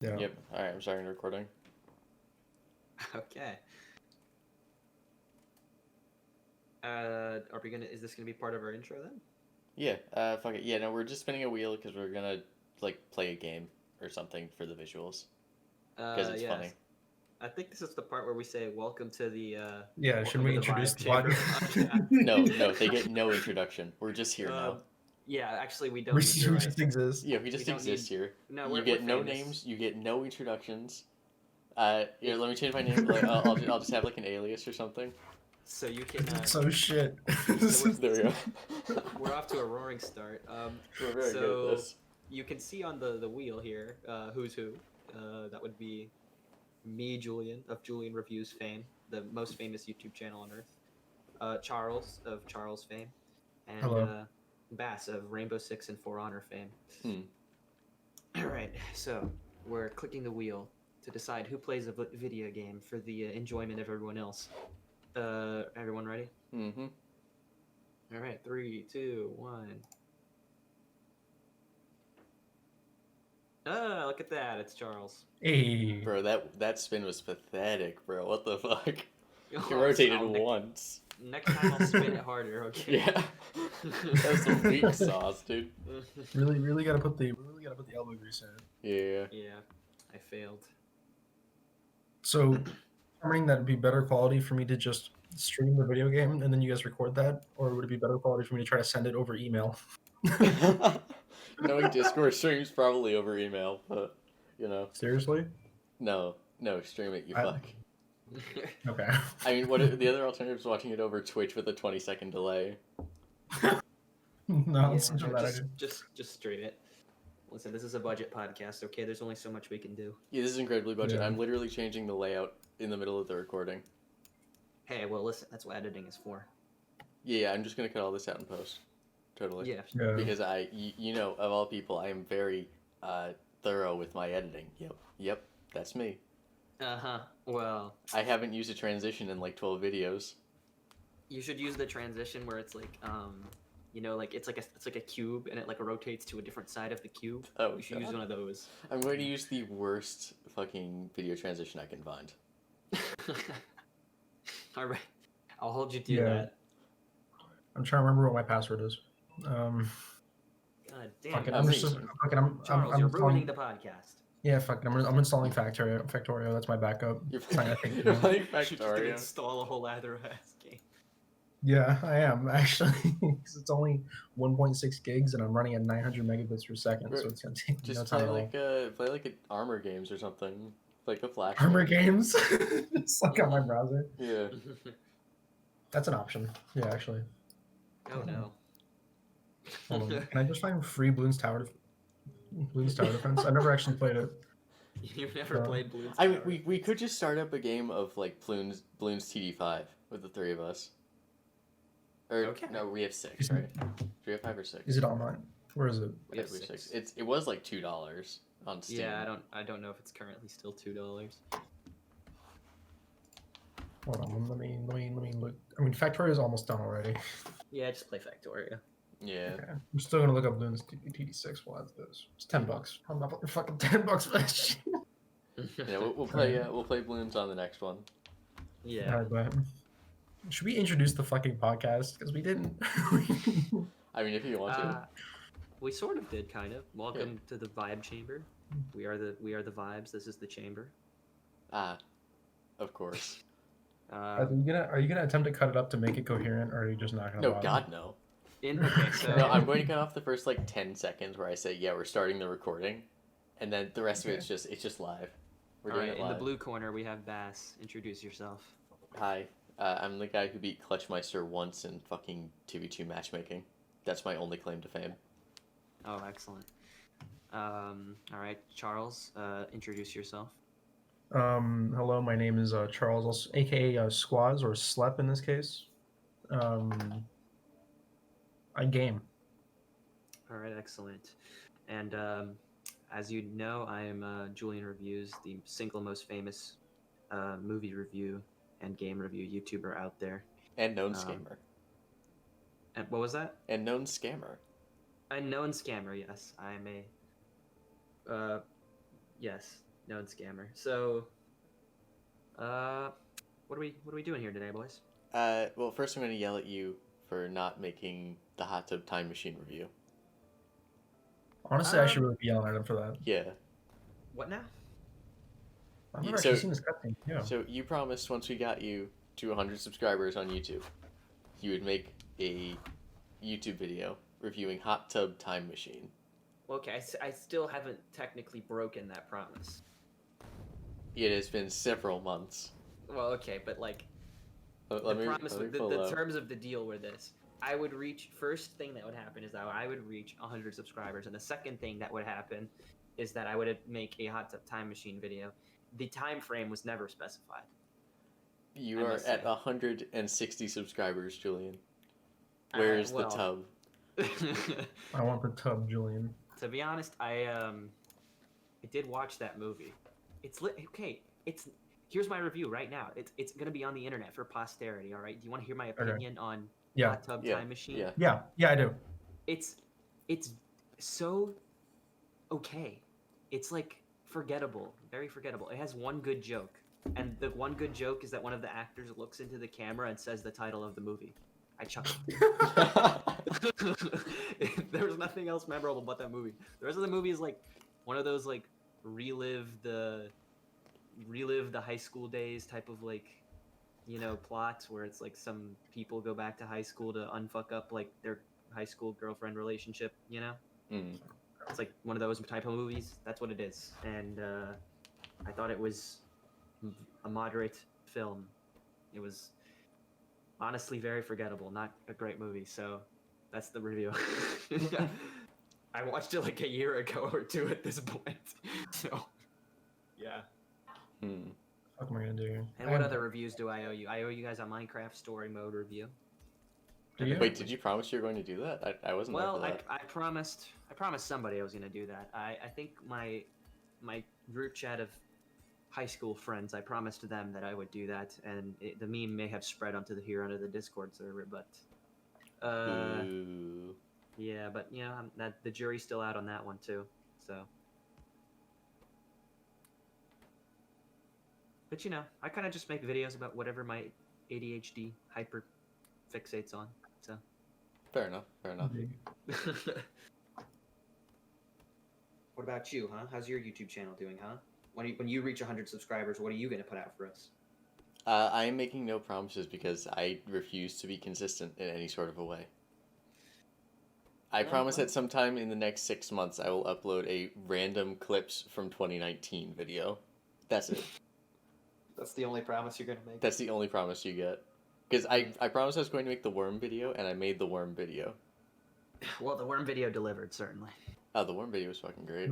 Yeah. Yep. All right, I'm starting recording. Okay. Are we gonna? Is this gonna be part of our intro then? Yeah. Fuck it. Yeah. No, we're just spinning a wheel because we're gonna play a game or something for the visuals because it's Yes. funny. I think this is the part where we say welcome to the. Yeah, should we introduce the Chamber podcast? podcast. No, they get no introduction. We're just here now. Yeah, actually, we don't. We need, you're right. just exist. Yeah, we just don't exist need- here. No, You we're get no famous. names. You get no introductions. Here, let me change my name. I'll just have like an alias or something. So you can. So shit. So There we go. we're off to a roaring start. We're very good so at this. you can see on the wheel here, who's who. That would be me, Julian, of Julian Reviews fame, the most famous YouTube channel on earth. Charles of Charles fame, and Hello. Bass of Rainbow Six and For Honor fame. Hmm. All right, so we're clicking the wheel to decide who plays a video game for the enjoyment of everyone else. Everyone ready? Mm-hmm. All right, 3, 2, 1. Ah, look at that! It's Charles. Hey. Bro, that spin was pathetic, bro. What the fuck? Oh, You rotated so once. Next time I'll spin it harder. Okay. Yeah. That's some weak sauce, dude. Really gotta put the elbow grease in it. Yeah. Yeah, I failed. So determining that it'd be better quality for me to just stream the video game and then you guys record that, or would it be better quality for me to try to send it over email? Knowing Discord streams probably over email, but Seriously? No, stream it, you I- fuck. Okay. I mean, what are the other alternatives? Watching it over Twitch with a 20-second delay. No, Yeah, it's such a no, bad idea. just stream it. Listen, this is a budget podcast, okay? There's only so much we can do. Yeah, this is incredibly budget. Yeah. I'm literally changing the layout in the middle of the recording. Hey, well, listen, that's what editing is for. Yeah, I'm just gonna cut all this out in post. Totally. Yeah. Yeah. Because of all people, I am very thorough with my editing. Yep, that's me. Uh-huh. Well, I haven't used a transition in like 12 videos. you should use the transition where it's like, it's like a cube and it like rotates to a different side of the cube. Oh, You should use God. one of those. I'm going to use the worst fucking video transition I can find. All right. I'll hold you to Yeah. that. I'm trying to remember what my password is. God damn. Fucking, it. I'm Amazing. Charles, I'm you're installing- ruining the podcast. Yeah, fuck it. I'm installing Factorio. That's my backup. You're Trying to think, you're yeah. playing You're just gonna Factorio. install a whole other ass game. Yeah, I am actually. 'Cause it's only 1.6 gigs, and I'm running at 900 megabits per second, so it's gonna take no Just time play at all. play like Armor games or something. Like a Flash. Armor game. games. It's like on my browser. Yeah. That's an option. Yeah, actually. Oh no. Hold on. Can I just find free Bloons Tower Defense? I've never actually played it. You've never played Bloons I mean, Tower. we could just start up a game of like Bloons TD5 with the three of us. Or Okay. no, we have 6, Is- right? Do we have 5 or 6? Is it online? Where is it? We have Yeah, we have 6. It was like $2 on Steam. Yeah, I don't know if it's currently still $2. Hold on. Let me look. I mean, Factorio is almost done already. Yeah, just play Factorio. Yeah. Okay. I'm still gonna look up Bloons TD6 while I do this. It's $10. I'm not fucking $10 for that shit. Yeah, we'll play Bloons on the next one. Yeah. Alright, but should we introduce the fucking podcast? Because we didn't. I mean, if you want to. We sort of did, kind of. Welcome to the Vibe Chamber. We are the vibes. This is the chamber. Of course. Are you gonna attempt to cut it up to make it coherent, or are you just not gonna? No, bother? God, no. Okay, so No, I'm going to cut off the first like 10 seconds where I say, yeah, we're starting the recording. And then the rest of it's just live. We're doing Alright, it in live. the blue corner we have Bass. Introduce yourself. Hi, I'm the guy who beat Clutchmeister once in fucking 2v2 matchmaking. That's my only claim to fame. Oh, excellent. Alright, Charles, introduce yourself. Hello, my name is Charles, aka Squaz or Slep in this case. I game. Alright, excellent. And as you know, I am Julian Reviews, the single most famous movie review and game review YouTuber out there. And known scammer. And what was that? And known scammer. A known scammer, yes. I am a... yes. known scammer. So, what are we doing here today, boys? Well, first I'm going to yell at you for not making the hot tub time machine review. Honestly, I should really be yelling at him for that. Yeah. What now? I've never So- actually seen this cutscene. Yeah. So you promised once we got you to 100 subscribers on YouTube, you would make a YouTube video reviewing Hot Tub Time Machine. Well, okay, I still haven't technically broken that promise. It has been several months. Well, okay, but like Let the me promise, pull the up. terms of the deal were this: I would reach. First thing that would happen is that I would reach 100 subscribers, and the second thing that would happen is that I would make a hot tub time machine video. The time frame was never specified. You I are must at say. 160 subscribers, Julian. Where is the tub? I want the tub, Julian. To be honest, I did watch that movie. It's okay. Here's my review right now. It's gonna be on the internet for posterity. All right. Do you want to hear my opinion on Yeah. Hot Tub Yeah, Time Machine? yeah. Yeah, I do. It's so okay. It's like forgettable, very forgettable. It has one good joke, and the one good joke is that one of the actors looks into the camera and says the title of the movie. I chuckled. There was nothing else memorable about that movie. The rest of the movie is like one of those like relive the high school days type of like, you know, plots where it's like some people go back to high school to unfuck up like their high school girlfriend relationship, you know? Mm. It's like one of those type of movies. That's what it is. And I thought it was a moderate film. It was honestly very forgettable, not a great movie. So that's the review. I watched it like a year ago or two at this point. So yeah. Hmm. What am I gonna do? And what other reviews do I owe you? I owe you guys a Minecraft story mode review. Do you? Wait, did you promise you were going to do that? I wasn't Well, there for that. I promised somebody I was gonna do that. I think my group chat of high school friends, I promised them that I would do that, and the meme may have spread onto onto the Discord server, but Ooh. yeah, but you know that the jury's still out on that one too. So, but you know, I kind of just make videos about whatever my ADHD hyper fixates on. So. Fair enough. Fair enough. What about you, huh? How's your YouTube channel doing, huh? When you reach 100 subscribers, what are you going to put out for us? I am making no promises because I refuse to be consistent in any sort of a way. I promise that sometime in the next 6 months I will upload a random clips from 2019 video. That's it. That's the only promise you're going to make? That's the only promise you get. Because I promised I was going to make the worm video, and I made the worm video. Well, the worm video delivered, certainly. Oh, the worm video was fucking great.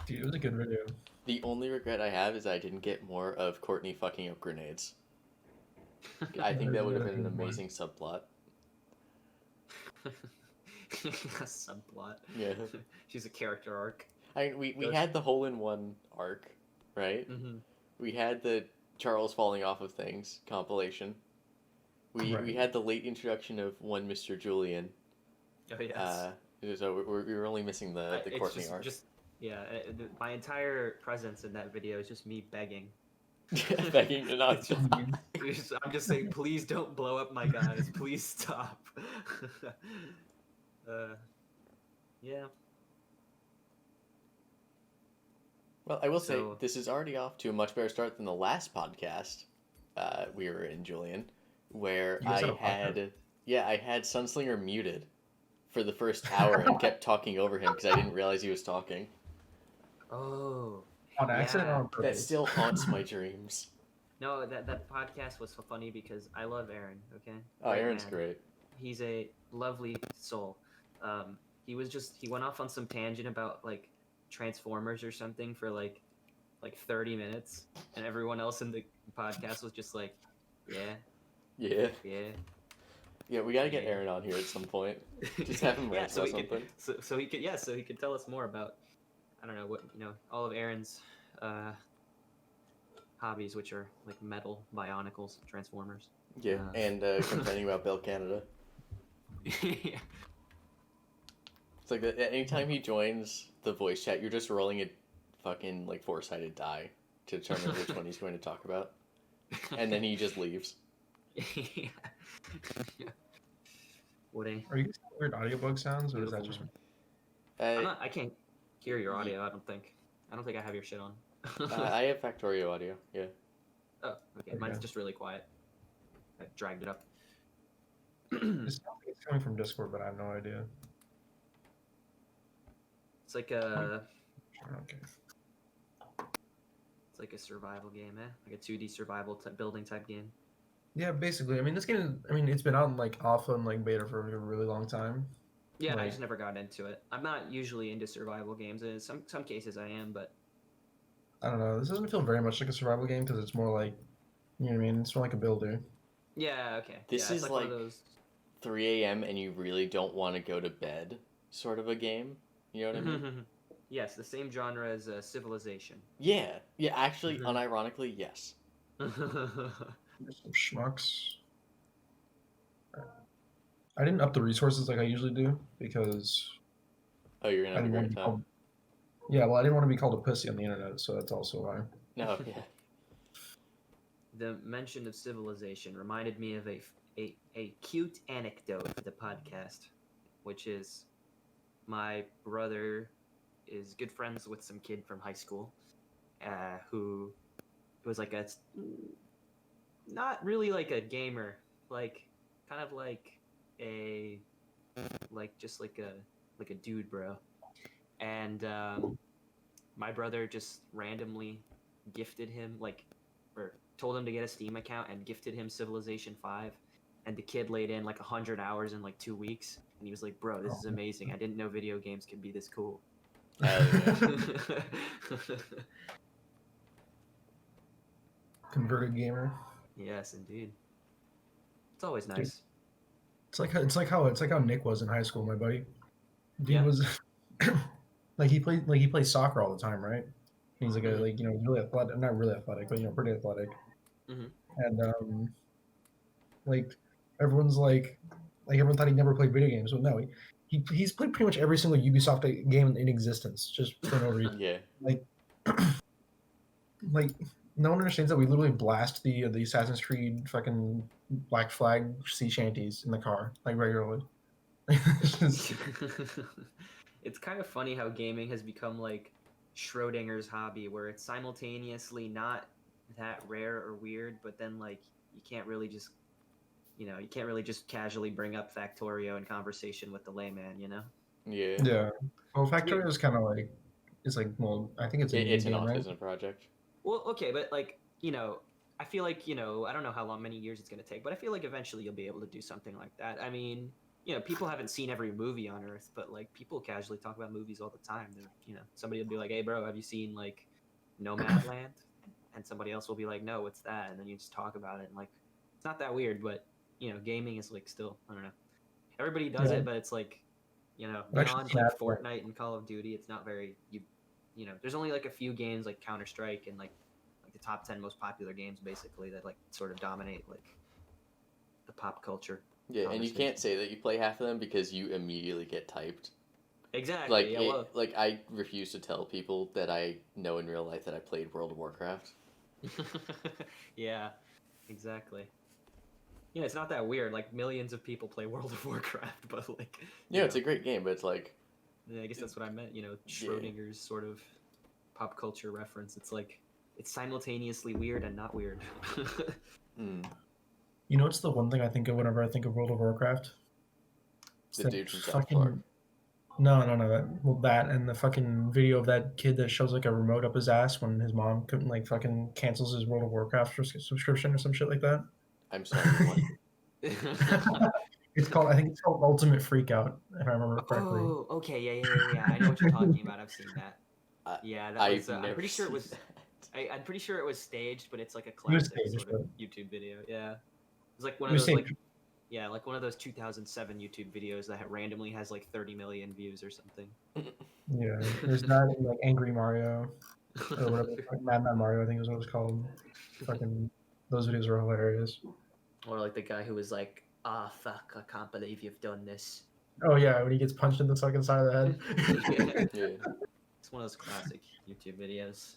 Dude, it was a good video. The only regret I have is I didn't get more of Courtney fucking up grenades. I think that would have been an amazing subplot. A subplot. Yeah. She's a character arc. I mean, we had the hole-in-one arc, right? Mm-hmm. We had the Charles falling off of things compilation. We had the late introduction of one Mr. Julian. Oh, yes. So we were only missing the Courtney arc. My entire presence in that video is just me begging. Begging to not I'm just saying, please don't blow up my guys. Please stop. Yeah. Well, I will say, So- this is already off to a much better start than the last podcast we were in, Julian, where You guys had a I had Sunslinger muted for the first hour and kept talking over him because I didn't realize he was talking. Oh. On accident or on That purpose? still haunts my dreams. No, that podcast was so funny because I love Aaron, okay? Oh, Great Aaron's man. great. He's a lovely soul. He went off on some tangent about like Transformers or something for like 30 minutes, and everyone else in the podcast was just like, yeah. Yeah, we gotta get Yeah. Aaron on here at some point. Just have him rant so about he could, something. so he could tell us more about, I don't know, what, you know, all of Aaron's hobbies, which are like metal, bionicles, Transformers. Yeah, and complaining about Bell Canada. Yeah. It's like that anytime he joins the voice chat, you're just rolling a fucking like four-sided die to determine which one he's going to talk about, and then he just leaves. Yeah. Woody. Are you getting weird audiobook sounds, or is that just Beautiful me? I'm Uh, not. I can't hear your audio. I don't think. I don't think I have your shit on. I have Factorio audio. Yeah. Oh, okay. Mine's just really quiet. I dragged it up. It sounds like it's coming from Discord, but I have no idea. It's like a Okay. it's like a survival game, like a 2D survival building type game. Yeah, basically. I mean, this game. I mean, it's been out in like alpha and like beta for a really long time. Yeah, I Like, just never got into it. I'm not usually into survival games. In some cases I am, but I don't know. This doesn't feel very much like a survival game because it's more like, you know what I mean? It's more like a builder. yeah, okay. This yeah, it's is one of like those. 3 a.m. and you really don't want to go to bed, sort of a game. You know what I mean? Yes, the same genre as Civilization. Yeah. Yeah. Actually, Mhm. unironically, yes. There's some schmucks. I didn't up the resources like I usually do because Oh, you're gonna I have a didn't want to great be time. called. Yeah, well, I didn't want to be called a pussy on the internet, so that's also why. No. Yeah. The mention of Civilization reminded me of a cute anecdote for the podcast, which is my brother is good friends with some kid from high school who was like a not really like a gamer, like kind of like a just like a dude bro. And my brother just randomly gifted him or told him to get a Steam account and gifted him Civilization 5. And the kid laid in like 100 hours in like 2 weeks, and he was like, "Bro, this is amazing. I didn't know video games could be this cool." Hell yeah. Converted gamer. Yes, indeed. It's always nice. It's like how Nick was in high school, my buddy. Dude Yeah. was like he plays soccer all the time, right? He's like a Mhm. like you know really athletic, not really athletic, but you know pretty athletic. Mhm. And like everyone's like everyone thought he never played video games, but no, he's played pretty much every single Ubisoft game in existence, just for no reason. Yeah. Like like no one understands that we literally blast the Assassin's Creed fucking Black Flag sea shanties in the car like regularly. It's just- It's kind of funny how gaming has become like Schrodinger's hobby, where it's simultaneously not that rare or weird, but then like you can't really just you can't really just casually bring up Factorio in conversation with the layman, you know? Yeah. yeah. Well, It's weird. Factorio is kind of like it's like well, I think it's a mini It's an game, right? autism project. Well, okay, but like, I feel like, I don't know how many years it's going to take, but I feel like eventually you'll be able to do something like that. I mean, people haven't seen every movie on Earth, but like people casually talk about movies all the time. They're, somebody will be like, "Hey, bro, have you seen like Nomadland?" And somebody else will be like, "No, what's that?" And then you just talk about it, and like, it's not that weird, but gaming is like still, I don't know. Everybody does Yeah. it, but it's like, I've actually beyond seen like that. Fortnite and Call of Duty, it's not very there's only like a few games like Counter-Strike and like the top 10 most popular games basically that like sort of dominate like the pop culture Yeah, and you conversation. can't say that you play half of them because you immediately get typed. Exactly. Like Yeah. Well. like I refuse to tell people that I know in real life that I played World of Warcraft. Yeah. Exactly. Yeah, it's not that weird. Like millions of people play World of Warcraft, but like. Yeah, it's a great game, but it's like. Yeah, I guess that's what I meant. Schrodinger's sort of pop culture reference. It's like it's simultaneously weird and not weird. Mm, You know, what's the one thing I think of whenever I think of World of Warcraft? It's the that dude from South fucking Park. no. That and the fucking video of that kid that shows like a remote up his ass when his mom couldn't like fucking cancels his World of Warcraft subscription or some shit like that. I'm sorry, what? I think it's called Ultimate Freakout, if I remember correctly. Oh, okay, yeah. I know what you're talking about. I've seen that. I- Yeah, that I've was. I'm never pretty sure it seen was. that. I'm pretty sure it was staged, but it's like a It was classic staged, sort of but YouTube video. Yeah, it was like one it of was those like staged. yeah, like one of those 2007 YouTube videos that randomly has like 30 million views or something. Yeah, there's that and like Angry Mario or whatever, Mad Mario, I think is what it's called. Fucking those videos are hilarious. Or like the guy who was like, "Ah, fuck! I can't believe you've done this." Oh yeah, when he gets punched in the fucking side of the head. Yeah. Yeah. It's one of those classic YouTube videos.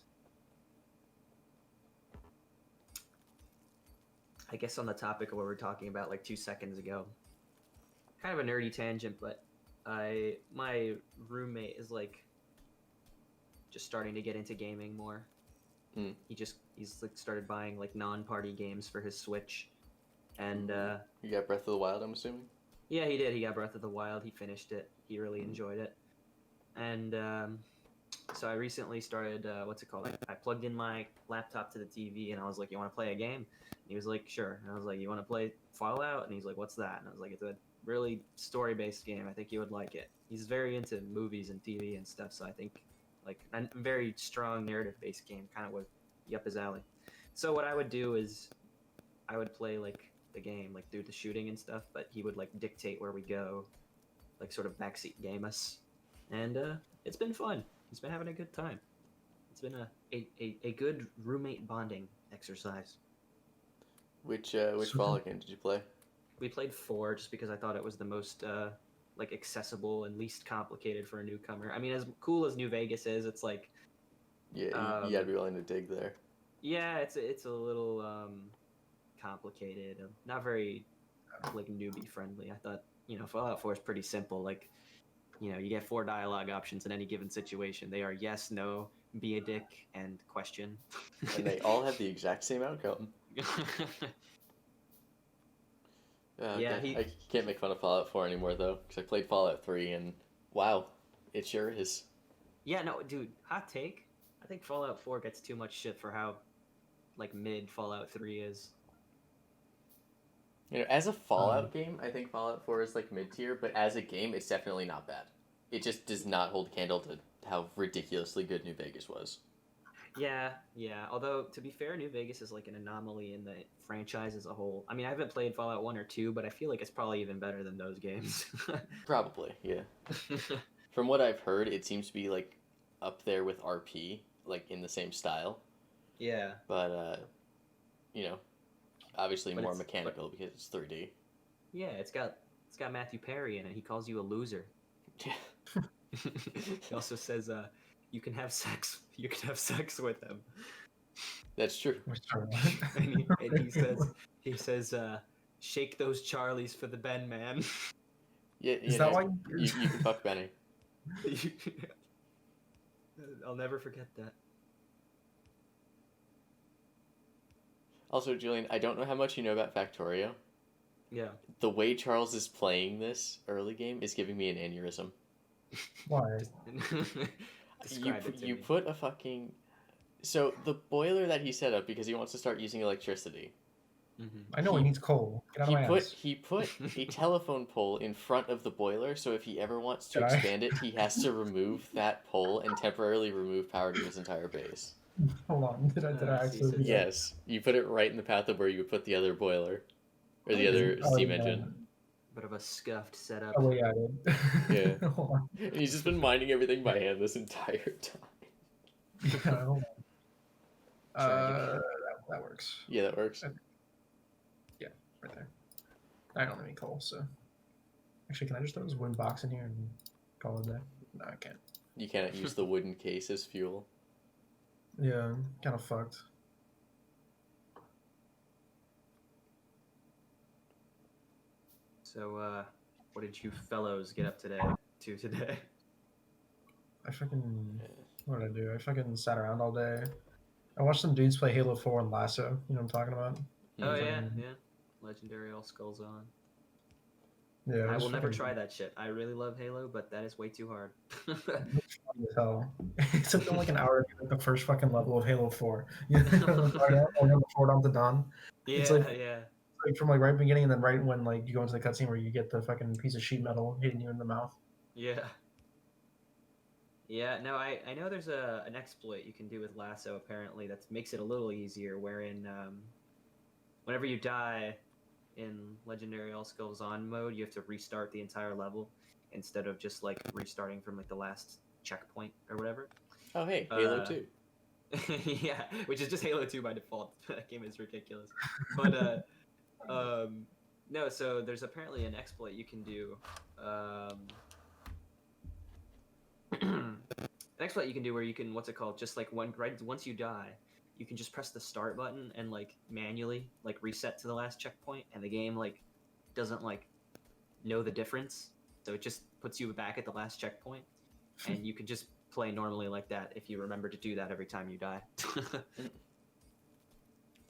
I guess on the topic of what we were talking about like 2 seconds ago, kind of a nerdy tangent, but my roommate is like just starting to get into gaming more. He's like started buying like non-party games for his Switch, and You got Breath of the Wild, I'm assuming. yeah, he did. He got Breath of the Wild. He finished it. He really enjoyed it, and so I recently started. What's it called? I plugged in my laptop to the TV, and I was like, "You want to play a game?" And he was like, "Sure." And I was like, "You want to play Fallout?" And he's like, "What's that?" And I was like, "It's a really story-based game. I think you would like it." He's very into movies and TV and stuff, so I think like a very strong narrative-based game kind of would be up his alley. So what I would do is I would play like the game, like do the shooting and stuff, but he would like dictate where we go, like sort of backseat game us, and it's been fun. He's been having a good time. It's been a good roommate bonding exercise. Which Fallout game did you play? We played 4 just because I thought it was the most like accessible and least complicated for a newcomer. I mean, as cool as New Vegas is, it's like Yeah, you gotta be willing to dig there. yeah, it's a little complicated, not very like newbie friendly. I thought Fallout 4 is pretty simple. Like you get 4 dialogue options in any given situation. They are yes, no, be a dick, and question. And they all have the exact same outcome. Yeah, I can't make fun of Fallout 4 anymore though, because I played Fallout 3 and wow, it sure is. Yeah, no, dude, hot take. I think Fallout 4 gets too much shit for how like mid Fallout 3 is. As a Fallout game, I think Fallout 4 is like mid tier, but as a game, it's definitely not bad. It just does not hold candle to how ridiculously good New Vegas was. Yeah. Although to be fair, New Vegas is like an anomaly in the franchise as a whole. I mean, I haven't played Fallout 1 or 2, but I feel like it's probably even better than those games. Probably, yeah. From what I've heard, it seems to be like up there with RP, like in the same style. Yeah. But obviously more mechanical because it's 3D. Yeah, it's got Matthew Perry in it. He calls you a loser. He also says you can have sex with him. That's true. and he says shake those Charlies for the Ben man. Yeah, is that why you can fuck Benny? I'll never forget that. Also, Julian, I don't know how much you know about Factorio. Yeah. The way Charles is playing this early game is giving me an aneurysm. Why? You put a fucking... So, the boiler that he set up because he wants to start using electricity. Mm-hmm. I know he needs coal. Get out of my ass. He put a telephone pole in front of the boiler, so if he ever wants to expand it, he has to remove that pole and temporarily remove power to his entire base. Hold on, did I actually do that? Yes, you put it right in the path of where you would put the other boiler. Or the other steam engine. Bit of a scuffed setup. Oh, yeah, I did. Yeah. Hold on. And he's just been minding everything by hand this entire time. Yeah, hold on. That works. Yeah, that works. Yeah, right there. I don't have any coal, so... Actually, can I just throw this wooden box in here and call it a day? No, I can't. You cannot use the wooden case as fuel. Yeah, kind of fucked. So, what did you fellows get up today? I fucking... What did I do? I fucking sat around all day. I watched some dudes play Halo 4 and Lasso. You know what I'm talking about? Oh, yeah. Legendary All Skulls On. Yeah, I will never try that shit. I really love Halo, but that is way too hard. It's funny as hell. It took them like an hour to get the first fucking level of Halo 4. You know, before Dawn to Dawn. Yeah, it's like, yeah. Like from like right beginning, and then right when like you go into the cutscene where you get the fucking piece of sheet metal hitting you in the mouth. Yeah. Yeah, no, I know there's an exploit you can do with Lasso apparently that makes it a little easier, wherein whenever you die in Legendary All Skulls On mode, you have to restart the entire level instead of just like restarting from like the last checkpoint or whatever. Oh hey, Halo 2. Yeah, which is just Halo 2 by default. That game is ridiculous. But no, so there's apparently an exploit you can do. An exploit you can do where you can just like once you die, you can just press the start button and like manually like reset to the last checkpoint, and the game like doesn't like know the difference, so it just puts you back at the last checkpoint, and you can just play normally like that if you remember to do that every time you die.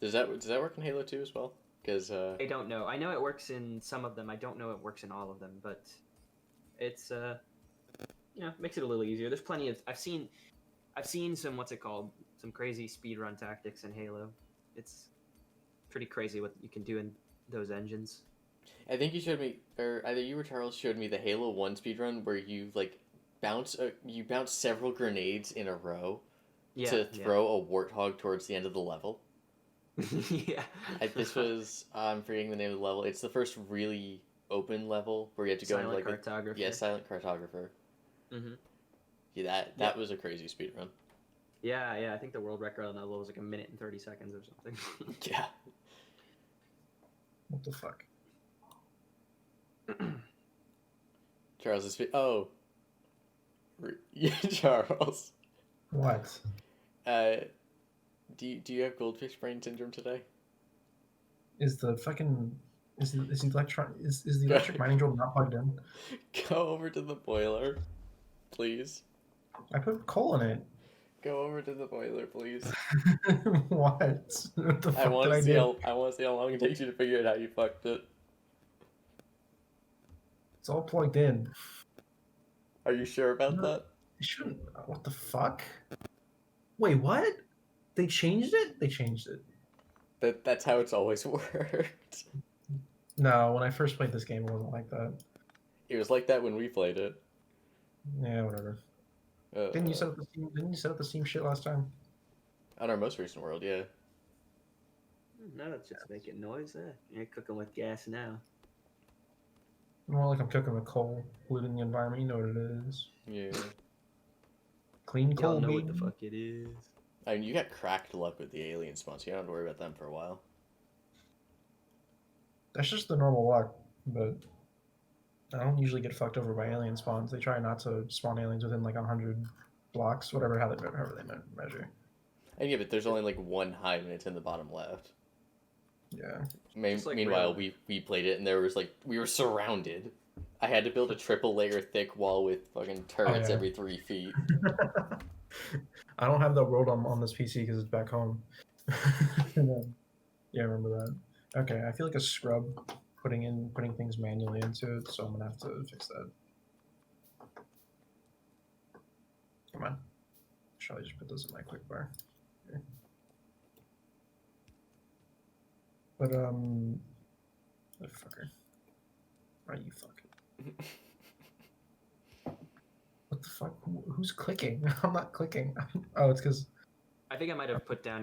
Does that work in Halo 2 as well? Because I don't know. I know it works in some of them. I don't know it works in all of them, but it's makes it a little easier. There's plenty of I've seen some some crazy speedrun tactics in Halo. It's pretty crazy what you can do in those engines. I think you showed me, or either you or Charles showed me the Halo 1 speedrun where you like bounce several grenades in a row to throw a warthog towards the end of the level. Yeah. This was I'm forgetting the name of the level. It's the first really open level where you had to go into like cartographer. Silent Cartographer. Mm-hmm. Yeah, that was a crazy speedrun. Yeah. I think the world record on that level was like 1 minute and 30 seconds or something. Yeah. What the fuck? Charles is Charles. What? Do you have goldfish brain syndrome today? Is the electric mining drill not plugged in? Go over to the boiler, please. I put coal in it. Go over to the boiler, please. What? What the fuck I want did to do? I want to see how long it takes you to figure out how you fucked it. It's all plugged in. Are you sure about that? It shouldn't. What the fuck? Wait, what? They changed it? They changed it. That's how it's always worked. No, when I first played this game, it wasn't like that. It was like that when we played it. Yeah, whatever. Didn't you set up the Steam shit last time? On our most recent world, yeah. No, that's just making noise there. You're cooking with gas now. More like I'm cooking with coal, polluting the environment. You know what it is. Yeah. Clean coal. Y'all know baby. what the fuck it is. I mean, you got cracked luck with the alien spawns. So you don't have to worry about them for a while. That's just the normal luck, but I don't usually get fucked over by alien spawns. They try not to spawn aliens within like 100 blocks, however they measure. And yeah, but there's only like one hive and it's in the bottom left. Yeah. Meanwhile, we played it and there was like we were surrounded. I had to build a triple layer thick wall with fucking turrets every 3 feet. I don't have that world on this PC because it's back home. Yeah, I remember that. Okay, I feel like a scrub putting things manually into it, so I'm gonna have to fix that. Come on. Shall I just put those in my quick bar? Okay. But motherfucker. Why are you fucking? What the fuck? Who's clicking? I'm not clicking. Oh, it's because I think I might have put down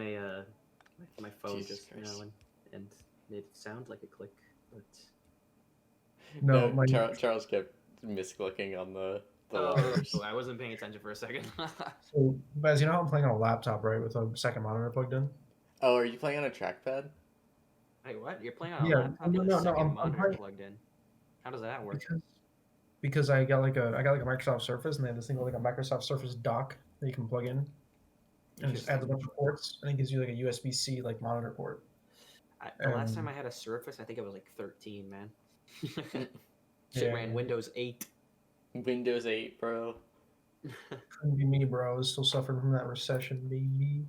my phone Jesus just Christ. now and made it sound like a click, but no, Charles kept misclicking on the oh, wires. I wasn't paying attention for a second. So, Baz, you know how I'm playing on a laptop, right, with a second monitor plugged in? Oh, are you playing on a trackpad? Wait, what? You're playing on a Yeah, laptop with no, a second I'm monitor playing- plugged in? How does that work? Because I got like a Microsoft Surface, and they have this thing called like a Microsoft Surface dock that you can plug in, and it just adds a bunch of ports, and it gives you like a USB-C like monitor port. The last time I had a Surface, I think it was like 13, man. Shit Yeah. ran Windows 8. Windows 8, bro. Couldn't be me, bro. I was still suffering from that recession, baby.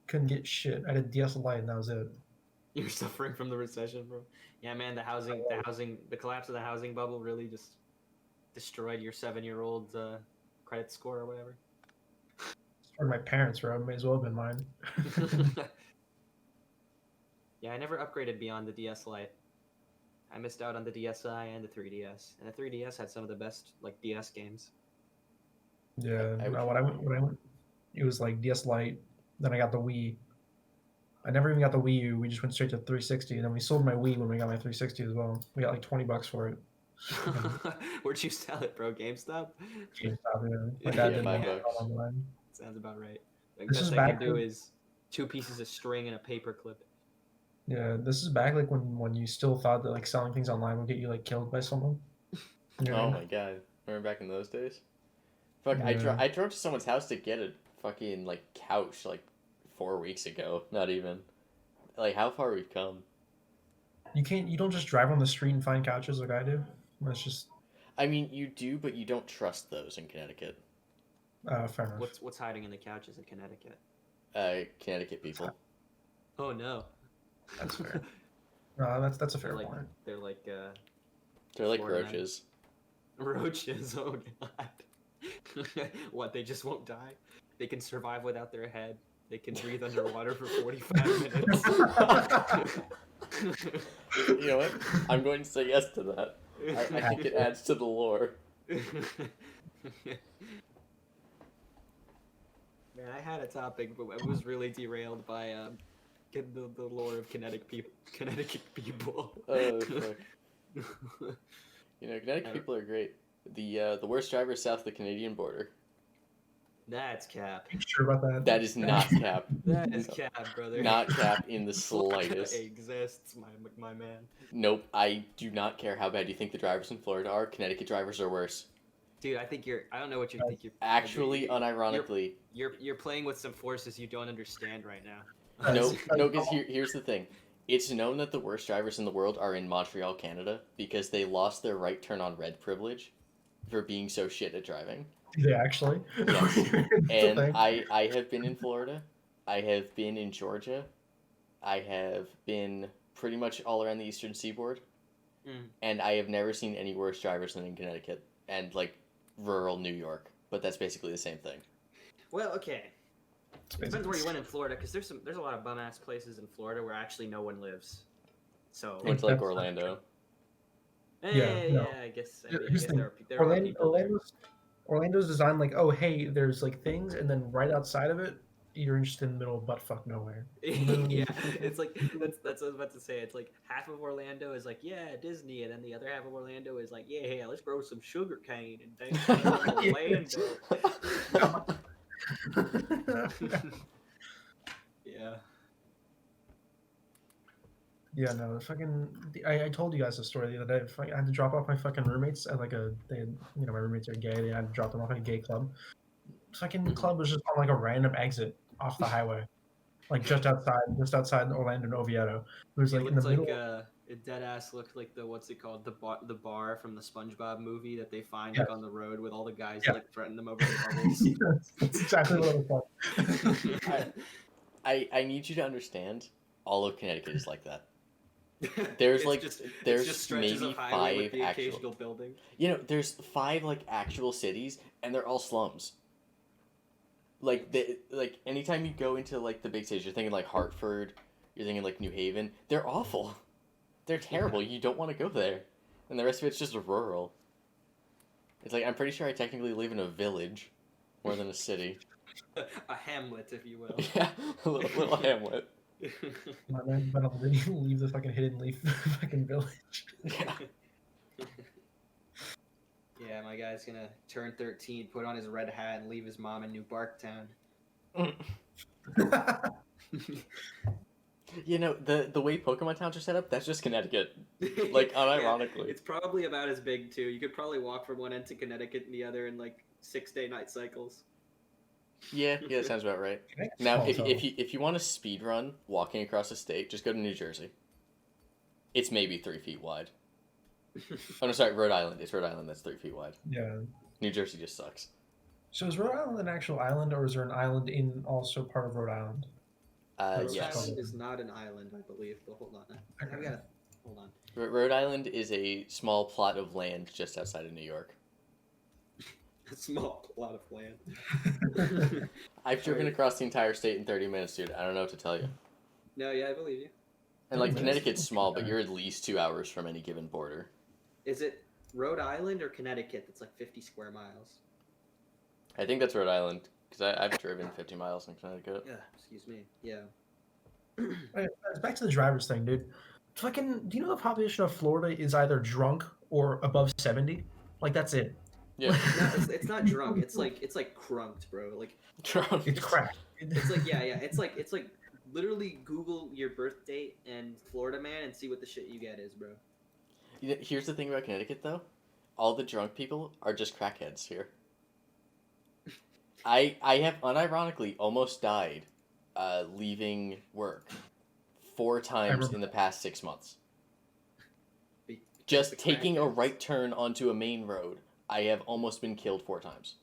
Couldn't get shit. I had a DS Lite, and that was it. You're suffering from the recession, bro. Yeah, man. The collapse of the housing bubble really just destroyed your 7-year-old's credit score or whatever. Or my parents, bro. It may as well have been mine. Yeah, I never upgraded beyond the DS Lite. I missed out on the DSi and the 3DS, and the 3DS had some of the best like DS games. Yeah. When I went, it was like DS Lite. Then I got the Wii. I never even got the Wii U. We just went straight to 360, and then we sold my Wii when we got my 360 as well. We got like $20 for it. Where'd you sell it, bro? GameStop? GameStop, yeah. My Yeah, dad didn't $5. have it online. Sounds about right. Like, This best is I can back do when- is 2 pieces of string and a paper clip. Yeah, this is back like when you still thought that like selling things online would get you like killed by someone. You know what I Oh mean? my god. Remember back in those days? Fuck, Yeah. I drove to someone's house to get a fucking like couch like 4 weeks ago. Not even. Like how far we've come. You don't just drive on the street and find couches like I do. That's just I mean, you do, but you don't trust those in Connecticut. fair enough. What's hiding in the couches in Connecticut? Connecticut people. Oh no. That's fair. No, that's a fair They're like point. they're like They're like Florida men. roaches. Roaches. Oh god. What? They just won't die. They can survive without their head. They can breathe underwater for 45 minutes. You know what? I'm going to say yes to that. I think it adds to the lore. Man, I had a topic, but it was really derailed by the lore of Connecticut people. Oh fuck! You know, Connecticut people are great. The worst driver is south of the Canadian border. That's cap. Are you sure about that? That is not cap. That is cap, brother. Not cap in the Florida slightest. exists, my man. Nope. I do not care how bad you think the drivers in Florida are. Connecticut drivers are worse. Dude, I think I don't know what you think you're. Actually, unironically. You're playing with some forces you don't understand right now. No, because here's the thing. It's known that the worst drivers in the world are in Montreal, Canada, because they lost their right turn on red privilege for being so shit at driving. Do they actually? Yes. That's the And thing. I have been in Florida. I have been in Georgia. I have been pretty much all around the eastern seaboard. And I have never seen any worse drivers than in Connecticut and, like, rural New York. But that's basically the same thing. Well, okay. It's Depends where you basically- went in Florida, because there's a lot of bum ass places in Florida where actually no one lives. So Went to, like, That's- Orlando. no. I guess Here's the thing. there are Orlando, people there. Orlando's designed like, oh hey, there's like things, and then right outside of it, you're just in the middle of buttfuck nowhere. Yeah, it's like that's what I was about to say. It's like half of Orlando is like, yeah, Disney, and then the other half of Orlando is like, yeah, let's grow some sugar cane and things. Orlando. Yeah. Yeah, no, fucking. I told you guys the story the other day. I had to drop off my fucking roommates at like my roommates are gay. They had to drop them off at a gay club. Fucking club was just on like a random exit off the highway, like just outside Orlando and Oviedo. It was It like in the looks middle. like it dead ass looked like what's it called, the bar from the SpongeBob movie that they find Yeah. like on the road with all the guys Yeah. like threaten them over the bubbles. Yes, that's exactly what it was like. I need you to understand, all of Connecticut is like that. There's It's like just, there's it's just stretches maybe of highway with 5 the actual. occasional building. You know, there's 5 like actual cities, and they're all slums. Like anytime you go into like the big cities, you're thinking like Hartford, you're thinking like New Haven. They're awful. They're terrible. You don't want to go there, and the rest of it's just rural. It's like I'm pretty sure I technically live in a village, more than a city. A hamlet, if you will. Yeah, a little hamlet. My man better leave the fucking Hidden Leaf fucking village. Yeah. Yeah, my guy's gonna turn 13, put on his red hat, and leave his mom in New Barktown. You know, the way Pokemon towns are set up, that's just Connecticut. Like, unironically. It's probably about as big too. You could probably walk from one end to Connecticut and the other in like 6-day night cycles. Yeah, that sounds about right. Now, if you want to speed run walking across the state, just go to New Jersey. It's maybe 3 feet wide. Oh no, sorry, Rhode Island. It's Rhode Island that's 3 feet wide. Yeah. New Jersey just sucks. So is Rhode Island an actual island, or is there an island in also part of Rhode Island? Rhode Yes. Island is not an island, I believe. But hold on, I've got hold on. Rhode Island is a small plot of land just outside of New York. A small plot of land. I've driven across the entire state in 30 minutes, dude. I don't know what to tell you. No, yeah, I believe you. And like 30 minutes? Connecticut's small, but you're at least 2 hours from any given border. Is it Rhode Island or Connecticut that's like 50 square miles? I think that's Rhode Island because I've driven 50 miles in Connecticut. Yeah, excuse me. Yeah. Alright, back to the drivers thing, dude. Fucking, do you know the population of Florida is either drunk or above 70? Like that's it. Yeah. No, it's not drunk. It's like crunked, bro. Like Drunk. It's crack. it's like yeah. It's like literally Google your birth date and Florida man and see what the shit you get is, bro. You know, here's the thing about Connecticut, though. All the drunk people are just crackheads here. I have unironically almost died leaving work 4 I times remember. in the past 6 months. Because Just the taking a crackheads. right turn onto a main road, I have almost been killed 4 times.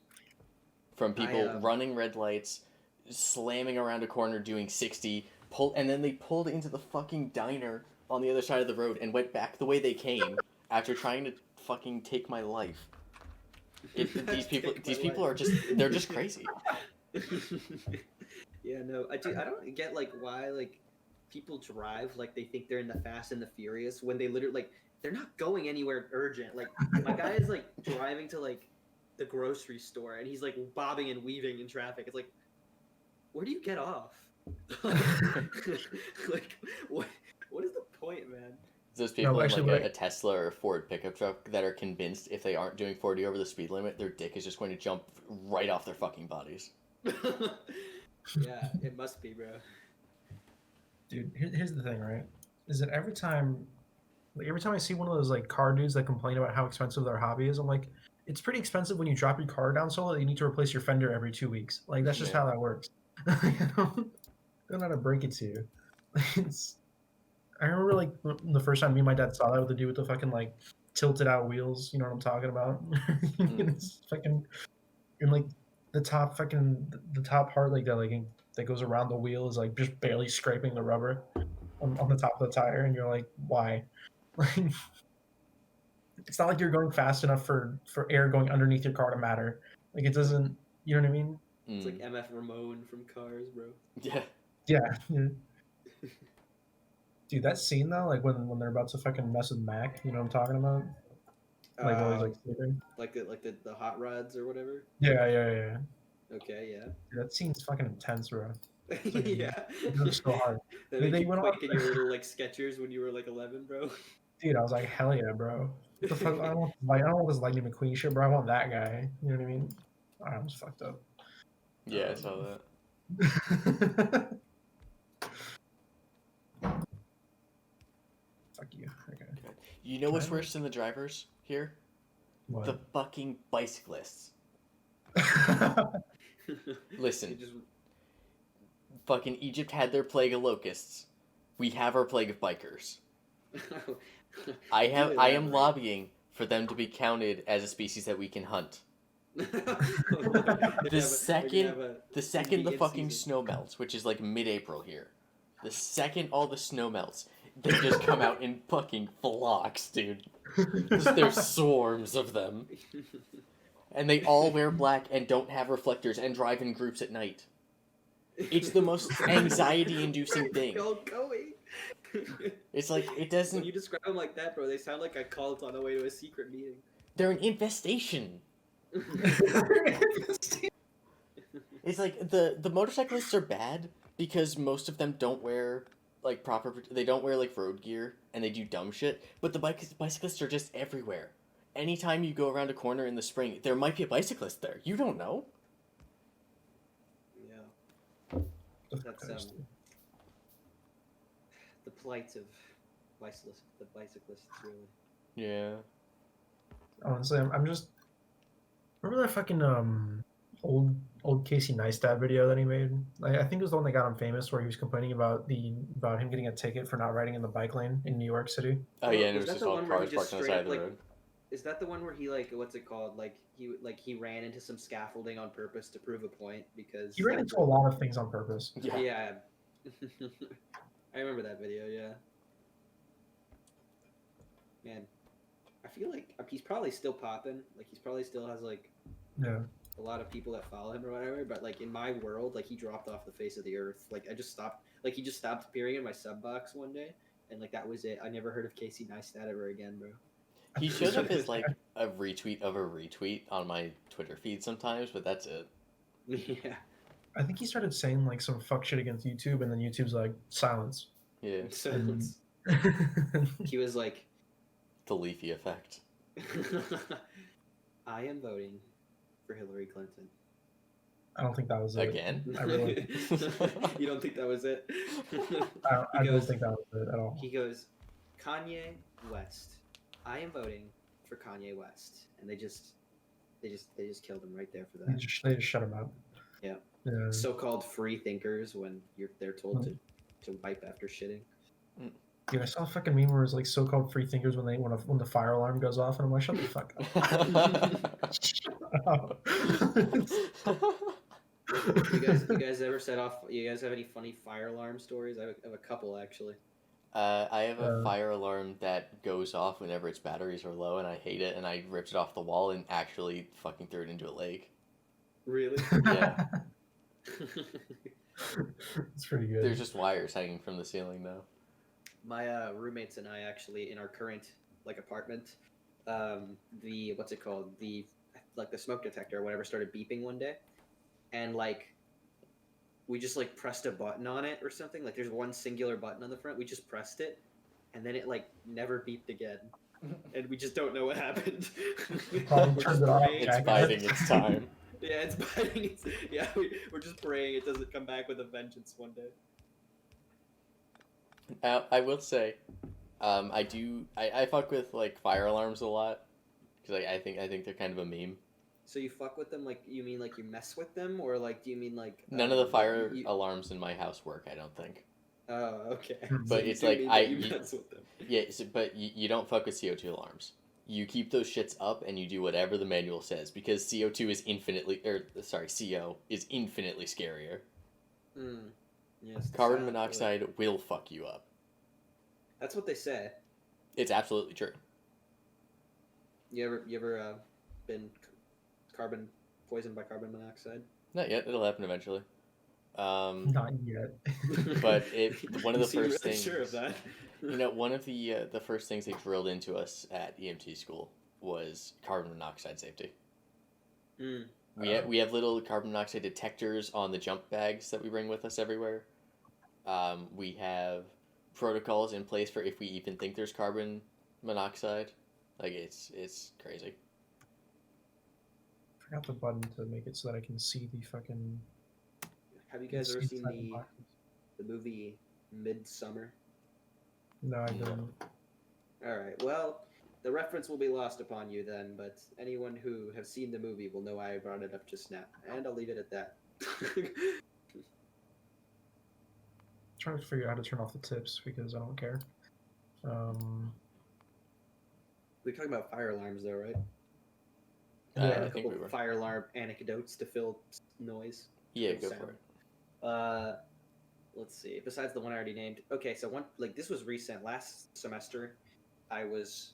From people running red lights, slamming around a corner doing 60, and then they pulled into the fucking diner on the other side of the road and went back the way they came after trying to fucking take my life. These people are they're just crazy. Yeah, no, I don't get like why like people drive like they think they're in the Fast and the Furious when they literally like they're not going anywhere urgent. Like my guy is like driving to like the grocery store and he's like bobbing and weaving in traffic. It's like, where do you get off? Like what is the point, man? Those people No, in actually, like a Tesla or a Ford pickup truck that are convinced if they aren't doing 40 over the speed limit, their dick is just going to jump right off their fucking bodies. Yeah, it must be, bro. dude, here's the thing, right? Is that every time I see one of those like car dudes that complain about how expensive their hobby is, I'm like, it's pretty expensive when you drop your car down so low that you need to replace your fender every 2 weeks. Like that's just Yeah. how that works. I don't know how to break it to you. It's, I remember like the first time me and my dad saw that with the dude with the fucking like tilted out wheels. You know what I'm talking about? It's fucking and like the top part that goes around the wheel is like just barely scraping the rubber on the top of the tire, and you're like, why? Like it's not like you're going fast enough for air going underneath your car to matter. Like it doesn't. You know what I mean? It's like MF Ramon from Cars, bro. Yeah. Yeah. Dude, that scene though, like when they're about to fucking mess with Mac, you know what I'm talking about? Like while he's like sleeping. Like the hot rods or whatever. Yeah. Okay, yeah. Dude, that scene's fucking intense, bro. Yeah. It was so hard. That They, made they you went on. quake in your little like Skechers when you were like 11, bro. Dude, I was like, hell yeah, bro. What the fuck? I don't want this Lightning McQueen shit, bro. I want that guy. You know what I mean? I was fucked up. Yeah, I saw that. Fuck you. Okay. You know what's worse than the drivers here? What? The fucking bicyclists. Listen. Just... Fucking Egypt had their plague of locusts. We have our plague of bikers. I am lobbying for them to be counted as a species that we can hunt. The second the fucking snow melts, which is like mid-April here, the second all the snow melts, they just come out in fucking flocks, dude. There's swarms of them. And they all wear black and don't have reflectors and drive in groups at night. It's the most anxiety-inducing thing. Where are they all going? It's like, it doesn't... When you describe them like that, bro, they sound like a cult on the way to a secret meeting. They're an infestation. It's like, the motorcyclists are bad because most of them don't wear, like, they don't wear, like, road gear, and they do dumb shit, but the bicyclists are just everywhere. Anytime you go around a corner in the spring, there might be a bicyclist there. You don't know. Yeah. That's, the plight of the bicyclists, really. Yeah. Honestly, I'm just... Remember that fucking, old Casey Neistat video that he made? I think it was the one that got him famous, where he was complaining about him getting a ticket for not riding in the bike lane in New York City. Oh, yeah, and it was just all cars parked on the side of the road. Is that the one where he, like, what's it called? Like, he ran into some scaffolding on purpose to prove a point because... He ran into a lot of things on purpose. Yeah. I remember that video, yeah. Man, I feel like he's probably still popping. Like, he's probably still has, like... Yeah. A lot of people that follow him or whatever, but, like, in my world, like, he dropped off the face of the earth. Like, he just stopped appearing in my sub box one day, and, like, that was it. I never heard of Casey Neistat ever again, bro. He shows up as, like, a retweet of a retweet on my Twitter feed sometimes, but that's it. Yeah. I think he started saying, like, some fuck shit against YouTube, and then YouTube's like, silence. Yeah. Silence. He was like... The Leafy effect. I am voting for Hillary Clinton. I don't think that was it. Again? You don't think that was it? I don't think that was it at all. He goes, Kanye West. I am voting for Kanye West, and they just killed him right there for that. They just shut him up. Yeah. So-called free thinkers when they're told to wipe after shitting. Dude, I saw a fucking meme where it's like so-called free thinkers when the fire alarm goes off, and I'm like, shut the fuck up. Shut up. You guys ever set off? You guys have any funny fire alarm stories? I have a couple actually. I have a fire alarm that goes off whenever its batteries are low, and I hate it, and I ripped it off the wall and actually fucking threw it into a lake. Really? Yeah. It's pretty good. There's just wires hanging from the ceiling, though. My roommates and I actually, in our current apartment, the what's it called? The smoke detector or whatever started beeping one day, and we just pressed a button on it or something. Like there's one singular button on the front. We just pressed it, and then it never beeped again, and we just don't know what happened. Probably turned it off. It's biding its time. Yeah, it's biding. We're just praying it doesn't come back with a vengeance one day. I will say, I fuck with fire alarms a lot because I think they're kind of a meme. So you fuck with them? You mean you mess with them, or do you mean none of the fire alarms in my house work? I don't think. Oh, okay. But so it's you mess with them. Yeah, but you don't fuck with CO2 alarms. You keep those shits up and you do whatever the manual says because CO2 is CO is infinitely scarier. Yes. Carbon monoxide will fuck you up. That's what they say. It's absolutely true. You ever been poisoned by carbon monoxide? Not yet. It'll happen eventually. Not yet. But one of the first really things. Sure of that. One of the first things they drilled into us at EMT school was carbon monoxide safety. We have little carbon monoxide detectors on the jump bags that we bring with us everywhere. We have protocols in place for if we even think there's carbon monoxide. It's crazy. I forgot the button to make it so that I can see the fucking. Have you guys ever seen the movie Midsummer? No, I didn't. All right. Well, the reference will be lost upon you then, but anyone who has seen the movie will know I brought it up just now, and I'll leave it at that. Trying to figure out how to turn off the tips because I don't care. We're talking about fire alarms, though, right? Yeah, a I think couple we were. fire alarm anecdotes to fill noise. Yeah, go for it. Let's see. Besides the one I already named. Okay, so this was recent. Last semester, I was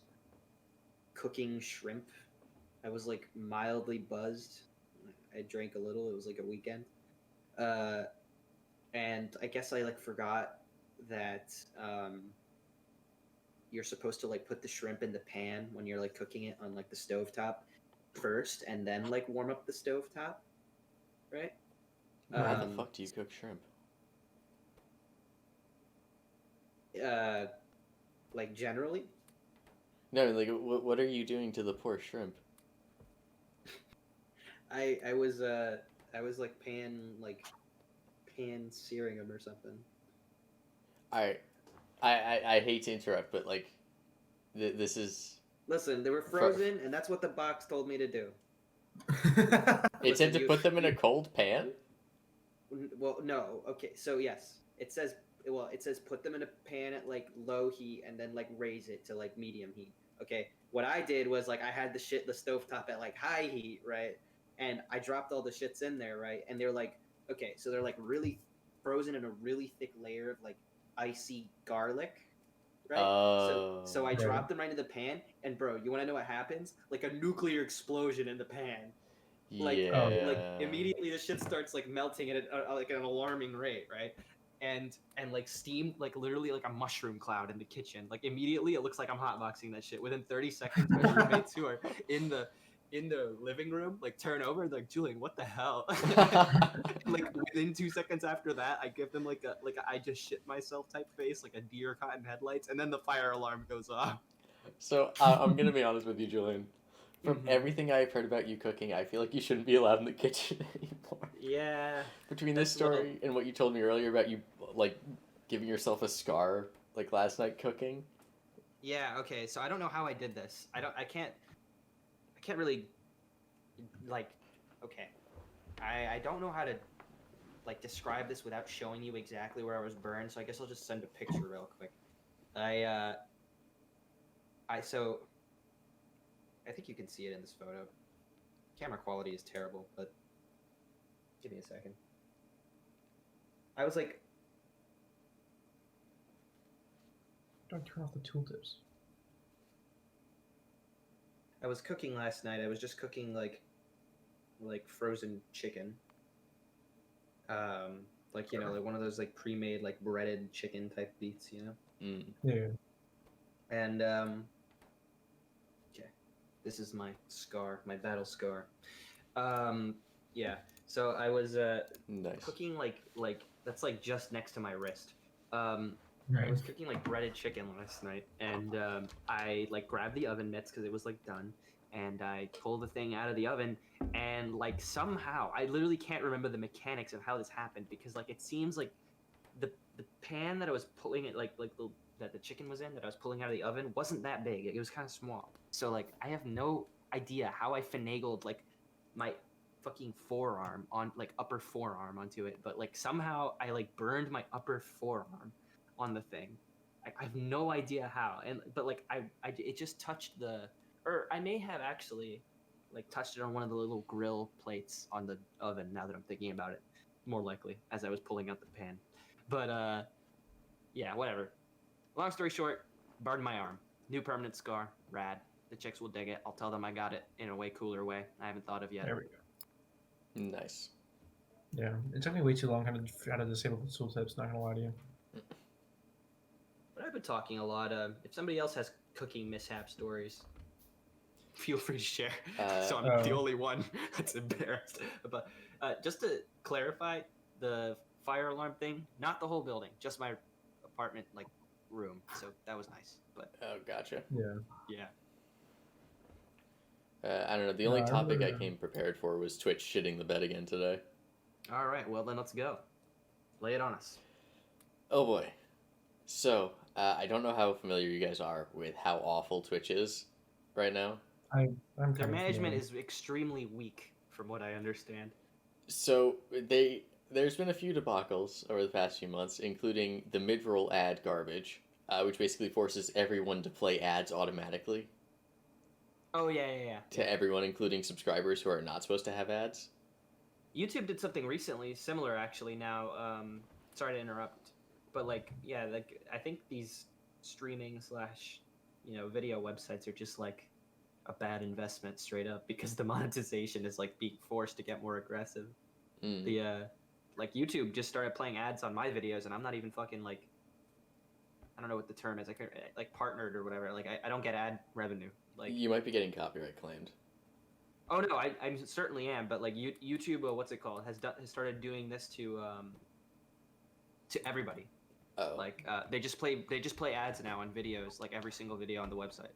cooking shrimp. I was mildly buzzed. I drank a little. It was a weekend. And I guess I forgot that you're supposed to put the shrimp in the pan when you're cooking it on the stovetop first, and then warm up the stovetop, right? How the fuck do you cook shrimp? Generally. No, what are you doing to the poor shrimp? I was pan searing them or something. I hate to interrupt, but this is. Listen, they were frozen, and that's what the box told me to do. It said to put them in a cold pan? Well, no. Okay, so yes, it says put them in a pan at low heat and then raise it to medium heat. Okay, what I did was I had the stovetop at high heat, right? And I dropped all the shits in there, right? And they're okay, so they're really frozen in a really thick layer of icy garlic. Right. So I dropped them right into the pan, and bro, you want to know what happens? A nuclear explosion in the pan. Immediately the shit starts melting at an alarming rate, right? And steam literally a mushroom cloud in the kitchen. Immediately it looks like I'm hotboxing that shit. Within 30 seconds, my roommates who are in the living room turn over and they're Julian, what the hell? Within 2 seconds after that, I give them a I just shit myself type face, a deer caught in headlights, and then the fire alarm goes off. So I'm gonna be honest with you, Julian. From everything I've heard about you cooking, I feel like you shouldn't be allowed in the kitchen anymore. Yeah. Between this story and what you told me earlier about you giving yourself a scar last night cooking. Yeah. Okay. So I don't know how I did this. I can't really okay. I don't know how to like describe this without showing you exactly where I was burned, so I guess I'll just send a picture real quick. So I think you can see it in this photo. Camera quality is terrible, but give me a second. I was like, Don't turn off the tooltips. I was cooking last night. I was just cooking like frozen chicken. Like you know, like one of those like pre-made like breaded chicken type beats, you know. Mm. Yeah. And okay, this is my scar, my battle scar. Yeah. So I was Nice. cooking like that's like just next to my wrist. I Right. was cooking like breaded chicken last night, and I like grabbed the oven mitts because it was like done, and I pulled the thing out of the oven, and like somehow I literally can't remember the mechanics of how this happened because like it seems like the pan that I was pulling it that the chicken was in that I was pulling out of the oven wasn't that big. It was kind of small. So like I have no idea how I finagled like my fucking forearm on like upper forearm onto it, but like somehow I like burned my upper forearm on the thing. I have no idea how, but like I it just touched or I may have actually like touched it on one of the little grill plates on the oven. Now that I'm thinking about it, more likely as I was pulling out the pan. But yeah, whatever. Long story short, burned my arm. New permanent scar. Rad. The chicks will dig it. I'll tell them I got it in a way cooler way I haven't thought of yet. There we go. Nice. Yeah, it took me way too long how to disable the tooltips. Not gonna lie to you. But I've been talking a lot. If somebody else has cooking mishap stories, feel free to share. So I'm the only one that's embarrassed. But just to clarify, the fire alarm thing, not the whole building, just my apartment like room. So that was nice. But Oh, gotcha. Yeah. I don't know. The only topic I came prepared for was Twitch shitting the bed again today. All right. Well, then let's go. Lay it on us. Oh boy. So I don't know how familiar you guys are with how awful Twitch is right now. I'm Their management is extremely weak, from what I understand. So there's been a few debacles over the past few months, including the mid-roll ad garbage, which basically forces everyone to play ads automatically. Oh yeah. To everyone, including subscribers who are not supposed to have ads. YouTube did something recently, similar actually. Now, sorry to interrupt, but like, yeah, like I think these streaming / video websites are just like a bad investment straight up because the monetization is like being forced to get more aggressive. Like YouTube just started playing ads on my videos, and I'm not even fucking like, I don't know what the term is, like partnered or whatever. Like I don't get ad revenue. Like you might be getting copyright claimed. Oh no, I certainly am, but like YouTube, what's it called, has started doing this to everybody. Oh. Like they just play ads now on videos, like every single video on the website.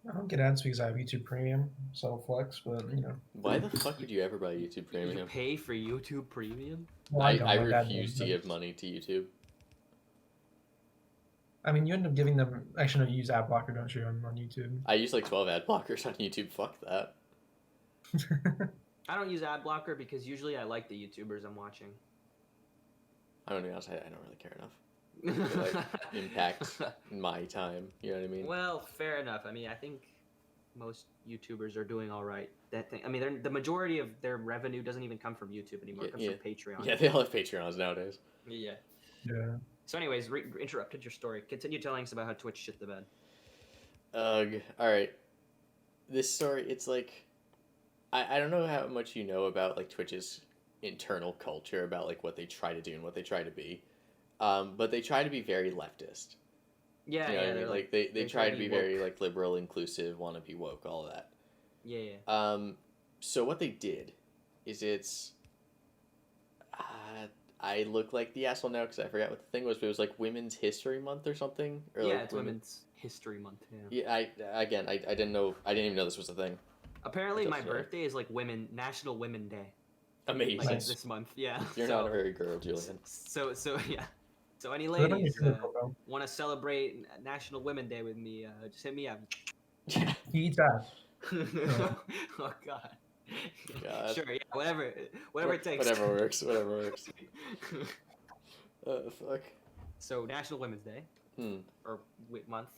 I don't get ads because I have YouTube Premium, so flex, but you know. Why the fuck would you ever buy YouTube Premium? You pay for YouTube Premium? Well, I refuse to give money to YouTube. I mean, you end up giving them. Actually, no, you use ad blocker, don't you, on YouTube? I use like 12 ad blockers on YouTube. Fuck that. I don't use ad blocker because usually I like the YouTubers I'm watching. I don't know. I don't really care enough. It, like, impacts my time. You know what I mean? Well, fair enough. I mean, I think most YouTubers are doing all right. I mean, the majority of their revenue doesn't even come from YouTube anymore. It comes from Patreon. Yeah, they all have Patreons nowadays. Yeah. Yeah. So anyways, interrupted your story. Continue telling us about how Twitch shit the bed. Ugh. Alright. This story, it's like... I don't know how much you know about like Twitch's internal culture, about like what they try to do and what they try to be. But they try to be very leftist. Yeah, you know what I mean? Like they try to be very like liberal, inclusive, want to be woke, all of that. Yeah. So what they did is I look like the asshole now because I forgot what the thing was, but it was like Women's History Month or something. Or yeah, like it's Women's History Month. Yeah. Yeah, I didn't know. I didn't even know this was a thing. Apparently, my birthday is like National Women Day. Amazing. Like this month, yeah. You're not a very girl, Julian. So yeah. So any ladies want to celebrate National Women Day with me? Just hit me up. He eats ass. Oh God. God. Sure, yeah, whatever it takes. Whatever works. Whatever works. Fuck. So National Women's Day or month.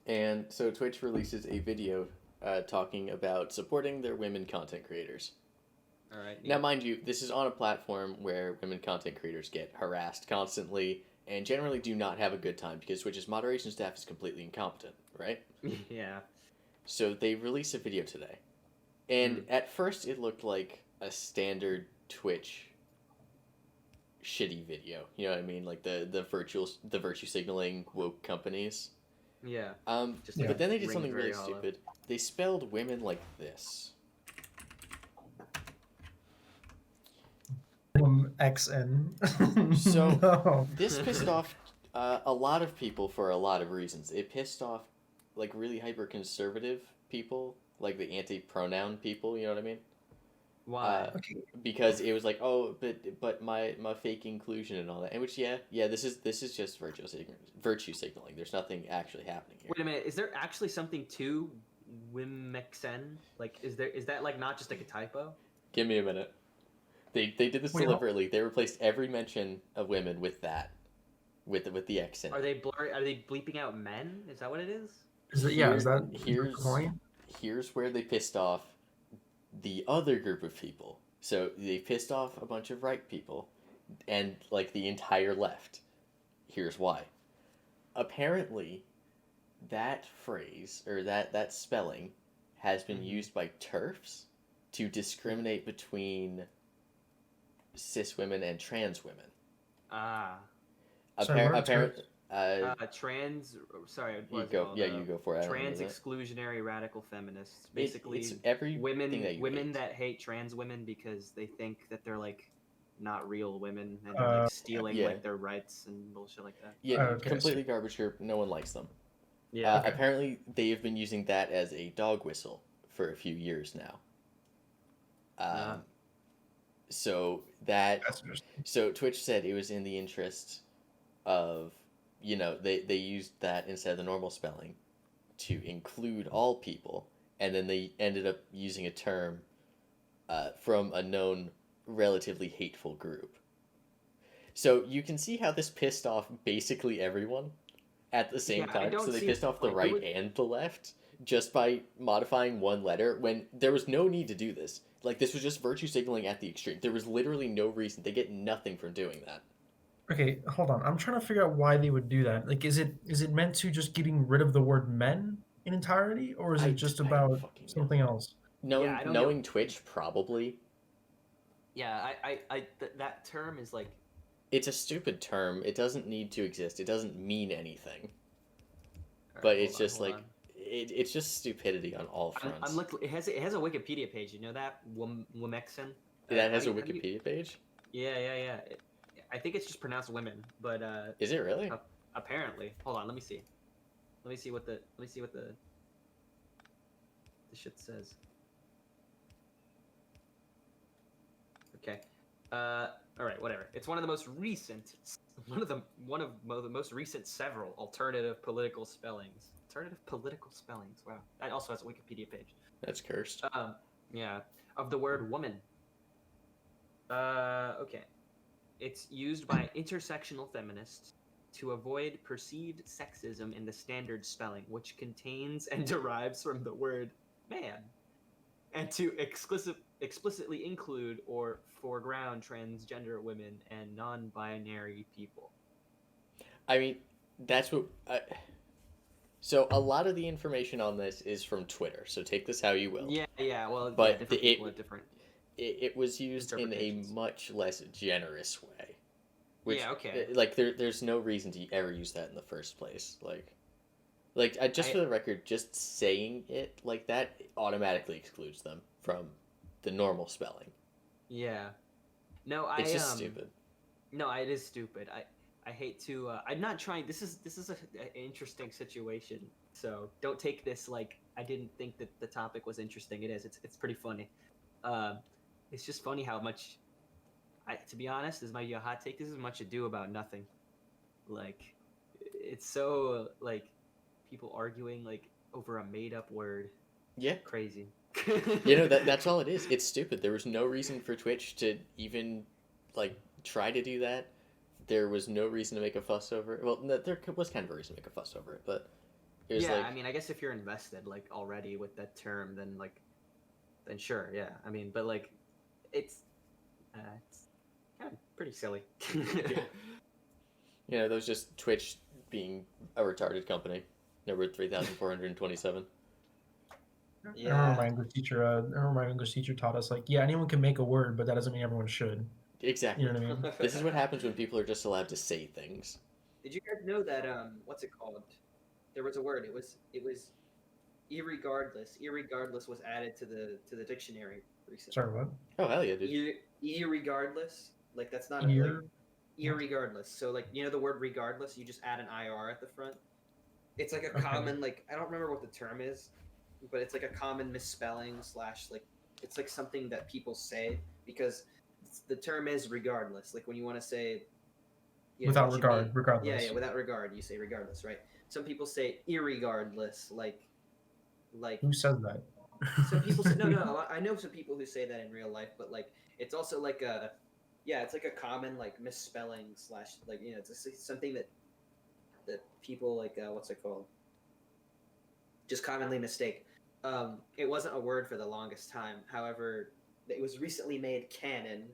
And so Twitch releases a video talking about supporting their women content creators. All right. Now, mind you, this is on a platform where women content creators get harassed constantly and generally do not have a good time because Twitch's moderation staff is completely incompetent, right? Yeah. So they released a video today. And at first it looked like a standard Twitch shitty video. You know what I mean? Like the virtue signaling woke companies. Yeah. But then they did rings something very really hollow. stupid. They spelled women like this. XN. So No. this pissed off a lot of people for a lot of reasons. It pissed off like really hyper conservative people, like the anti-pronoun people. You know what I mean? Why? Because it was like, oh, but my fake inclusion and all that, and which this is just virtue signaling. There's nothing actually happening here. Wait a minute. Is there actually something to Wimexen? Like, is that like not just like a typo? Give me a minute. They did this deliberately. They replaced every mention of women with that, with the X in it. Are they Are they bleeping out men? Is that what it is? Is that here's the point? Here's where they pissed off the other group of people. So they pissed off a bunch of right people and like the entire left. Here's why. Apparently that phrase or that spelling has been used by TERFs to discriminate between cis women and trans women. Apparently trans. Sorry, you go. You go for it. Trans exclusionary radical feminists. Basically, it's every women that hate trans women because they think that they're like not real women and they're like stealing like their rights and bullshit like that. Yeah, completely garbage group. No one likes them. Yeah. Apparently, they have been using that as a dog whistle for a few years now. So Twitch said it was in the interest of, they used that instead of the normal spelling to include all people, and then they ended up using a term from a known relatively hateful group. So you can see how this pissed off basically everyone at the same time. So they pissed off the right and the left just by modifying one letter when there was no need to do this. Like, this was just virtue signaling at the extreme. There was literally no reason. They get nothing from doing that. Okay, hold on. I'm trying to figure out why they would do that. Like, is it meant to just getting rid of the word men in entirety, or is it just about something else? Knowing Twitch, probably. Yeah, that term is like... It's a stupid term. It doesn't need to exist. It doesn't mean anything. But it's just like... It's just stupidity on all fronts. I'm looking. It has a Wikipedia page. You know that Wimexen? That has a Wikipedia page? Yeah. I think it's just pronounced women, but is it really? Apparently. Hold on, let me see. Let me see what the shit says. Okay. All right, whatever. It's one of the most recent several alternative political spellings. Wow. That also has a Wikipedia page. That's cursed. Yeah. Of the word woman. Okay. It's used by intersectional feminists to avoid perceived sexism in the standard spelling, which contains and derives from the word man, and to explicitly include or foreground transgender women and non-binary people. I mean, that's what... So a lot of the information on this is from Twitter, so take this how you will. Yeah. Well, but different people have different... It was used in a much less generous way. Which, okay. Like, there's no reason to ever use that in the first place. For the record, just saying it like that automatically excludes them from the normal spelling. Yeah. No, it's just stupid. No, it is stupid. I hate to... I'm not trying... This is an interesting situation, so don't take this like I didn't think that the topic was interesting. It is. It's pretty funny. It's just funny how much... to be honest, this might be a hot take. This is much ado about nothing. Like, it's so, like, people arguing, like, over a made-up word. Yeah. Crazy. You know, that's all it is. It's stupid. There was no reason for Twitch to even like try to do that. There was no reason to make a fuss over it. Well, there was kind of a reason to make a fuss over it, but it was Yeah, like I mean, I guess if you're invested like already with that term, then then sure, yeah. I mean, but like, it's kind of pretty silly. you know, that was just Twitch being a retarded company. Number 3,427. I remember Yeah. my English teacher. I remember my English teacher taught us like, yeah, anyone can make a word, but that doesn't mean everyone should. Exactly. You know what I mean? This is what happens when people are just allowed to say things. Did you guys know that what's it called? There was a word. It was irregardless. Irregardless was added to the dictionary recently. Sorry, what? Oh hell yeah, dude. Irregardless, like that's not Ear? irregardless. So like the word regardless, you just add an ir at the front. It's like a Okay. common like I don't remember what the term is, but it's like a common misspelling slash like it's like something that people say because the term is regardless. Like when you want to say Without what you regard, mean. regardless. Yeah, without regard, you say regardless, right? Some people say irregardless, like Who says that? some people say no. I know some people who say that in real life, but like it's also like it's like a common like misspelling slash like it's just something that people like what's it called? Just commonly mistake. It wasn't a word for the longest time. However, it was recently made canon.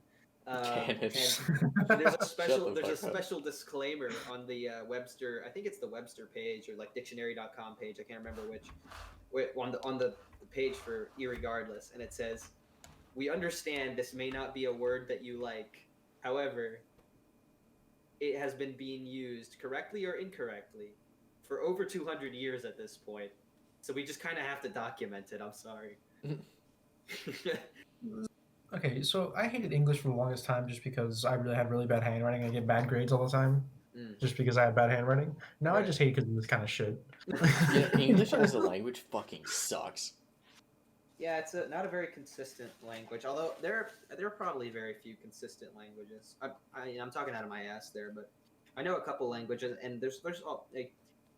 Canon. And there's a special the fuck up. special disclaimer on the Webster. I think it's the Webster page or like dictionary.com page. I can't remember which. On the page for irregardless, and it says, "We understand this may not be a word that you like. However, it has been being used correctly or incorrectly for over 200 years at this point. So we just kind of have to document it. I'm sorry." Okay, so I hated English for the longest time just because I really had really bad handwriting. I get bad grades all the time, just because I had bad handwriting. Now I Right. just hate it because of this kind of shit. Yeah, English as a language fucking sucks. Yeah, it's not a very consistent language. Although there are probably very few consistent languages. I'm talking out of my ass there, but I know a couple languages, and there's all like,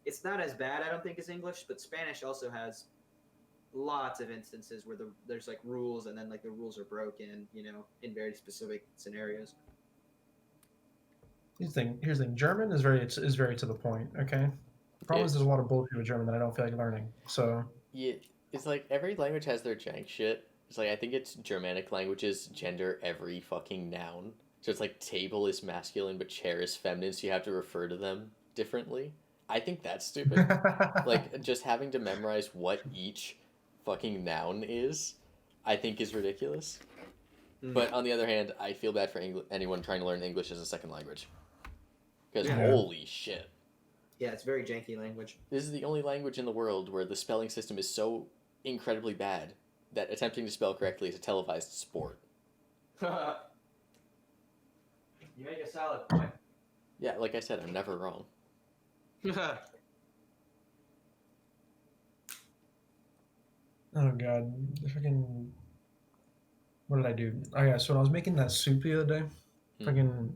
it's not as bad I don't think as English, but Spanish also has lots of instances where there's like rules, and then like the rules are broken, in very specific scenarios. Here's the thing. German is very to the point. Okay. The problem is there's a lot of bullshit with German that I don't feel like learning. So yeah, it's like every language has their jank shit. It's like I think it's Germanic languages gender every fucking noun. So it's like table is masculine but chair is feminine, so you have to refer to them differently. I think that's stupid. Like just having to memorize what each fucking noun is, I think is ridiculous. But on the other hand, I feel bad for anyone trying to learn English as a second language. Because holy shit. Yeah, it's very janky language. This is the only language in the world where the spelling system is so incredibly bad that attempting to spell correctly is a televised sport. You make a solid point. Yeah, like I said, I'm never wrong. Oh god, freaking. What did I do? Oh yeah, so when I was making that soup the other day, freaking,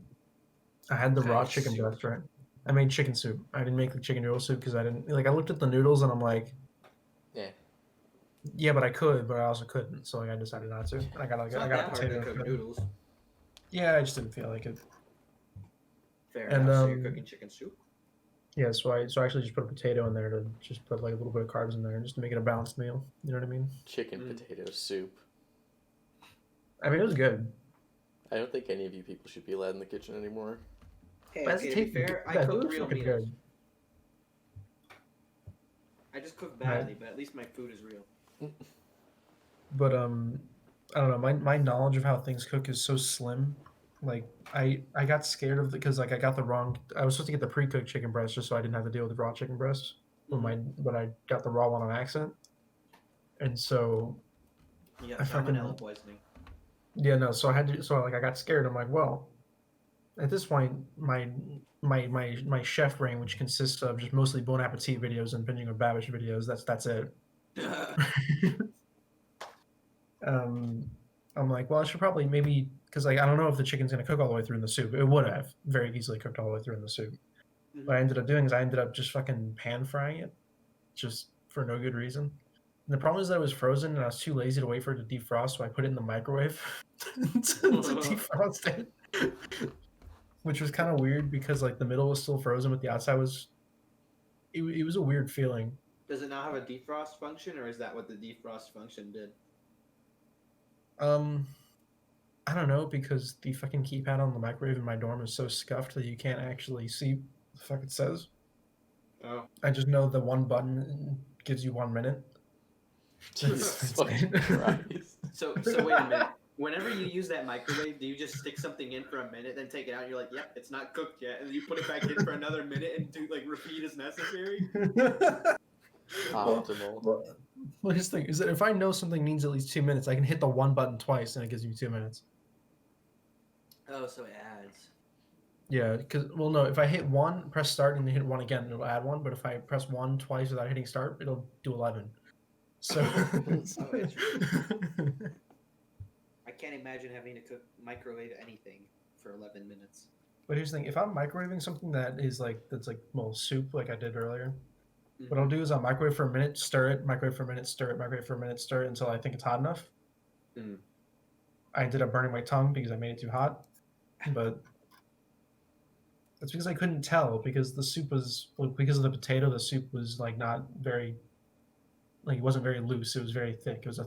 I had the raw chicken breast, right? I made chicken soup. I didn't make the chicken noodle soup because I didn't like. I looked at the noodles and I'm like, yeah, but I could, but I also couldn't. So like, I decided not to. I got a potato. Hard to cook noodles. Yeah, I just didn't feel like it. Fair enough. So you're cooking chicken soup. Yeah, so I actually just put a potato in there to just put like a little bit of carbs in there just to make it a balanced meal. You know what I mean? Chicken potato soup. I mean, it was good. I don't think any of you people should be allowed in the kitchen anymore. Hey, okay, to be fair, I cook real meals. Good. I just cook badly, but at least my food is real. But I don't know. My knowledge of how things cook is so slim. Like I got scared of it because like I got the wrong. I was supposed to get the pre-cooked chicken breast just so I didn't have to deal with the raw chicken breast. But I got the raw one on accident, and so you got salmonella poisoning. Yeah, no. So I had to. So like I got scared. I'm like, well, at this point, my chef brain, which consists of just mostly Bon Appetit videos and binging with Babish videos, that's it. I'm like, well, I should probably maybe because like I don't know if the chicken's gonna cook all the way through in the soup. It would have very easily cooked all the way through in the soup. What I ended up doing is I ended up just fucking pan frying it, just for no good reason. The problem is that it was frozen and I was too lazy to wait for it to defrost, so I put it in the microwave to defrost it. Which was kind of weird because like the middle was still frozen, but the outside was. It was a weird feeling. Does it not have a defrost function, or is that what the defrost function did? I don't know, because the fucking keypad on the microwave in my dorm is so scuffed that you can't actually see what the fuck it says. Oh. I just know the one button gives you 1 minute. Jesus fucking Christ. So wait a minute. Whenever you use that microwave, do you just stick something in for a minute, then take it out, and you're like, yep, it's not cooked yet, and then you put it back in for another minute and do like repeat as necessary? Optimal. Well, his thing is that if I know something needs at least 2 minutes, I can hit the one button twice and it gives me 2 minutes. Oh, so it adds. Yeah, because well, no, if I hit one, press start, and then hit one again, it'll add one. But if I press one twice without hitting start, it'll do 11. So. I can't imagine having to microwave anything for 11 minutes. But here's the thing: if I'm microwaving something that's like well, soup, like I did earlier, what I'll do is I'll microwave for a minute, stir it, microwave for a minute, stir it, microwave for a minute, stir it until I think it's hot enough. I ended up burning my tongue because I made it too hot, but that's because I couldn't tell, because the soup was because of the potato. The soup was like not very, like it wasn't very loose. It was very thick. It was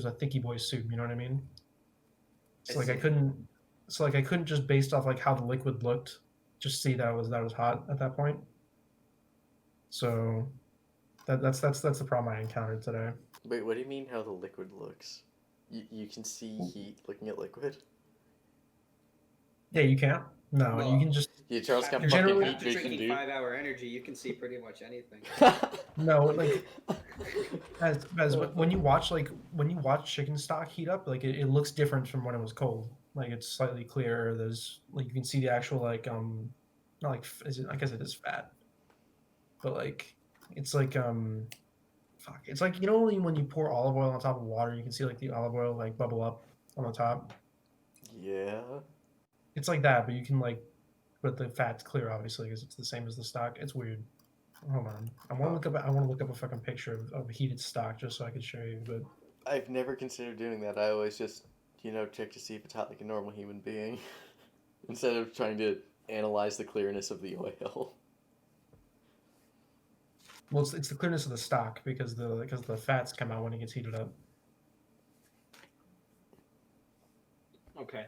a thicky boy soup. You know what I mean? So like I couldn't just based off like how the liquid looked, just see that it was hot at that point. So that's the problem I encountered today. Wait, what do you mean how the liquid looks? You can see heat looking at liquid? Yeah, you can't. No, Well, you can just. Yeah, Charles got You're fucking generally- heat After vision, drinking dude. 5-hour energy, you can see pretty much anything. No, like as when you watch chicken stock heat up, like it looks different from when it was cold. Like it's slightly clearer. There's like you can see the actual like not like I guess it is fat, but like it's like fuck. It's like, you know, when you pour olive oil on top of water, you can see like the olive oil like bubble up on the top. Yeah. It's like that, but you can like, but the fat's clear obviously because it's the same as the stock. It's weird. Hold on, I want to look up a fucking picture of heated stock just so I can show you. But I've never considered doing that. I always just, check to see if it's hot like a normal human being, instead of trying to analyze the clearness of the oil. well, it's the clearness of the stock because the fats come out when it gets heated up. Okay.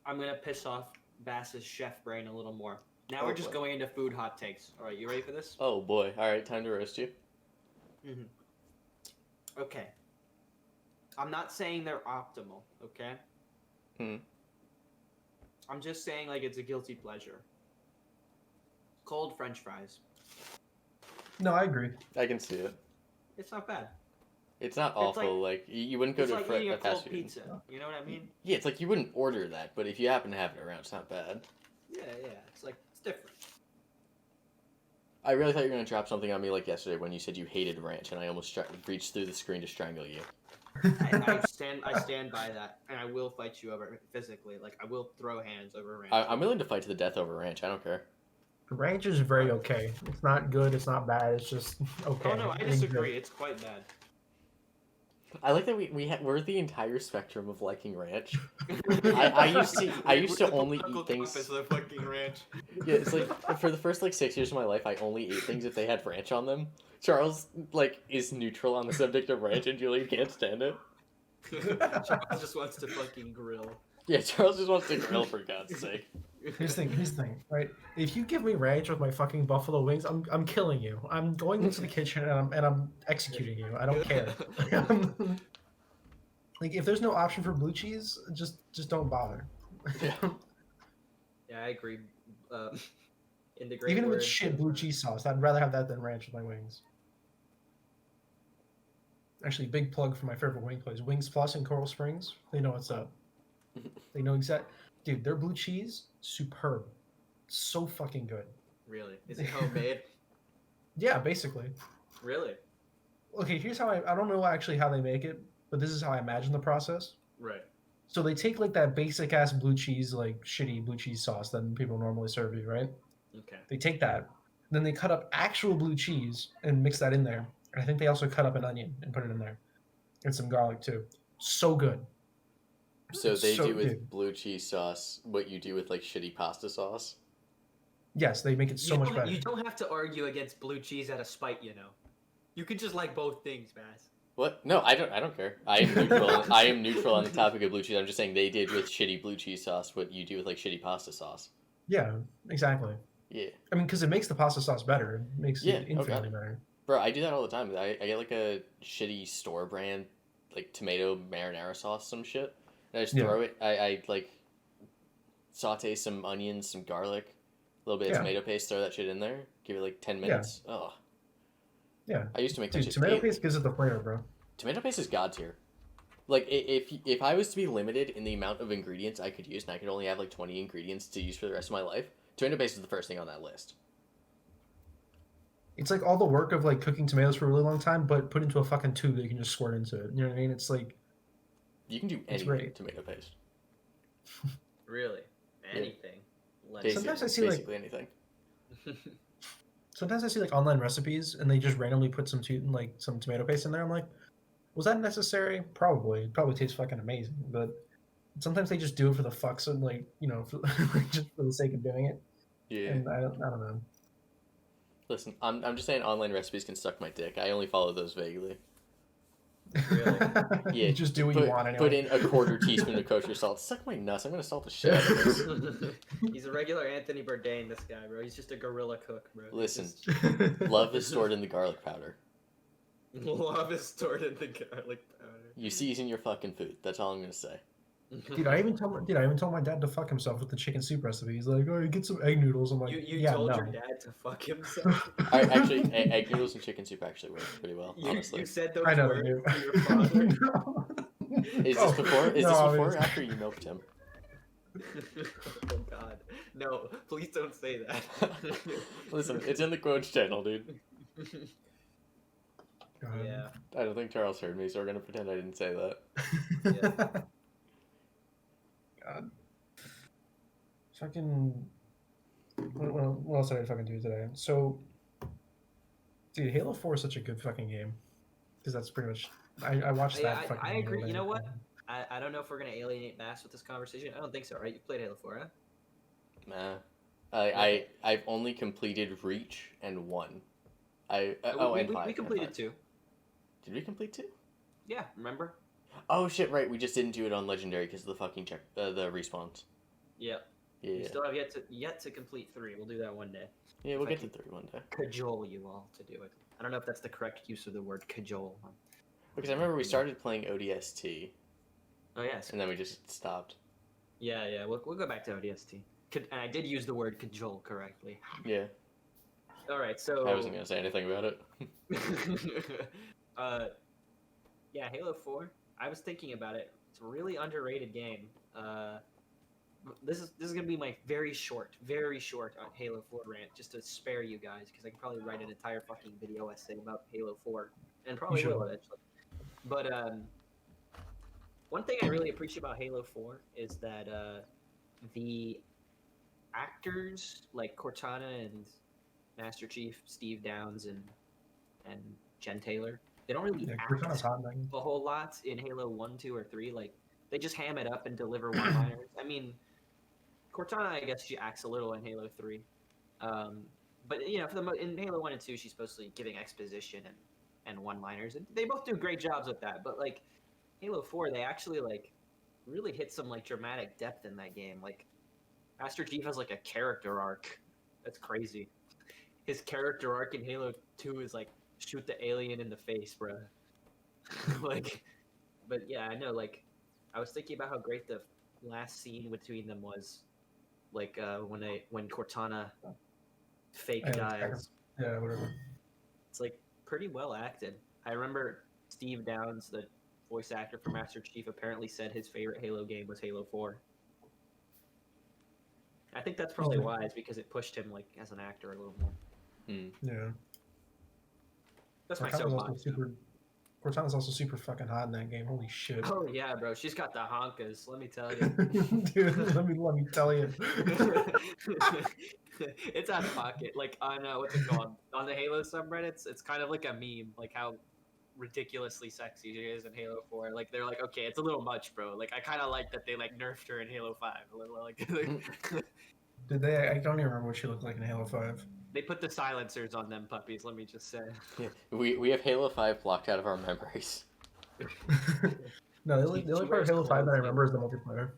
I'm going to piss off Bass's chef brain a little more. Now Oh, we're just boy. going into food hot takes. All right, you ready for this? Oh boy! All right, time to roast you. Okay. I'm not saying they're optimal, okay? I'm just saying like it's a guilty pleasure. Cold French fries. No, I agree. I can see it. It's not bad. It's not awful. Like you wouldn't go It's to like a eating a fast cold food. pizza. You know what I mean? Yeah, it's like you wouldn't order that, but if you happen to have it around, it's not bad. Yeah. It's like it's different. I really thought you were gonna drop something on me like yesterday when you said you hated ranch, and I almost reached through the screen to strangle you. I stand by that, and I will fight you over it physically. Like I will throw hands over ranch. I'm willing to fight to the death over ranch. I don't care. Ranch is very okay. It's not good. It's not bad. It's just okay. Oh no, I disagree. It's quite bad. I like that we're the entire spectrum of liking ranch. I used to only eat things. The fucking ranch. Yeah, it's like for the first 6 years of my life, I only ate things if they had ranch on them. Charles is neutral on the subject of ranch, and Julian can't stand it. Charles just wants to fucking grill. Yeah, Charles just wants to grill for God's sake. Here's the thing, right? If you give me ranch with my fucking buffalo wings, I'm killing you. I'm going into the kitchen and I'm executing you. I don't care. Like if there's no option for blue cheese, just don't bother. Yeah. Yeah, I agree. In the great Even if word, it's shit blue cheese sauce, I'd rather have that than ranch with my wings. Actually, big plug for my favorite wing place, Wings Plus in Coral Springs. They know what's up. They know dude, their blue cheese, superb. So fucking good. Really? Is it homemade? Yeah, basically. Really? Okay, here's how I don't know actually how they make it, but this is how I imagine the process. Right. So they take that basic ass blue cheese, shitty blue cheese sauce that people normally serve you, right? Okay. They take that, then they cut up actual blue cheese and mix that in there, And I think they also cut up an onion and put it in there, and some garlic too. So good. So they So do with good. blue cheese sauce what you do with like shitty pasta sauce. Yes, they make it so much better. You don't have to argue against blue cheese out of spite, you know. You can just like both things, Bass. What? No, I don't care. I am neutral. I am neutral on the topic of blue cheese. I'm just saying they did with shitty blue cheese sauce what you do with like shitty pasta sauce. Yeah, exactly. Yeah. I mean, because it makes the pasta sauce better. It makes Yeah, it infinitely better. Bro, I do that all the time. I get like a shitty store brand like tomato marinara sauce, some shit. And I just throw it. I like saute some onions, some garlic, a little bit of tomato paste, throw that shit in there, give it like 10 minutes. Oh. Yeah. I used to make that shit tomato daily. paste gives it the flavor, bro. Tomato paste is god tier. Like, if I was to be limited in the amount of ingredients I could use, and I could only have like 20 ingredients to use for the rest of my life, tomato paste is the first thing on that list. It's like all the work of like cooking tomatoes for a really long time, but put into a fucking tube that you can just squirt into it. You know what I mean? It's like you can do anything with tomato paste. Really? Anything. Yeah. Sometimes I see basically anything. Sometimes I see like online recipes and they just randomly put some some tomato paste in there. I'm like, was that necessary? Probably. It probably tastes fucking amazing, but sometimes they just do it for the fucks and like, you know, just for the sake of doing it. Yeah. And I don't know. Listen, I'm just saying online recipes can suck my dick. I only follow those vaguely. Really? Yeah. You just do what you want anyway. Put in a quarter teaspoon of kosher salt. Suck my nuts. I'm gonna salt the shit out of this. He's a regular Anthony Bourdain, this guy, bro. He's just a guerrilla cook, bro. Listen, love is stored in the garlic powder. Love is stored in the garlic powder. You season your fucking food. That's all I'm gonna say. Dude, I even told my dad to fuck himself with the chicken soup recipe. He's like, "Oh, get some egg noodles." I'm like, you told your dad to fuck himself. Actually, egg noodles and chicken soup actually work pretty well. Honestly, you said those I know words you. to your father. Is this before? Is this no, before or after you milked him? Oh God, no! Please don't say that. Listen, it's in the quotes channel, dude. Yeah. I don't think Charles heard me, so we're gonna pretend I didn't say that. Yeah. God. Fucking. What else did I fucking do today? So, dude, Halo 4 is such a good fucking game. Because that's pretty much. I watched that fucking I agree. game. You know what? I don't know if we're gonna alienate Bass with this conversation. I don't think so, right? You played Halo 4, huh? Nah. I've only completed Reach and 1. And 5. We completed 2. Did we complete 2? Yeah, remember? Oh shit! Right, we just didn't do it on Legendary because of the fucking the respawns. Yep. Yeah. We still have yet to complete 3. We'll do that one day. Yeah, we'll get to 3 one day. Cajole you all to do it. I don't know if that's the correct use of the word cajole. Because I remember we started playing ODST. Oh yes. And then we just stopped. Yeah. We'll go back to ODST. And I did use the word cajole correctly. Yeah. All right, so I wasn't gonna say anything about it. Yeah, Halo 4. I was thinking about it. It's a really underrated game. This is gonna be my very short Halo 4 rant, just to spare you guys, because I could probably write an entire fucking video essay about Halo 4, and probably will eventually. But one thing I really appreciate about Halo 4 is that the actors like Cortana and Master Chief, Steve Downs, and Jen Taylor, they don't really act a whole lot in Halo 1, 2, or 3. Like, they just ham it up and deliver one-liners. I mean, Cortana, I guess she acts a little in Halo 3. But, you know, in Halo 1 and 2, she's supposed to be giving exposition and one-liners. And they both do great jobs with that. But, like, Halo 4, they actually, like, really hit some, like, dramatic depth in that game. Like, Master Chief has, like, a character arc. That's crazy. His character arc in Halo 2 is, like, shoot the alien in the face, bro. Like, but yeah, I know, like, I was thinking about how great the last scene between them was, like, when Cortana fake dies. Yeah, whatever. It's, like, pretty well acted. I remember Steve Downs, the voice actor for Master Chief, apparently said his favorite Halo game was Halo 4. I think that's probably wise, because it pushed him, like, as an actor a little more. Yeah. That's my soapbox. Cortana's also super fucking hot in that game. Holy shit. Oh yeah, bro. She's got the honkas. Let me tell you. Dude, let me tell you. it's out of pocket. Like on what's it called on the Halo subreddits, it's kind of like a meme, like how ridiculously sexy she is in Halo 4. Like they're like, okay, it's a little much, bro. Like I kind of like that they like nerfed her in Halo 5 a little. Like Did they? I don't even remember what she looked like in Halo 5. they put the silencers on them puppies. Let me just say. Yeah, we have Halo 5 blocked out of our memories. No, the only part of Halo 5 that I remember is the multiplayer.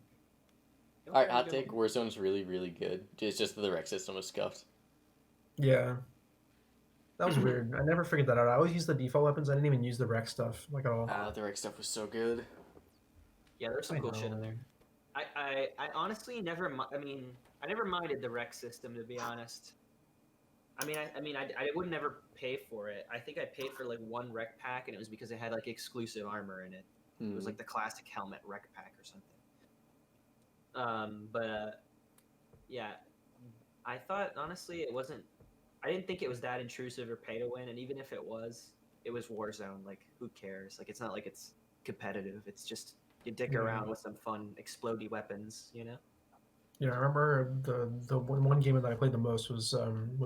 Alright, hot take, Warzone's really, really good. It's just that the rec system was scuffed. Yeah. That was weird. I never figured that out. I always used the default weapons. I didn't even use the rec stuff, like at all. The rec stuff was so good. Yeah, there's some I cool shit in know. there. I honestly never. I mean, I never minded the rec system, to be honest. I would never pay for it. I think I paid for like one rec pack, and it was because it had like exclusive armor in it. It was like the classic helmet rec pack or something. Yeah, I thought honestly it wasn't. I didn't think it was that intrusive or pay to win, and even if it was Warzone. Like, who cares? Like, it's not like it's competitive. It's just you dick around with some fun explodey weapons, you know. Yeah, I remember the one game that I played the most was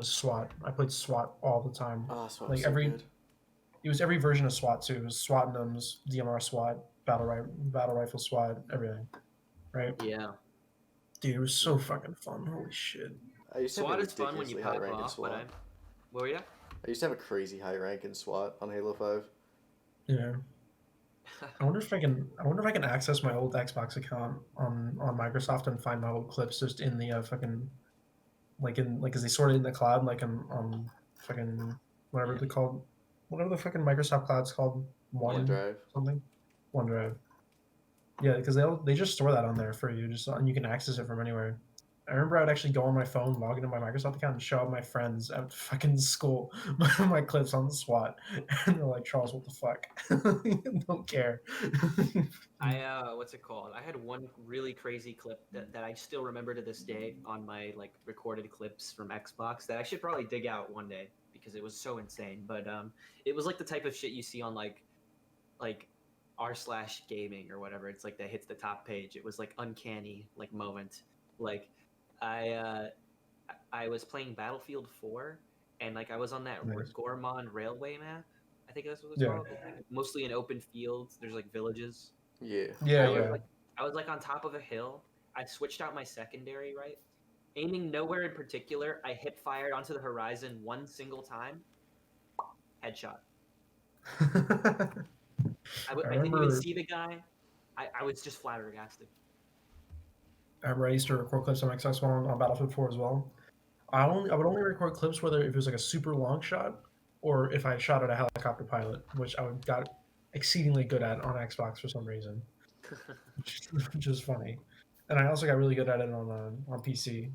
SWAT. I played SWAT all the time. Oh, SWAT Like was so good. It was every version of SWAT too. It was SWAT NUMS, DMR SWAT, battle rifle SWAT, everything. Right? Yeah. Dude, it was so fucking fun. Holy shit. I used to have SWAT a is fun when you ridiculously high pop rank in off, but SWAT. what were you? I used to have a crazy high rank in SWAT on Halo 5. Yeah. I wonder if I can access my old Xbox account on Microsoft and find my old clips just in the fucking because they sort it in the cloud like on fucking whatever they're called, whatever the fucking Microsoft cloud's called, OneDrive. something, OneDrive. Yeah, because they just store that on there for you, just and you can access it from anywhere. I remember I'd actually go on my phone, log into my Microsoft account, and show up my friends at fucking school my clips on the SWAT, and they're like, "Charles, what the fuck?" Don't care. What's it called? I had one really crazy clip that I still remember to this day on my like recorded clips from Xbox that I should probably dig out one day because it was so insane. But it was like the type of shit you see on like r/gaming or whatever. It's like that hits the top page. It was like uncanny like moment. Like I was playing Battlefield 4 and like I was on that Nice. Gormon Railway map. I think that's what it's Yeah. called. Mostly in open fields. There's like villages. Yeah. I was like on top of a hill. I switched out my secondary, right? Aiming nowhere in particular. I hip fired onto the horizon one single time. Headshot. I didn't even see the guy. I was just flabbergasted. I remember I used to record clips on Xbox One on Battlefield 4 as well. I would only record clips whether if it was like a super long shot or if I shot at a helicopter pilot, which I got exceedingly good at on Xbox for some reason, which is funny. And I also got really good at it on PC,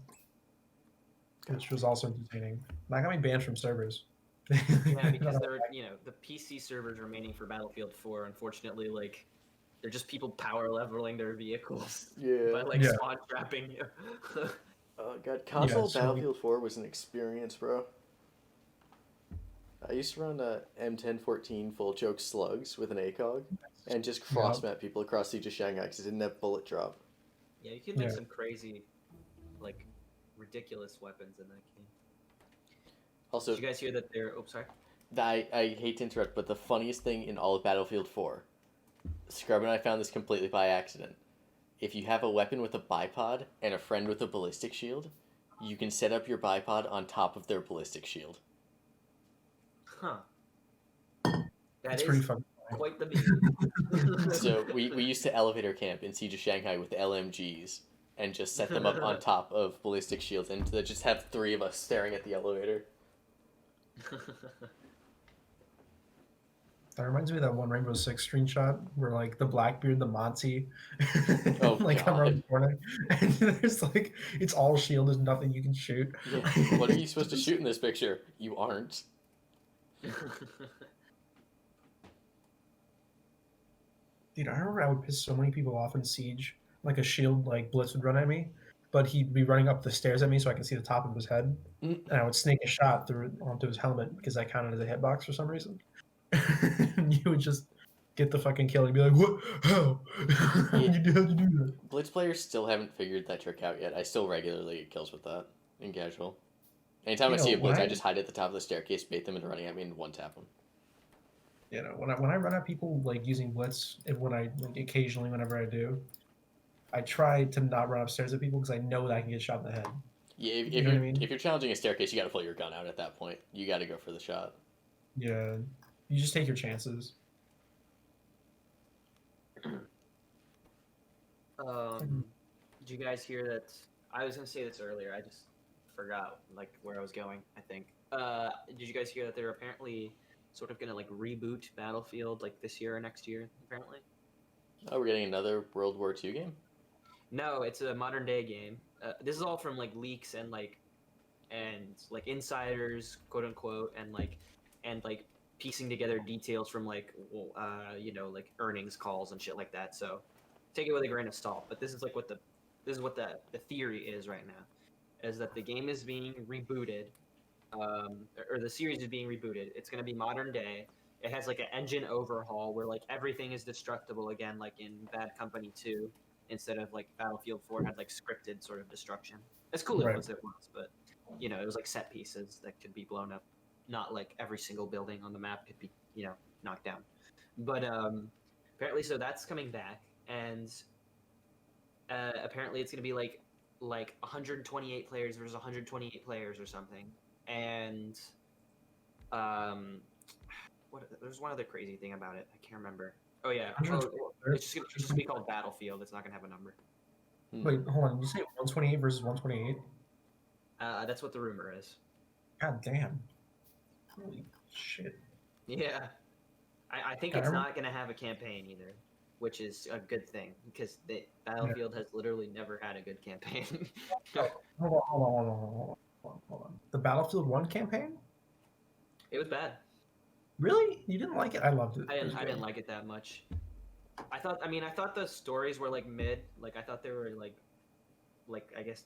which was also entertaining. That got me banned from servers. Yeah, because they're the PC servers remaining for Battlefield 4. Unfortunately, like they're just people power leveling their vehicles by like spawn trapping you. Oh god, console so Battlefield 4 was an experience, bro. I used to run a M1014 full choke slugs with an ACOG and just cross map people across Siege of Shanghai because it didn't have bullet drop. Yeah, you can make some crazy, like, ridiculous weapons in that game. Also, did you guys hear that they're? Oh, sorry. I hate to interrupt, but the funniest thing in all of Battlefield 4, Scrub and I found this completely by accident. If you have a weapon with a bipod and a friend with a ballistic shield, you can set up your bipod on top of their ballistic shield. Huh. That's pretty fun. Quite the meme. So we used to elevator camp in Siege of Shanghai with LMGs and just set them up on top of ballistic shields and to just have three of us staring at the elevator. That reminds me of that one Rainbow Six screenshot where like the Blackbeard, the Monty, God. I'm around the corner, and there's like it's all shield. There's nothing you can shoot. Yeah. What are you supposed to shoot in this picture? You aren't. Dude, I remember I would piss so many people off in Siege. Like a shield, like Blitz would run at me, but he'd be running up the stairs at me so I could see the top of his head, and I would snake a shot through onto his helmet because I counted as a hitbox for some reason. And you would just get the fucking kill and be like, "What? How? How'd you do that?" Blitz players still haven't figured that trick out yet. I still regularly get kills with that in casual. Anytime I see a when blitz, I just hide at the top of the staircase, bait them into running at me, and one tap them. When I run at people like using blitz, and when I like occasionally whenever I do, I try to not run upstairs at people because I know that I can get shot in the head. Yeah, You know what I mean? if you're challenging a staircase, you got to pull your gun out at that point. You got to go for the shot. Yeah, you just take your chances. Did you guys hear that? I was gonna say this earlier. I just forgot like where I was going. I think. Did you guys hear that they're apparently sort of gonna like reboot Battlefield like this year or next year? Apparently. Oh, we're getting another World War II game? No, it's a modern day game. This is all from like leaks and like insiders, quote unquote, and like piecing together details from like like earnings calls and shit like that. So take it with a grain of salt. But this is like what the theory is right now, is that the game is being rebooted, or the series is being rebooted. It's going to be modern day. It has like an engine overhaul where like everything is destructible again, like in Bad Company 2, instead of like Battlefield 4 had like scripted sort of destruction. As cool Right. as it was, but it was like set pieces that could be blown up. Not like every single building on the map could be knocked down. But apparently, so that's coming back, and apparently it's gonna be like 128 players versus 128 players or something, and there's one other crazy thing about it. I can't remember. Oh yeah, it's just gonna be called Battlefield. It's not gonna have a number. Wait, hold on. You say 128 versus 128? That's what the rumor is. God damn. Holy shit. Yeah, I think it's not gonna have a campaign either, which is a good thing because Battlefield has literally never had a good campaign. Hold on. The Battlefield 1 campaign? It was bad. Really? You didn't like it? I loved it. I didn't like it that much. I thought the stories were like mid. Like I thought they were like I guess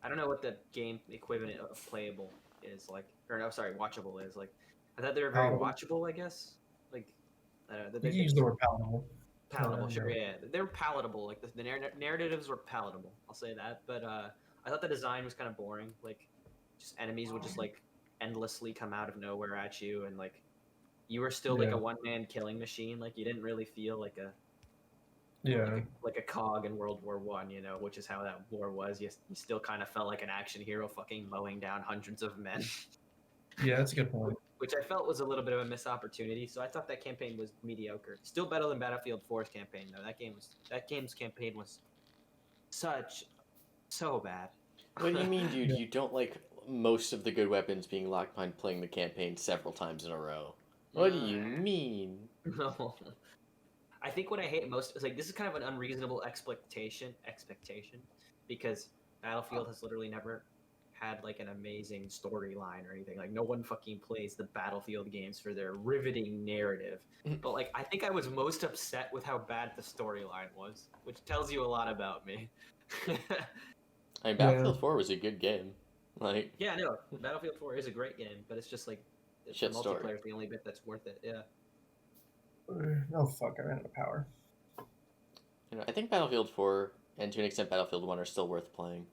I don't know what the game equivalent of playable is like, or no, sorry, watchable is like. I thought they were very watchable. I guess like you use the word palatable. Palatable, sure, yeah. They were palatable. Like the narratives were palatable. I'll say that. But I thought the design was kind of boring. Like, just enemies would just like endlessly come out of nowhere at you, and like you were still like a one-man killing machine. Like you didn't really feel like a like a cog in World War I, which is how that war was. You still kind of felt like an action hero, fucking mowing down hundreds of men. Yeah, that's a good point. Which I felt was a little bit of a missed opportunity. So I thought that campaign was mediocre. Still better than Battlefield 4's campaign though. That game's campaign was so bad. What do you mean, dude? You don't like most of the good weapons being locked behind playing the campaign several times in a row? What do you mean? No. I think what I hate most is like this is kind of an unreasonable expectation because Battlefield has literally never had like an amazing storyline or anything. Like no one fucking plays the Battlefield games for their riveting narrative. But like I think I was most upset with how bad the storyline was, which tells you a lot about me. I mean, Battlefield 4 was a good game. Like yeah, no, Battlefield 4 is a great game, but it's just like the multiplayer is the only bit that's worth it. Yeah. Oh fuck! I ran out of power. I think Battlefield 4 and to an extent Battlefield 1 are still worth playing.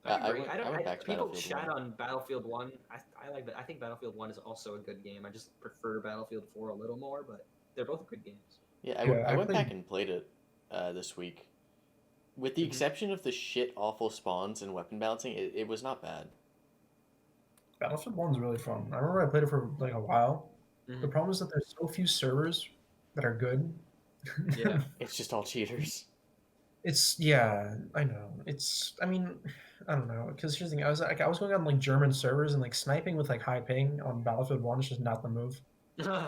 I went back to people shat on Battlefield 1. I think Battlefield 1 is also a good game. I just prefer Battlefield 4 a little more, but they're both good games. Yeah, I went back and played it this week. With the exception of the shit awful spawns and weapon balancing, it was not bad. Battlefield 1's really fun. I remember I played it for like a while. The problem is that there's so few servers that are good. Yeah. It's just all cheaters. I know. I mean, I don't know. Because here's the thing, I was going on like German servers and like sniping with like high ping on Battlefield 1 is just not the move.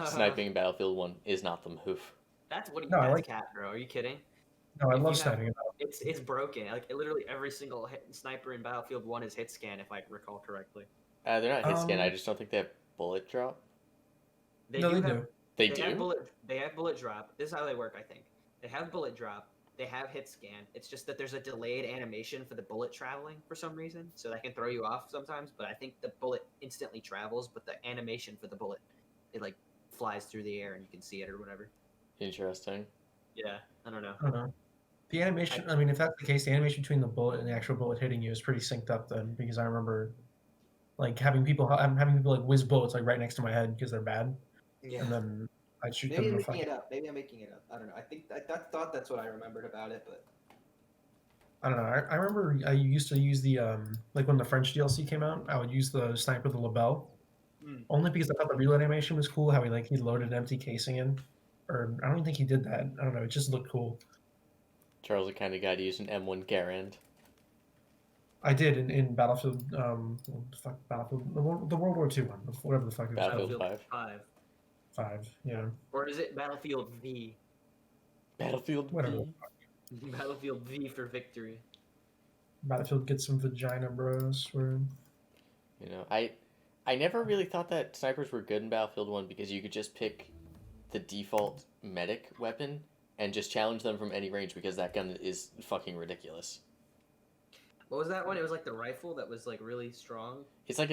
Sniping in Battlefield 1 is not the move. That's that's cat, bro. Are you kidding? No, I love sniping. It's broken. Like literally every single sniper in Battlefield 1 is hit scan, if I recall correctly. They're not hit scan. I just don't think they have bullet drop. They do. They do. They have bullet drop. This is how they work, I think. They have bullet drop. They have hit scan. It's just that there's a delayed animation for the bullet traveling for some reason, so that can throw you off sometimes. But I think the bullet instantly travels, but the animation for the bullet, it like flies through the air and you can see it or whatever. Interesting. Yeah, I don't know. The animation, I mean, if that's the case, the animation between the bullet and the actual bullet hitting you is pretty synced up then, because I remember like having people like whiz bullets like right next to my head because they're bad, Yeah. and then I'd shoot Maybe them I'm in the making fucking. it up. Maybe I'm making it up. I don't know. I think I thought that's what I remembered about it, but I don't know. I remember I used to use the like when the French DLC came out, I would use the sniper with the label Hmm. only because I thought the reload animation was cool. How he loaded an empty casing in, or I don't even think he did that. I don't know. It just looked cool. Charles, the kind of guy to use an M1 Garand. I did in Battlefield. Fuck Battlefield. The World War II one, whatever the fuck it was Battlefield called. 5. 5. Yeah. Or is it Battlefield V? Battlefield Whatever. V. Battlefield V for victory. Battlefield get some vagina, bro. I swear. You know, I never really thought that snipers were good in Battlefield 1 because you could just pick the default medic weapon and just challenge them from any range because that gun is fucking ridiculous. What was that one? It was like the rifle that was like really strong. It's like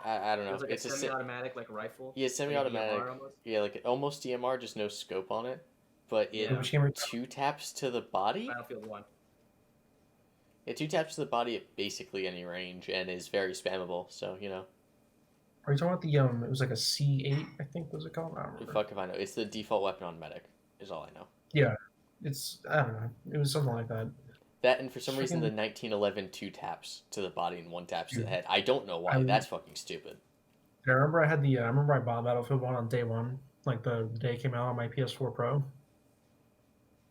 I don't It know. was like It's a semi-automatic like rifle. yeah, semi-automatic. Like a DMR almost. Yeah, like almost DMR, just no scope on it. But it Yeah. Which game are you two taps to the body. Battlefield 1. Yeah, 2 taps to the body at basically any range and is very spammable. So you know, Are you talking about the It was like a C8, I think was it called? I don't remember. fuck if I know. It's the default weapon on medic. Is all I know. Yeah, it's I don't know. It was something like that. That and for some reason the Freaking- 1911 2 taps to the body and 1 taps to the Dude. head. I don't know why. I- That's fucking stupid. I remember I remember I bought Battlefield 1 on day one, like the day it came out on my PS4 Pro.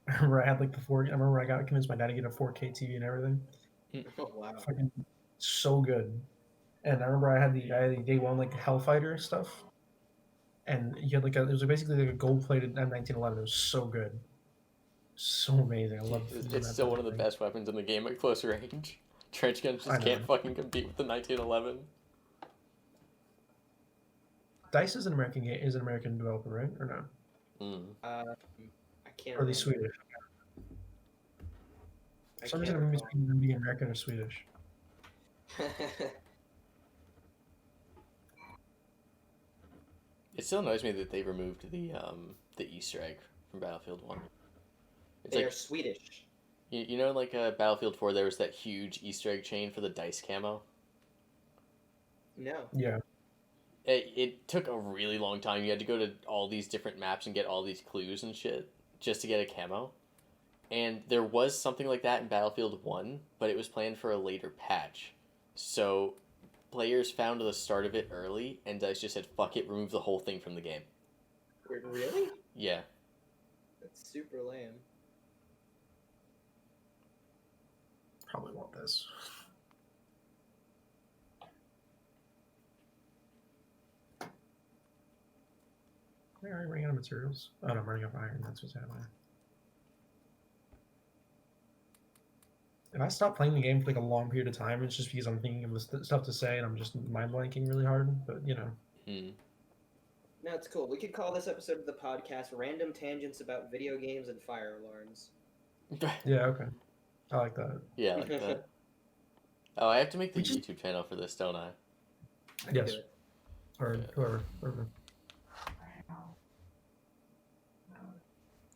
I remember I had like I remember I got convinced my dad to get a 4K TV and everything. Oh wow. Fucking so good. And I remember I had the day one like Hellfighter stuff, and you had it was basically like a gold plated M1911. It was so good, so amazing. I love. It's still one of the best weapons in the game at close range. Trench guns I just know. can't fucking compete with the 1911. Dice is an American developer, right? Or no? Mm. I can't. Or are they remember. Swedish? I For some can't reason, I'm recall. between being American or Swedish. It still annoys me that they removed the Easter egg from Battlefield 1. It's They like are Swedish. you know like Battlefield 4 there was that huge Easter egg chain for the dice camo. No. Yeah. It took a really long time. You had to go to all these different maps and get all these clues and shit just to get a camo. And there was something like that in Battlefield 1, but it was planned for a later patch. So players found the start of it early, and DICE just said, fuck it, remove the whole thing from the game. Really? Yeah. That's super lame. Probably want this. Where are you running out of materials? Oh, no, I'm running out of iron. That's what's happening. If I stop playing the game for like a long period of time, it's just because I'm thinking of stuff to say and I'm just mind blanking really hard. But you know, No, it's cool. We could call this episode of the podcast "Random Tangents About Video Games and Fire Alarms." yeah, okay, I like that. Yeah, I like that. Oh, I have to make the We just- YouTube channel for this, don't I? I can Yes. do it. Or Yeah. whoever.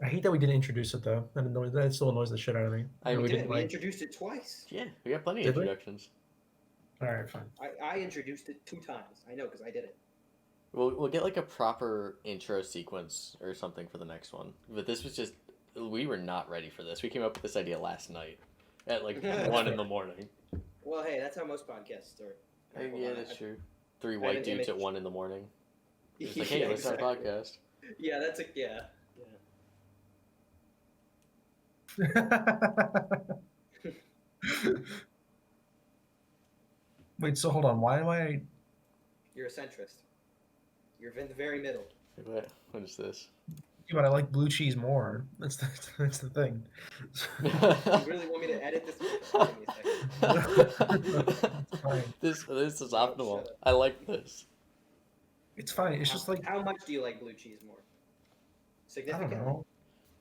I hate that we didn't introduce it though. That still annoys the shit out of me. I We we did. did. We introduced it twice. Yeah, we got plenty of Did we? introductions. All right, fine. I introduced it 2 times. I know because I did it. We'll get like a proper intro sequence or something for the next one. But this was just we were not ready for this. We came up with this idea last night at like 1 in the morning. Well, hey, that's how most podcasts start. Hold Yeah, on, that's I- true. 3 I white had an dudes at image. 1 in the morning. It's like, hey, Yeah, let's start a exactly. podcast. Yeah, that's a yeah. Wait, so hold on. Why am I? You're a centrist. You're in the very middle. What is this? Yeah, but I like blue cheese more. That's the thing. You really want me to edit this? Give me a second. It's fine. this is Oh, optimal. shut up. I like this. It's fine. It's just like How much do you like blue cheese more? I Significantly. don't know.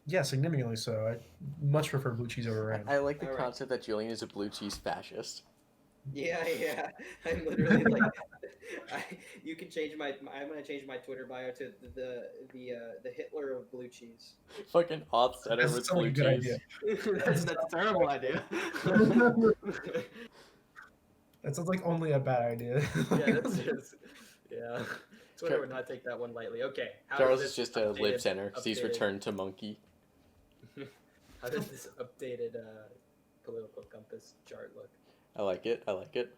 Yeah, significantly so. I much prefer blue cheese over red. I like the Alright. concept that Julian is a blue cheese fascist. Yeah, yeah. I'm literally like, You can change I'm gonna change my Twitter bio to the Hitler of blue cheese. Fucking auth center That with sounds like blue a good cheese. idea. that's a terrible idea. That sounds like only a bad idea. Yeah, that's just yeah. Twitter would not take that one lightly. Okay, how does Charles is this just a lib center because he's updated- returned to monkey. How does this updated political compass chart look? I like it. I like it.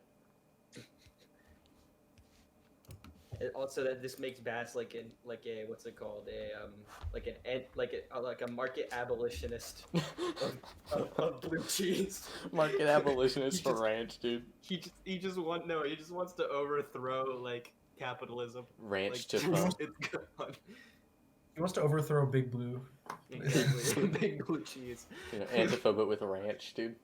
Also, that this makes Bass like a what's it called like a market abolitionist of blue cheese. Market abolitionist He for just- ranch, dude. He just wants to overthrow like capitalism. Ranch Like, to just- phone. it's gone. He wants to overthrow Big Blue. Exactly. Big blue cheese. You know, Antiphobic with a ranch, dude.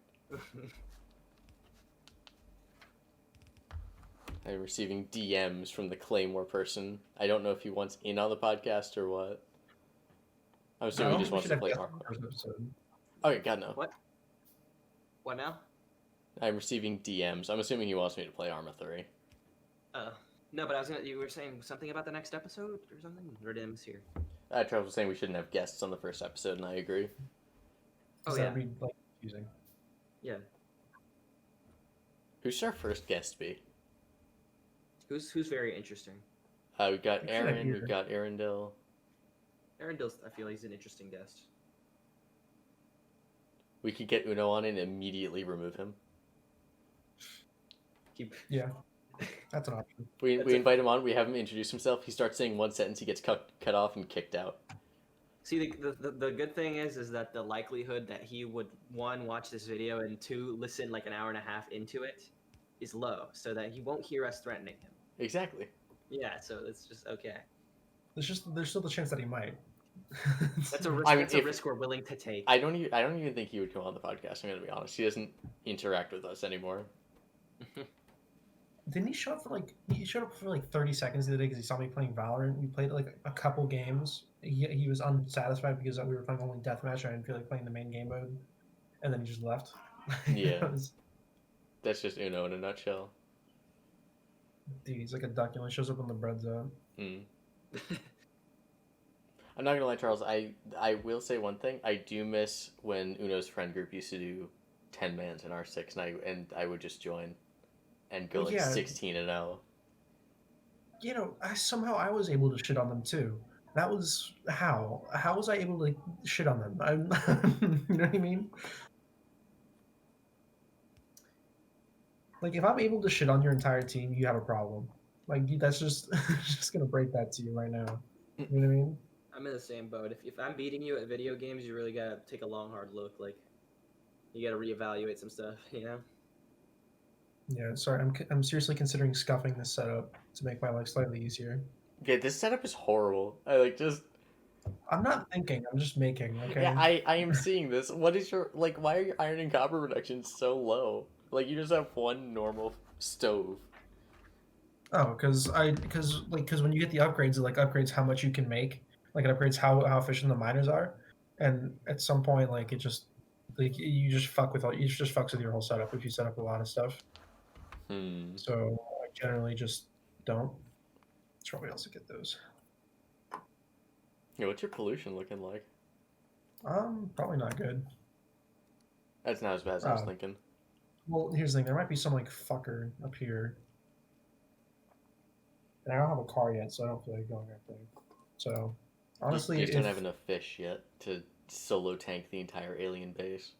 I'm receiving DMs from the Claymore person. I don't know if he wants in on the podcast or what. I'm assuming he just wants to play Arma. Okay, God no. What now? I'm receiving DMs. I'm assuming he wants me to play Arma 3. No, but you were saying something about the next episode or something? Or did I miss here? Travis was saying we shouldn't have guests on the first episode, and I agree. Oh, That'd be like confusing. Yeah. Who should our first guest be? Who's very interesting? We got Actually, Aaron, here. we've got Arendelle. Aaron Dills, I feel he's an interesting guest. We could get Uno on and immediately remove him. Yeah, that's an option. We That's invite him on, we have him introduce himself, he starts saying one sentence, he gets cut off and kicked out. See, the good thing is that the likelihood that he would, one, watch this video, and two, listen like an hour and a half into it is low, so that he won't hear us threatening him. Exactly. Yeah, so it's just okay. There's still the chance that he might. That's a risk. I mean, that's a risk we're willing to take. I don't even think he would come on the podcast, I'm gonna be honest. He doesn't interact with us anymore. Didn't he show up for he showed up for like 30 seconds the other day because he saw me playing Valorant. We played like a couple games. He was unsatisfied because we were playing only deathmatch. I didn't feel like playing the main game mode, and then he just left. Yeah. It was- That's just Uno in a nutshell. Dude, he's like a duck. He only shows up when the bread's out. Mm. I'm not gonna lie, Charles. I will say one thing. I do miss when Uno's friend group used to do 10 mans in R6, and I would just join and go Well, like yeah. 16-0. You know, somehow I was able to shit on them too. That was how. How was I able to shit on them? You know what I mean? Like, if I'm able to shit on your entire team, you have a problem. Like, that's just just gonna break that to you right now. You know what I mean? I'm in the same boat. If I'm beating you at video games, you really gotta take a long, hard look. Like, you gotta reevaluate some stuff. You know. Yeah. Sorry, I'm seriously considering scuffing this setup to make my life slightly easier. Okay, this setup is horrible. I'm I'm not thinking. I'm just making. Okay. Yeah, I am seeing this. What is your why are your iron and copper reductions so low? Like you just have one normal stove. Oh, because when you get the upgrades, it upgrades how much you can make. Like it upgrades how efficient the miners are, and at some point, it just you just fucks with your whole setup if you set up a lot of stuff. So I generally just don't. Should probably also get those. Yeah, what's your pollution looking like? Probably not good. That's not as bad as I was Oh. thinking. Well, here's the thing. There might be some fucker up here, and I don't have a car yet, so I don't feel like going up there. So honestly, you just don't have enough fish yet to solo tank the entire alien base.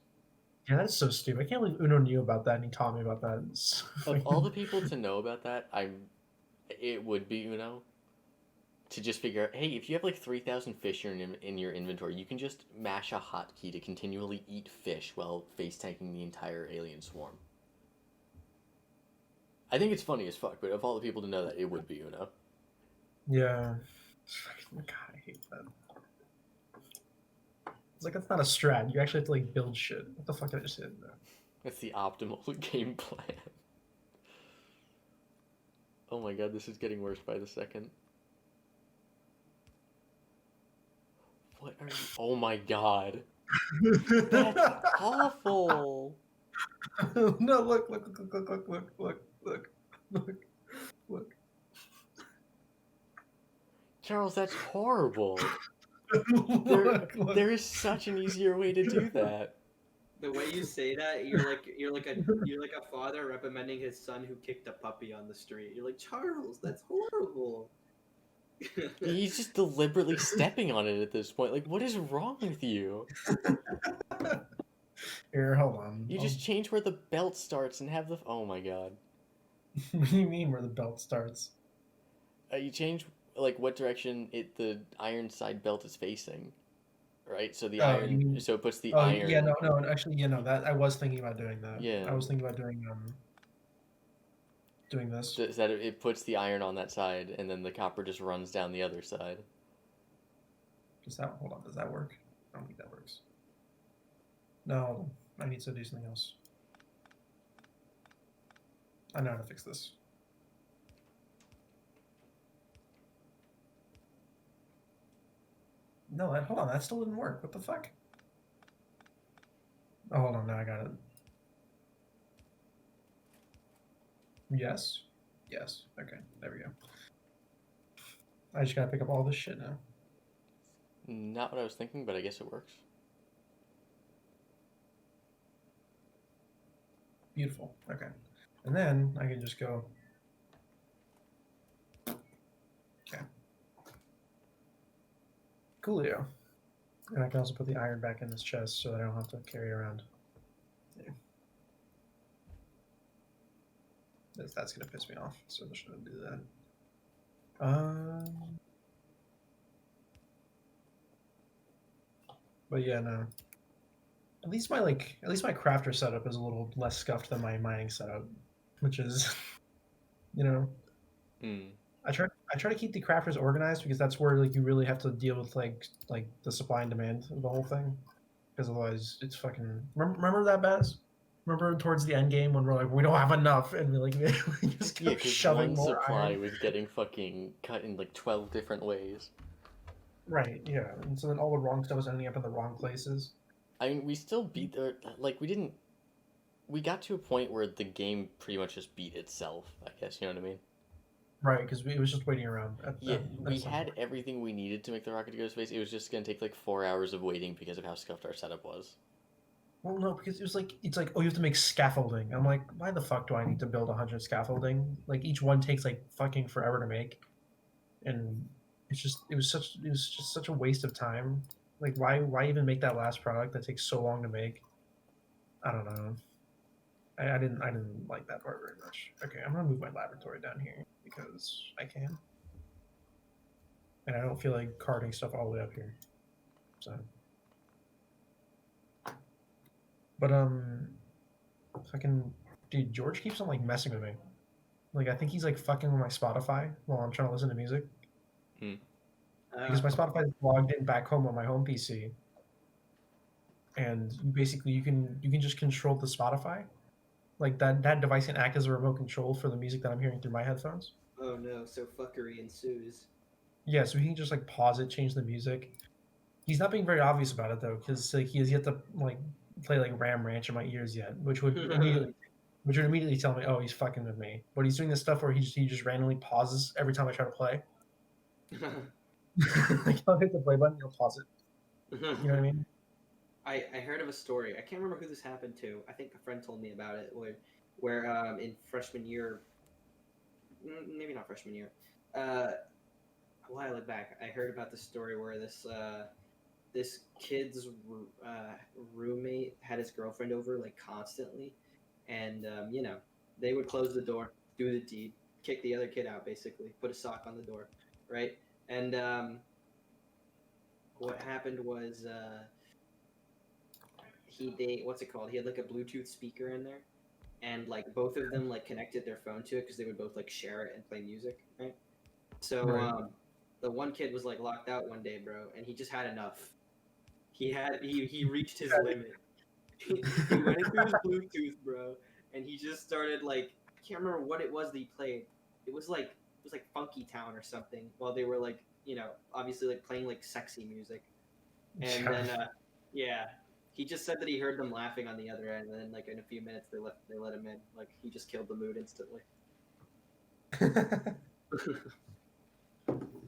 Yeah, that's so stupid. I can't believe Uno knew about that and he taught me about that. It's Of all the people to know about that, it would be Uno. To just figure out, hey, if you have 3,000 fish in your inventory, you can just mash a hotkey to continually eat fish while face tanking the entire alien swarm. I think it's funny as fuck, but of all the people to know that, it would be Uno. Yeah. God, I hate that. It's that's not a strat. You actually have to build shit. What the fuck did I just hit? That's the optimal game plan. Oh my god, this is getting worse by the second. What are you? Oh my god. That's awful. No, look. Charles, that's horrible. Look, look. There is such an easier way to do that. The way you say that, you're like a father reprimanding his son who kicked a puppy on the street. You're like, Charles, that's horrible. He's just deliberately stepping on it at this point. Like, what is wrong with you? Here, hold on. You just change where the belt starts and have the. Oh my god. What do you mean where the belt starts? You change like what direction the iron side belt is facing, right? So the Oh, you mean- so it puts the Oh iron. yeah, no. Actually, that I was thinking about doing that. Yeah. I was thinking about doing this. So that it puts the iron on that side, and then the copper just runs down the other side. Hold on? Does that work? I don't think that works. No, I need to do something else. I know how to fix this. No, hold on. That still didn't work. What the fuck? Oh, hold on. Now I got it. Yes. Yes. Okay. There we go. I just gotta pick up all this shit now. Not what I was thinking, but I guess it works. Beautiful. Okay. And then I can just go. Okay. Coolio. And I can also put the iron back in this chest so that I don't have to carry around. Yeah. That's gonna piss me off, so I'm just gonna do that. But yeah, no. At least my crafter setup is a little less scuffed than my mining setup, which is, I try to keep the crafters organized because that's where like you really have to deal with like the supply and demand of the whole thing, because otherwise it's fucking. Remember that, Baz? Remember towards the end game when we're like we don't have enough and we just kept shoving one more supply iron. was getting fucking cut in like 12 different ways. Right. Yeah, and so then all the wrong stuff was ending up in the wrong places. I mean, we still beat the we didn't. We got to a point where the game pretty much just beat itself. I guess you know what I mean. Right, because it was just waiting around. We had everything we needed to make the rocket go to space. It was just gonna take like 4 hours of waiting because of how scuffed our setup was. Well, no, because it's like oh, you have to make scaffolding. I'm like, why the fuck do I need to build 100 scaffolding? Like each one takes like fucking forever to make, and it was just such a waste of time. Like why even make that last product that takes so long to make? I don't know. I didn't like that part very much. Okay, I'm gonna move my laboratory down here because I can, and I don't feel like carting stuff all the way up here. So. But fucking dude, George keeps on like messing with me. Like I think he's like fucking with my Spotify while I'm trying to listen to music. Because my Spotify is logged in back home on my home PC. And basically you can just control the Spotify. Like that device can act as a remote control for the music that I'm hearing through my headphones. Oh no, so fuckery ensues. Yeah, so he can just like pause it, change the music. He's not being very obvious about it though, because like he has yet to like play like Ram Ranch in my ears yet, which would immediately tell me, oh, he's fucking with me. But he's doing this stuff where he just randomly pauses every time I try to play. Like I'll hit the play button, he'll pause it. You know what I mean? I heard of a story. I can't remember who this happened to. I think a friend told me about it. Where in freshman year, maybe not freshman year, a while back, I heard about the story where this kid's roommate had his girlfriend over like constantly, and they would close the door, do the deed, kick the other kid out, basically put a sock on the door, right? And what happened was what's it called? He had like a Bluetooth speaker in there, and like both of them like connected their phone to it because they would both like share it and play music, right? So Right. the one kid was like locked out one day, bro, and he just had enough. He reached his limit. He went into his Bluetooth, bro, and he just started like I can't remember what it was that he played. It was like Funky Town or something. While they were like obviously like playing like sexy music, and then he just said that he heard them laughing on the other end, and then like in a few minutes they let him in. Like he just killed the mood instantly.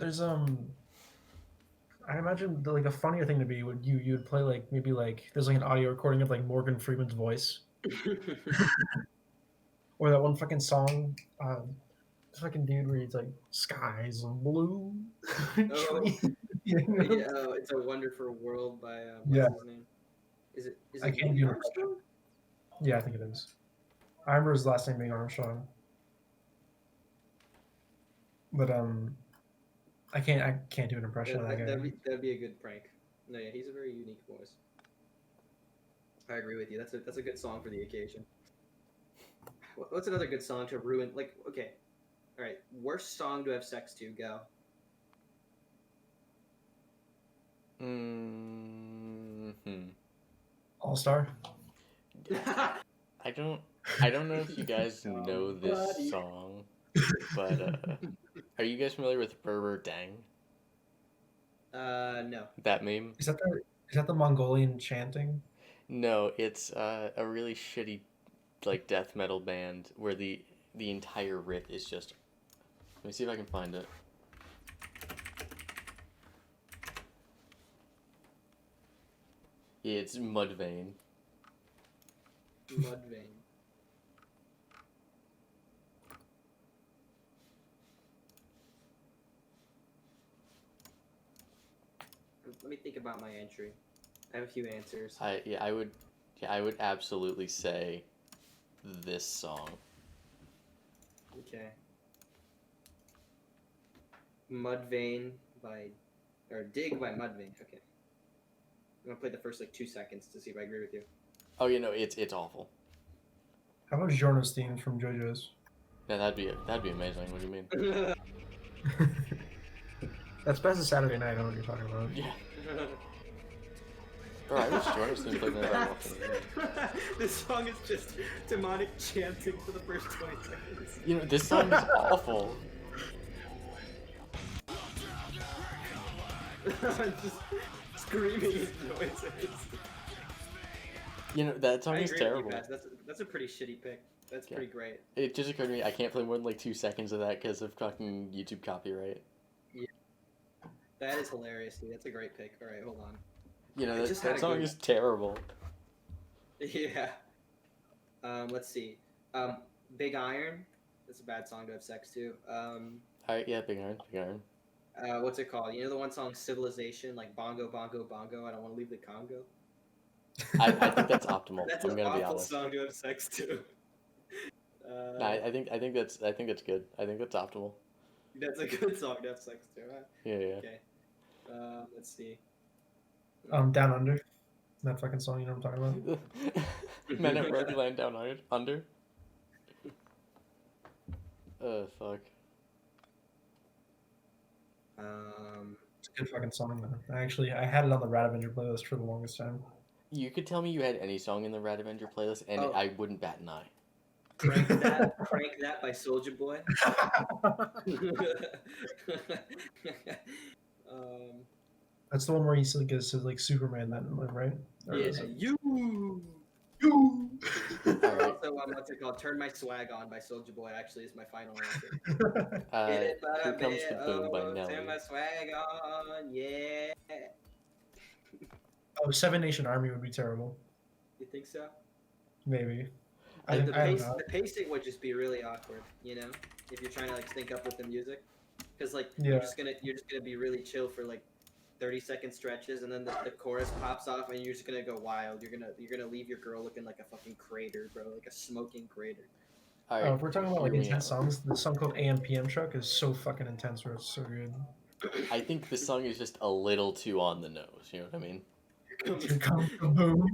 There's I imagine like a funnier thing to be would you would play like maybe like there's like an audio recording of like Morgan Freeman's voice or that one fucking song, this fucking dude where he's like skies are blue. Oh, You know? yeah, it's a Wonderful World by Yeah, what's his name? Is I it can't Louis do it. Armstrong? Yeah, I think it is. I remember his last name being Armstrong, but I can't do an impression of that guy. That'd be a good prank. No, yeah, he's a very unique voice. I agree with you. That's a good song for the occasion. What's another good song to ruin? Like, okay, all right, worst song to have sex to. Go. All Star. I don't know if you guys know this Somebody. song, but are you guys familiar with Berber Dang? No. That meme? Is that the Mongolian chanting? No, it's a really shitty like death metal band where the entire riff is just. Let me see if I can find it. It's Mudvayne. Mudvayne. Let me think about my entry. I have a few answers. I would absolutely say this song. Okay. Mudvayne by, or Dig by Mudvayne. Okay. I'm gonna play the first like 2 seconds to see if I agree with you. Oh, it's awful. How about Giorno's theme from JoJo's? Yeah, that'd be amazing. What do you mean? That's best of Saturday night. I know what you're talking about. Yeah. Bro, I wish Jordan's theme played that often. This song is just demonic chanting for the first 20 seconds. You know, this song is awful. Just screaming noises. You know, that song I is agree with you, terrible. Pat. That's a pretty shitty pick. That's Yeah. pretty great. It just occurred to me I can't play more than like 2 seconds of that because of fucking YouTube copyright. That is hilarious, dude. That's a great pick. All right, hold on. You know, I just that had a song good- is terrible. Yeah. Let's see. Big Iron. That's a bad song to have sex to. Alright, yeah, Big Iron. What's it called? You know the one song Civilization, like bongo, bongo, bongo. I don't want to leave the Congo. I think that's optimal. That's I'm an gonna be awful honest. song to have sex to. Nah, I think that's good. I think that's optimal. That's a good song to have sex to. Huh? Yeah. Okay. Let's see. Down Under. That fucking song, you know what I'm talking about? Men at Work Land Down Under. Fuck. It's a good fucking song though. I had it on the Rat Avenger playlist for the longest time. You could tell me you had any song in the Rat Avenger playlist, and Oh. I wouldn't bat an eye. Crank that by Soulja Boy. That's the one where he says like Superman then, right? Or Yeah, is it- you. You. Alright. Also, what's it called? Turn My Swag On by Soulja Boy actually is my final answer. Here Comes the Boom by Turn Nelly. my swag on, yeah. Oh, Seven Nation Army would be terrible. You think so? Maybe. Like, the I don't know. pacing would just be really awkward, you know, if you're trying to like sync up with the music, because like Yeah. you're just gonna be really chill for like 30-second stretches, and then the chorus pops off, and you're just gonna go wild. You're gonna leave your girl looking like a fucking crater, bro, like a smoking crater. Alright. If we're talking about like hear me intense out. songs, the song called AM/PM Truck is so fucking intense, bro. It's so good. I think this song is just a little too on the nose. You know what I mean? Here comes the boom.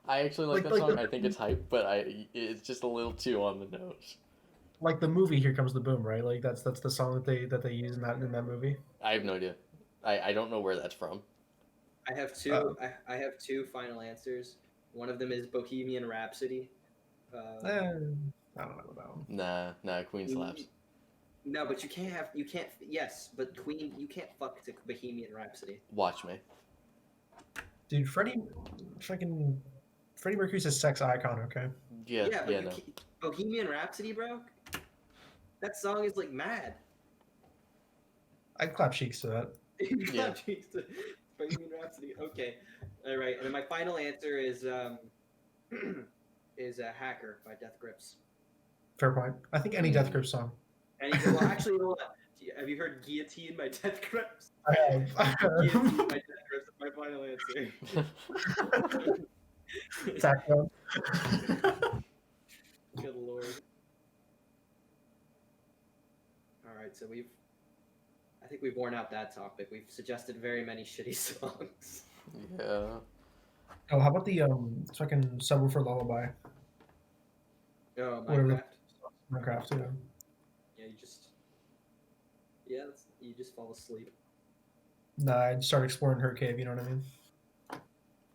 I actually like that Like song. the- I think it's hype, but it's just a little too on the nose. Like the movie Here Comes the Boom, right? Like that's the song that they use in that movie. I have no idea. I don't know where that's from. I have two. I have two final answers. One of them is Bohemian Rhapsody. I don't know about that one. Nah, Queen slaps. No, but you can't. Yes, but Queen, you can't fuck to Bohemian Rhapsody. Watch me. Dude, Freddie Mercury's a sex icon, okay? Yeah, but no. Bohemian Rhapsody, bro. That song is like mad. I'd clap cheeks to that. Yeah. Bohemian Rhapsody. Okay. All right. And then my final answer is is a Hacker by Death Grips. Fair point. I think any Death Grip song. And well, actually, hold on. Have you heard Guillotine by Death Grips? I have. Guillotine by Death Grips is my final answer. Saxophone. Good lord. All right, so I think we've worn out that topic. We've suggested very many shitty songs. Yeah. Oh, how about the fucking Subwoofer Lullaby? Oh, Whatever. Minecraft. Minecraft, yeah. Yeah, you just fall asleep. Nah, I'd start exploring her cave. You know what I mean?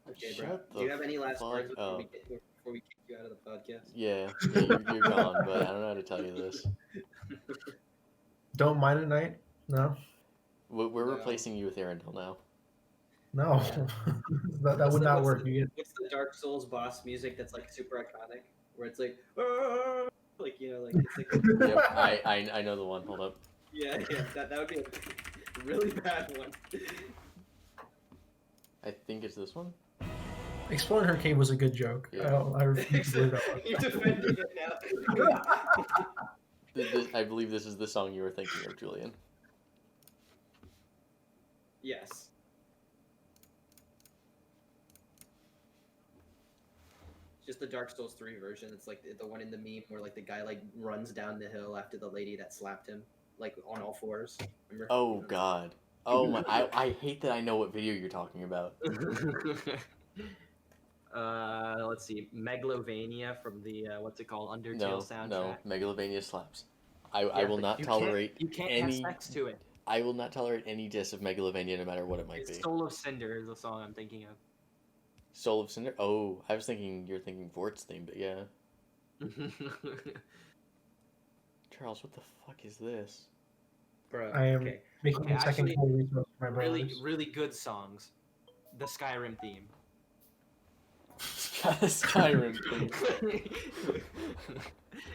Okay, Shut bro. the Do you have any last fuck words before up. before we kick you out of the podcast? Yeah, you're gone, but I don't know how to tell you this. Don't mind at night. No, We're No. replacing you with Arendelle now. no, that would not work. What's the Dark Souls boss music that's like super iconic? Where it's like, "Ah!" like it's like. Yep, I know the one. Hold up. Yeah, that would be a really bad one. I think it's this one. Exploring her cave was a good joke. Yeah. I refuse to believe that one. You're defending it now. I believe this is the song you were thinking of, Julian. Yes. It's just the Dark Souls 3 version. It's like the one in the meme where like the guy like runs down the hill after the lady that slapped him, like on all fours. Remember? Oh God. Oh my! I hate that I know what video you're talking about. Let's see, Megalovania from the what's it called, Undertale No, soundtrack. Megalovania slaps. I will but not you tolerate You can't any. have sex to it. I will not tolerate any diss of Megalovania, no matter what it might It's be. Soul of Cinder is the song I'm thinking of. Soul of Cinder. Oh, I was thinking you're thinking Vort's theme, but yeah. Charles, what the fuck is this? Bro, I am okay. making Okay, a second actually, full resource for my Really, brothers. really good songs. The Skyrim theme. Skyrim theme.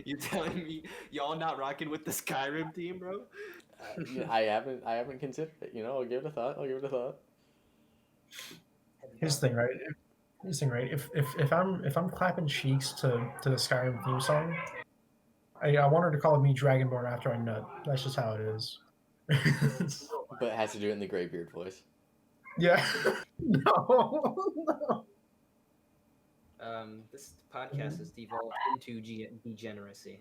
You telling me y'all not rocking with the Skyrim theme, bro? I haven't considered it. You know, I'll give it a thought. Here's the thing, right? If I'm clapping cheeks to the Skyrim theme song, I want her to call me Dragonborn after I nut. That's just how it is. But it has to do it in the Greybeard voice. Yeah. No. This podcast has devolved into degeneracy.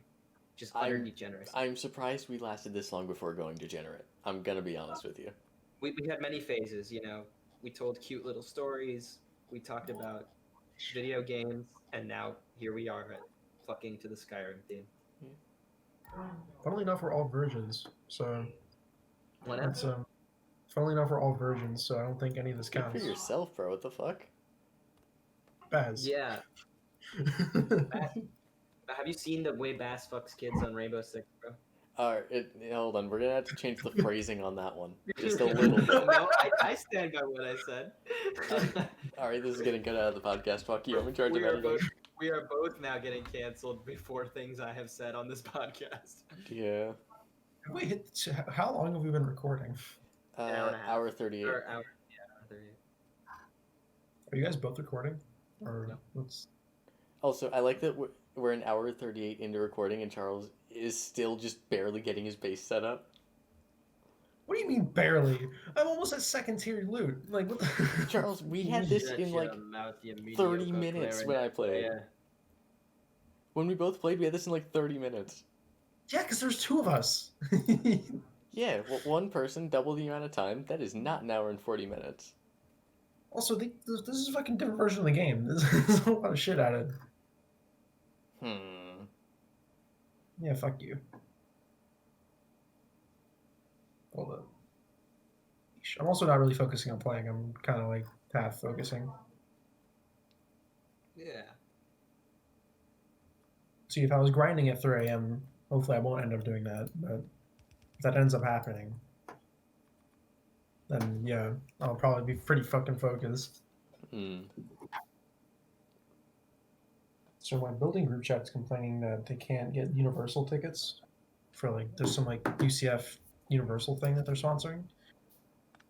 Just utter degeneracy. I'm surprised we lasted this long before going degenerate. I'm gonna be honest with you. We had many phases, you know. We told cute little stories. We talked about video games, and now here we are at fucking to the Skyrim theme. Funnily enough, we're all virgins, so What that's funnily enough, we're all virgins, so I don't think any of this Speak counts. for yourself, bro. What the fuck? Baz. Yeah. Have you seen the way Bass fucks kids on Rainbow Six, bro? Hold on. We're gonna have to change the phrasing on that one just a little bit. No, I stand by what I said. All right, this is getting cut out of the podcast. Fuck you. I'm in charge of we are editing. we are both now getting canceled before things I have said on this podcast. Yeah. How long have we been recording? hour and a half. Hour 38. Or hour, yeah, 30. Are you guys both recording? Or No. what's... Also, I like that we're an hour 38 into recording and Charles is still just barely getting his base set up. What do you mean barely? I'm almost at second tier loot. Like what the... Charles, we had this in like 30 minutes when I played. Yeah. When we both played, we had this in like 30 minutes. Yeah, because there's two of us. Yeah, well, one person, double the amount of time. That is not an hour and 40 minutes. Also, this is a fucking different version of the game. There's a lot of shit added. Yeah, fuck you. Hold up. I'm also not really focusing on playing. I'm kind of like path focusing. Yeah. See, if I was grinding at 3 a.m., hopefully I won't end up doing that. But if that ends up happening, then yeah, I'll probably be pretty fucking focused. So my building group chat's complaining that they can't get universal tickets for like there's some like UCF Universal thing that they're sponsoring,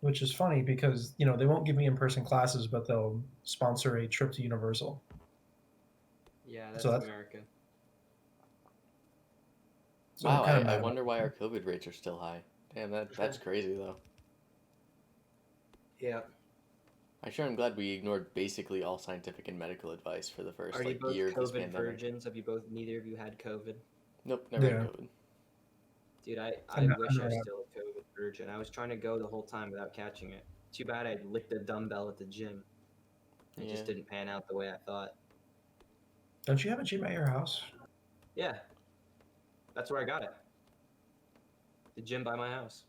which is funny because they won't give me in-person classes, but they'll sponsor a trip to Universal. Yeah, So that's that's America. so Wow, kind of I mad. wonder why our COVID rates are still high. Damn, that's crazy though. Yeah. I'm glad we ignored basically all scientific and medical advice for the first Are you both year of this COVID pandemic. virgins? Have you both? Neither of you had COVID? Nope, never had Yeah. COVID. Dude, I I know- wish I I was know. still a COVID virgin. I was trying to go the whole time without catching it. Too bad I licked a dumbbell at the gym. It Yeah. just didn't pan out the way I thought. Don't you have a gym at your house? Yeah, that's where I got it. The gym by my house.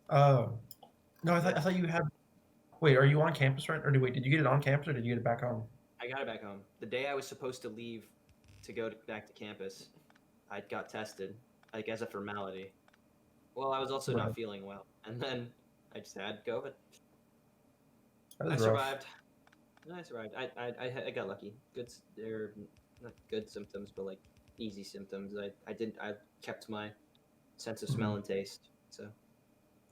Oh, no, I Yeah. thought you had. Wait, are you on campus right? Or did you get it on campus or did you get it back home? I got it back home. The day I was supposed to leave to go back to campus, I got tested, like as a formality. Well, I was also Right. not feeling well, and then I just had COVID. That I is rough. survived. I survived. I got lucky. They're not good symptoms, but like easy symptoms. I kept my sense of smell and taste. So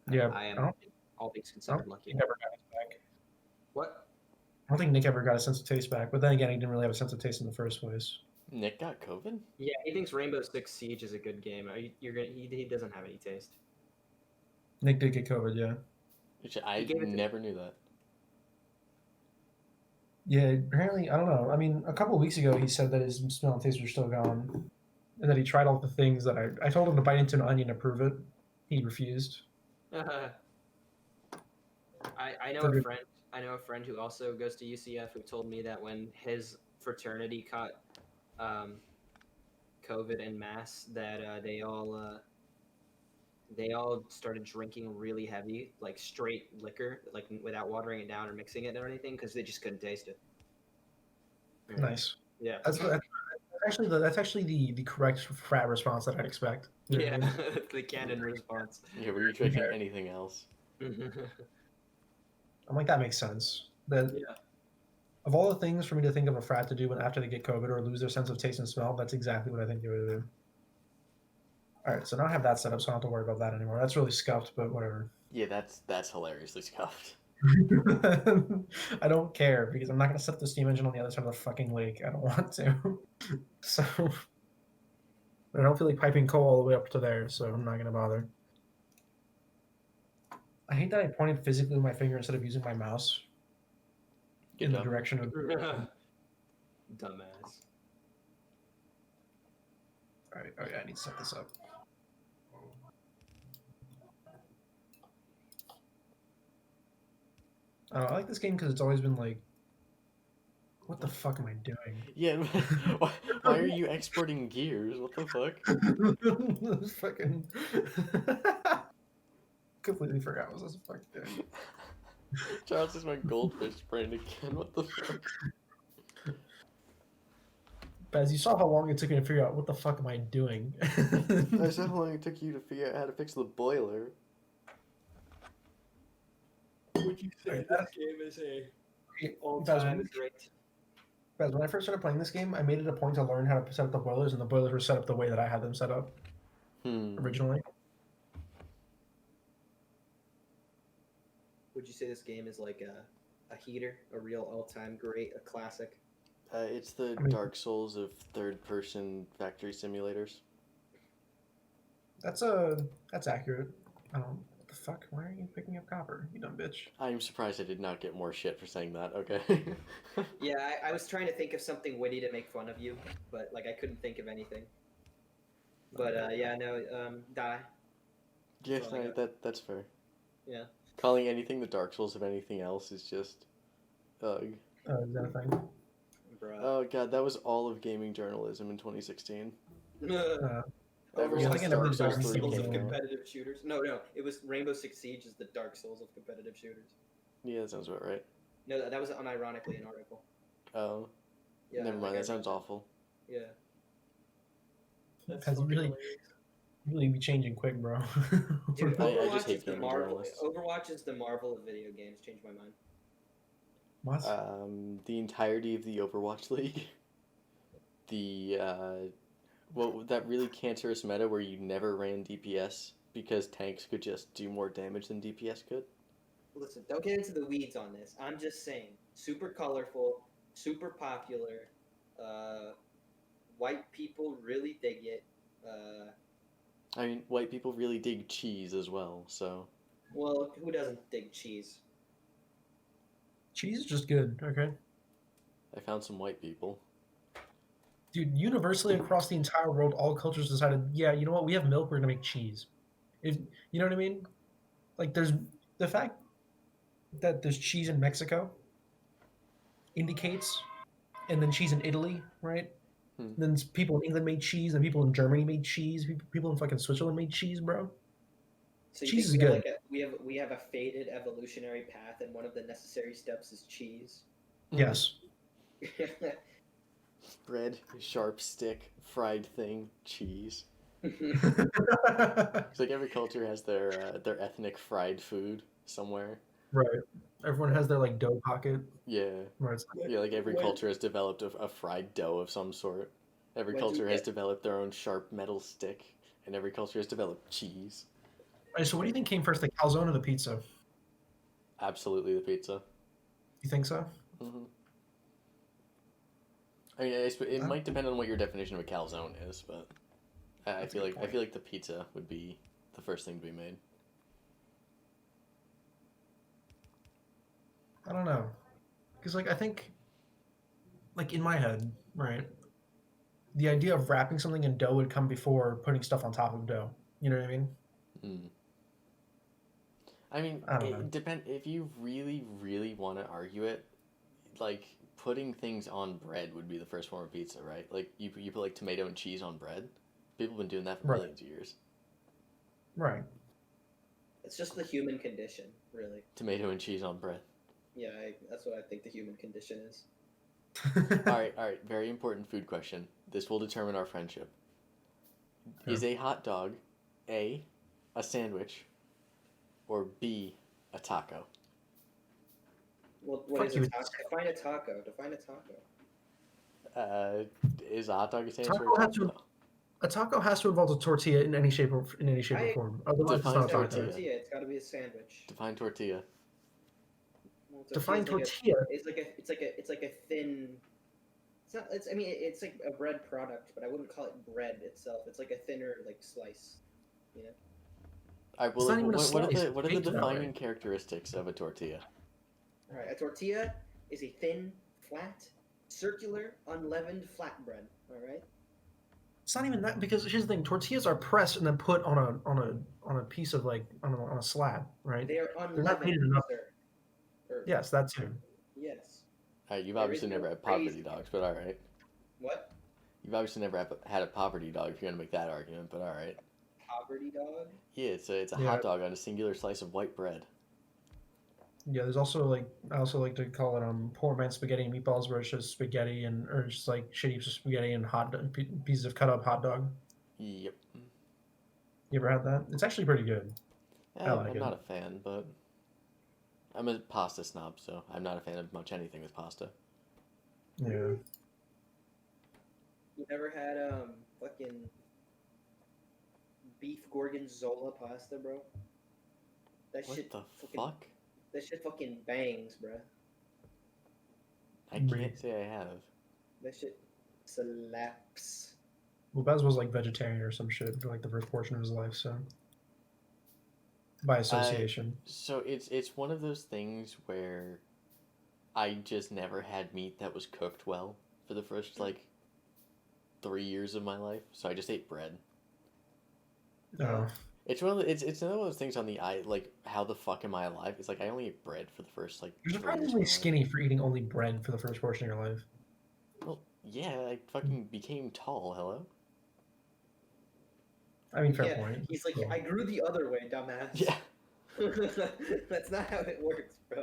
Yeah, I I am, don't, in all things I don't considered, think lucky. Nick ever got it back. What? I don't think Nick ever got a sense of taste back. But then again, he didn't really have a sense of taste in the first place. Nick got COVID? Yeah, he thinks Rainbow Six Siege is a good game. You're gonna. He doesn't have any taste. Nick did get COVID, yeah. Which I gave it to- never knew that. Yeah, apparently, I don't know. I mean, a couple of weeks ago, he said that his smell and taste were still gone, and that he tried all the things that I told him to bite into an onion to prove it. He refused. I know For a good. friend. I know a friend who also goes to UCF who told me that when his fraternity caught COVID en masse, that they all started drinking really heavy, like straight liquor, like without watering it down or mixing it or anything, because they just couldn't taste it. Yeah. Nice. Yeah. That's actually the correct frat response that I'd expect. You know what I Yeah. mean? The canon response. Yeah, were you expecting anything else? I'm like, that makes sense. That Yeah. of all the things for me to think of a frat to do when after they get COVID or lose their sense of taste and smell, that's exactly what I think they would do. All right, so now I have that set up, so I don't have to worry about that anymore. That's really scuffed, but whatever. Yeah, that's hilariously scuffed. I don't care because I'm not going to set the steam engine on the other side of the fucking lake. I don't want to. So I don't feel like piping coal all the way up to there, so I'm not going to bother. I hate that I pointed physically with my finger instead of using my mouse Good in job. the direction of. Dumbass. All right, okay, I need to set this up. I like this game because it's always been like, what the fuck am I doing? Yeah, why are you exporting gears? What the fuck? Fucking completely forgot what I was fucking doing. Charles is my goldfish brain again. What the fuck? Baz, you saw how long it took me to figure out what the fuck am I doing. I saw how long it took you to figure out how to fix the boiler. Would you say Alright, this game is a Baz, all-time great? Baz, when I first started playing this game, I made it a point to learn how to set up the boilers, and the boilers were set up the way that I had them set up originally. Would you say this game is like a heater, a real all-time great, a classic? It's the I mean- Dark Souls of third-person factory simulators. That's accurate. I don't. What the fuck? Why are you picking up copper? You dumb bitch. I'm surprised I did not get more shit for saying that. Okay. Yeah, I was trying to think of something witty to make fun of you, but like I couldn't think of anything. But yeah, no, die. Yes, That's all I no, got. that's fair. Yeah. Calling anything the Dark Souls of anything else is just, ugh. Is that a thing? Bruh. Oh god, that was all of gaming journalism in 2016. Ever Yeah, I Overwatch think since I Dark never Dark Souls did 3 Souls of came out. competitive shooters. No, it was Rainbow Six Siege is the Dark Souls of competitive shooters. Yeah, that sounds about right. No, that was unironically an article. Oh, Yeah. never like mind, I that sounds read awful. Yeah. That's Because you fucking really- hilarious. Really be changing quick, bro. Dude, I Overwatch just hate is the gaming Marvel. journalists. Overwatch is the Marvel of video games. Changed my mind. What? The entirety of the Overwatch League. The, that really cancerous meta where you never ran DPS because tanks could just do more damage than DPS could. Listen, don't get into the weeds on this. I'm just saying, super colorful, super popular. White people really dig it. I mean, white people really dig cheese as well, so. Well, who doesn't dig cheese? Cheese is just good, okay? I found some white people. Dude, universally across the entire world, all cultures decided, yeah, you know what? We have milk. We're gonna make cheese. If you know what I mean? Like, there's the fact that there's cheese in Mexico indicates, and then cheese in Italy, right? Hmm. Then people in England made cheese, and people in Germany made cheese. People in fucking Switzerland made cheese, bro. So you Cheese think is we're good. like we have a fated evolutionary path, and one of the necessary steps is cheese. Yes. Bread, sharp stick, fried thing, cheese. Right. It's like every culture has their ethnic fried food somewhere. Everyone has their like dough pocket. Yeah. Where it's like, Yeah, like every When- culture has developed a fried dough of some sort. Every When do culture we has get- developed their own sharp metal stick, and every culture has developed cheese. all right, so what do you think came first, the calzone or the pizza? Absolutely, the pizza. You think so? Hmm. I mean, it might depend on what your definition of a calzone is, but I That's a feel good like point. the pizza would be the first thing to be made. I don't know, because like I think, like in my head, right, the idea of wrapping something in dough would come before putting stuff on top of dough. You know what I mean? Mm. I mean, I don't know. it depend if you really, really want to argue it. Like putting things on bread would be the first form of pizza, right? Like you put like tomato and cheese on bread. People have been doing that for Right. millions of years. Right. It's just the human condition, really. Tomato and cheese on bread. Yeah, that's what I think the human condition is. All right. Very important food question. This will determine our friendship. Yeah. Is a hot dog A, a sandwich, or B, a taco? Well, what Fuck is you. a taco? Define a taco. Define a taco. Is a hot dog a sandwich Taco or a has to- taco? A taco has to involve a tortilla in any shape or I- form. Otherwise, it's Define not a It's taco. not a tortilla. tortilla. It's got to be a sandwich. Define tortilla. Well, Define tortilla's tortilla. It's like a thin. It's not. It's. I mean, it's like a bread product, but I wouldn't call it bread itself. It's like a thinner like slice. You know. All right, well, It's not like, even a what are slice, the it's what are the baked that way. defining characteristics of a tortilla? All right. A tortilla is a thin, flat, circular, unleavened flatbread. All right. It's not even that, because here's the thing: tortillas are pressed and then put on a piece of like on a slab, right? They are not unleavened, heated enough. sir. Or- Yes, that too. Yes. All right, you've There obviously is no never had poverty phrase. dogs, but all right. What? You've obviously never had a poverty dog if you're gonna make that argument, but all right. Poverty dog. Yeah, it's a Yeah. hot dog on a singular slice of white bread. Yeah, there's also like I also like to call it poor man spaghetti and meatballs, where it's just spaghetti or just like shitty spaghetti and pieces of cut up hot dog. Yep. You ever had that? It's actually pretty good. I like I'm it. not a fan, but I'm a pasta snob, so I'm not a fan of much anything with pasta. Yeah. You never had fucking beef gorgonzola pasta, bro? That What shit the fucking fuck? that shit fucking bangs, bro. I Right. can't say I have. That shit slaps. Well, Bez was like vegetarian or some shit for like the first portion of his life, so by association. So it's one of those things where I just never had meat that was cooked well for the first like 3 years of my life. So I just ate bread. Oh, It's one of the, it's another one of those things on the eye like how the fuck am I alive? It's like I only ate bread for the first like you're 3 years of my surprisingly life. skinny for eating only bread for the first portion of your life. Well, yeah, I fucking became tall. Hello. I mean, fair Yeah, point. he's like, Cool. I grew the other way, dumbass. Yeah. That's not how it works, bro.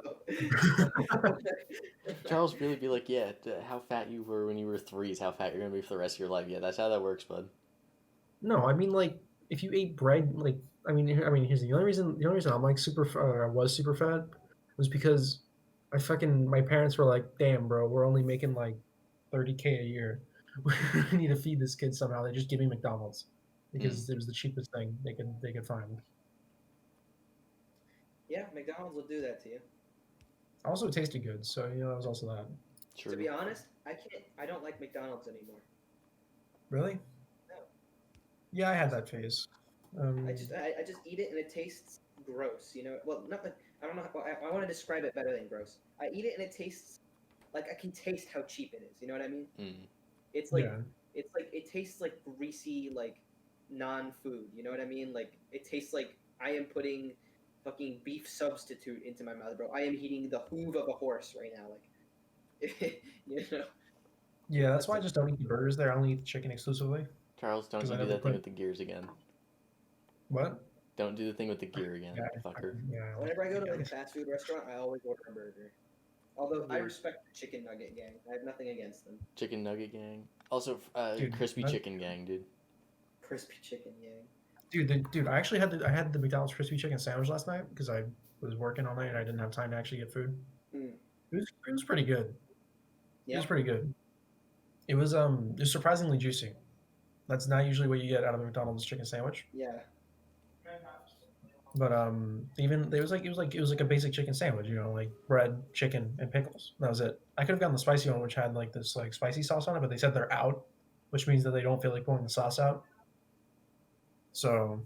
Charles really be like, yeah, how fat you were when you were 3 is how fat you're gonna be for the rest of your life. Yeah, that's how that works, bud. No, I mean like if you ate bread, like I mean here's the only reason I'm like I was super fat was because my parents were like, damn, bro, we're only making like 30K a year. We need to feed this kid somehow. They just give me McDonald's. because it was the cheapest thing they could find. Yeah, McDonald's will do that to you. Also, it tasted good, so that was also that. True. To be honest, I don't like McDonald's anymore. Really? No. Yeah, I had that phase. I just eat it and it tastes gross. Well, not like I don't know. I want to describe it better than gross. I eat it and it tastes like I can taste how cheap it is. You know what I mean? It's like Yeah. it tastes like greasy like non-food. You know what I mean? Like it tastes like I am putting fucking beef substitute into my mouth, bro. I am eating the hoof of a horse right now. Like Yeah, that's why I just don't eat the burgers there. I only eat the chicken exclusively. Charles, don't 'Cause you I do never that thing put- with the gears again. What? Don't do the thing with the gear again, Yeah, fucker. yeah. Whenever I go to like a fast food restaurant, I always order a burger. Although I Yeah. respect the chicken nugget gang. I have nothing against them. Chicken nugget gang. Also, Dude, crispy chicken gang, dude. Crispy chicken gang. Dude, I actually had the McDonald's crispy chicken sandwich last night because I was working all night and I didn't have time to actually get food. Mm. It was pretty good. It Yeah. was pretty good. It was surprisingly juicy. That's not usually what you get out of the McDonald's chicken sandwich. Yeah. But even it was like a basic chicken sandwich, like bread, chicken, and pickles. That was it. I could have gotten the spicy one, which had like this like spicy sauce on it, but they said they're out, which means that they don't feel like pulling the sauce out. So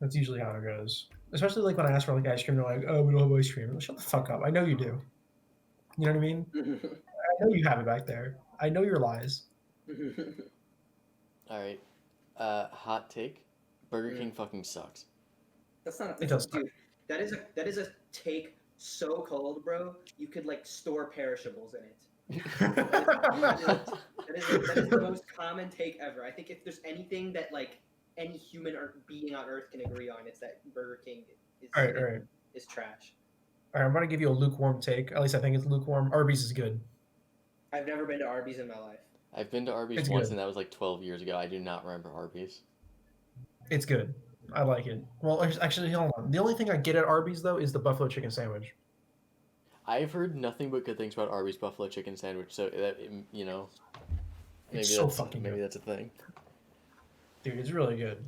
that's usually how it goes. Especially like when I ask for like ice cream, they're like, "Oh, we don't have ice cream." I'm like, shut the fuck up! I know you do. You know what I mean? I know you have it back there. I know your lies. All right. Hot take. Burger King fucking sucks. That's not. It does. Dude, that is a take so cold, bro. You could like store perishables in it. That is the most common take ever. I think if there's anything that like any human being on Earth can agree on, it's that Burger King All right. is trash. All right, I'm going to give you a lukewarm take. At least I think it's lukewarm. Arby's is good. I've never been to Arby's in my life. I've been to Arby's It's once, good. and that was like 12 years ago. I do not remember Arby's. It's good. I like it. Well, actually, hold on. The only thing I get at Arby's, though, is the buffalo chicken sandwich. I've heard nothing but good things about Arby's buffalo chicken sandwich, so that, maybe It's so fucking maybe good. that's a thing. Dude, it's really good.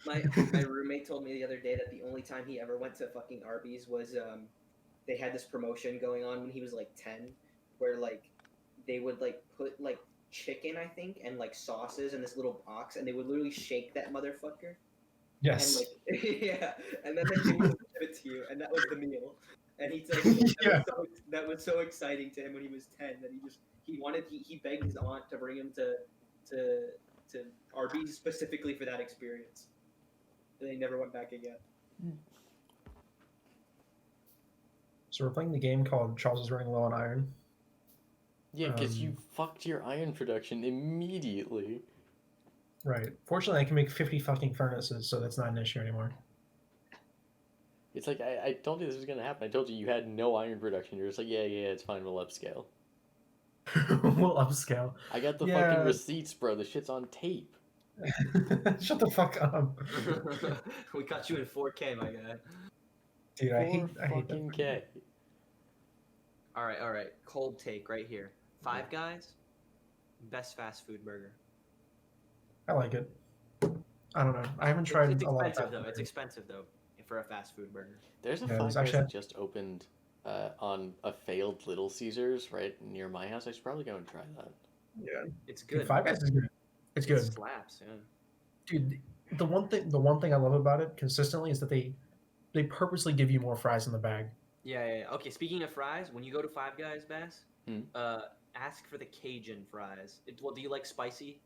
My roommate told me the other day that the only time he ever went to fucking Arby's was they had this promotion going on when he was like 10, where like they would like put like chicken, I think, and like sauces in this little box, and they would literally shake that motherfucker. Yes. And like yeah, and then they would give it to you, and that was the meal. And he said Yeah. that was so exciting to him when he was 10 that he begged his aunt to bring him to Arby's specifically for that experience. And they never went back again. So we're playing the game called Charles is Running Low on Iron. Yeah, because you fucked your iron production immediately. Right. Fortunately, I can make 50 fucking furnaces, so that's not an issue anymore. It's like, I told you this was going to happen. I told you had no iron production. You're just like, yeah, it's fine. We'll upscale. We'll upscale. I got the Yeah. fucking receipts, bro. The shit's on tape. Shut the fuck up. We caught you in 4K, my guy. Dude, I hate fucking that. K. All right. Cold take right here. Five Guys, best fast food burger. I like it. I don't know. I haven't tried It's a lot of expensive that. though. It's expensive though for a fast food burger. There's a Yeah, Five there's Guys actually- that just opened on a failed Little Caesars right near my house. I should probably go and try that. Yeah. It's Dude, good. Five Guys is good. It's good. It slaps, yeah. Dude, the one thing I love about it consistently is that they purposely give you more fries in the bag. Yeah. Okay, speaking of fries, when you go to Five Guys, Bass, Hmm. ask for the Cajun fries. Well, do you like spicy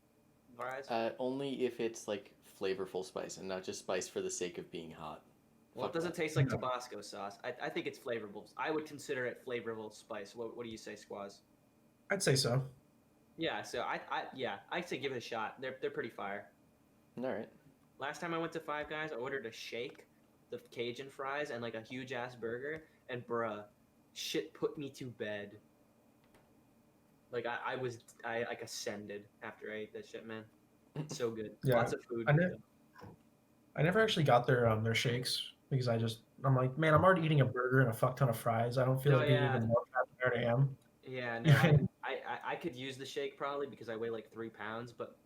fries? Only if it's like flavorful spice and not just spice for the sake of being hot. Well, it Fuck doesn't that. taste like No. Tabasco sauce. I think it's flavorful. I would consider it flavorful spice. What do you say, Squaz? I'd say so. Yeah, so I'd say give it a shot. They're pretty fire. All right. Last time I went to Five Guys, I ordered a shake, the Cajun fries, and like a huge ass burger, and bruh, shit put me to bed. Like I like ascended after I ate that shit, man. It's so good. Yeah, Lots of food. I never actually got their shakes because I'm like, man, I'm already eating a burger and a fuck ton of fries. I don't feel No, like getting yeah. even more fat than I already am. Yeah, no, I could use the shake probably because I weigh like 3 pounds, but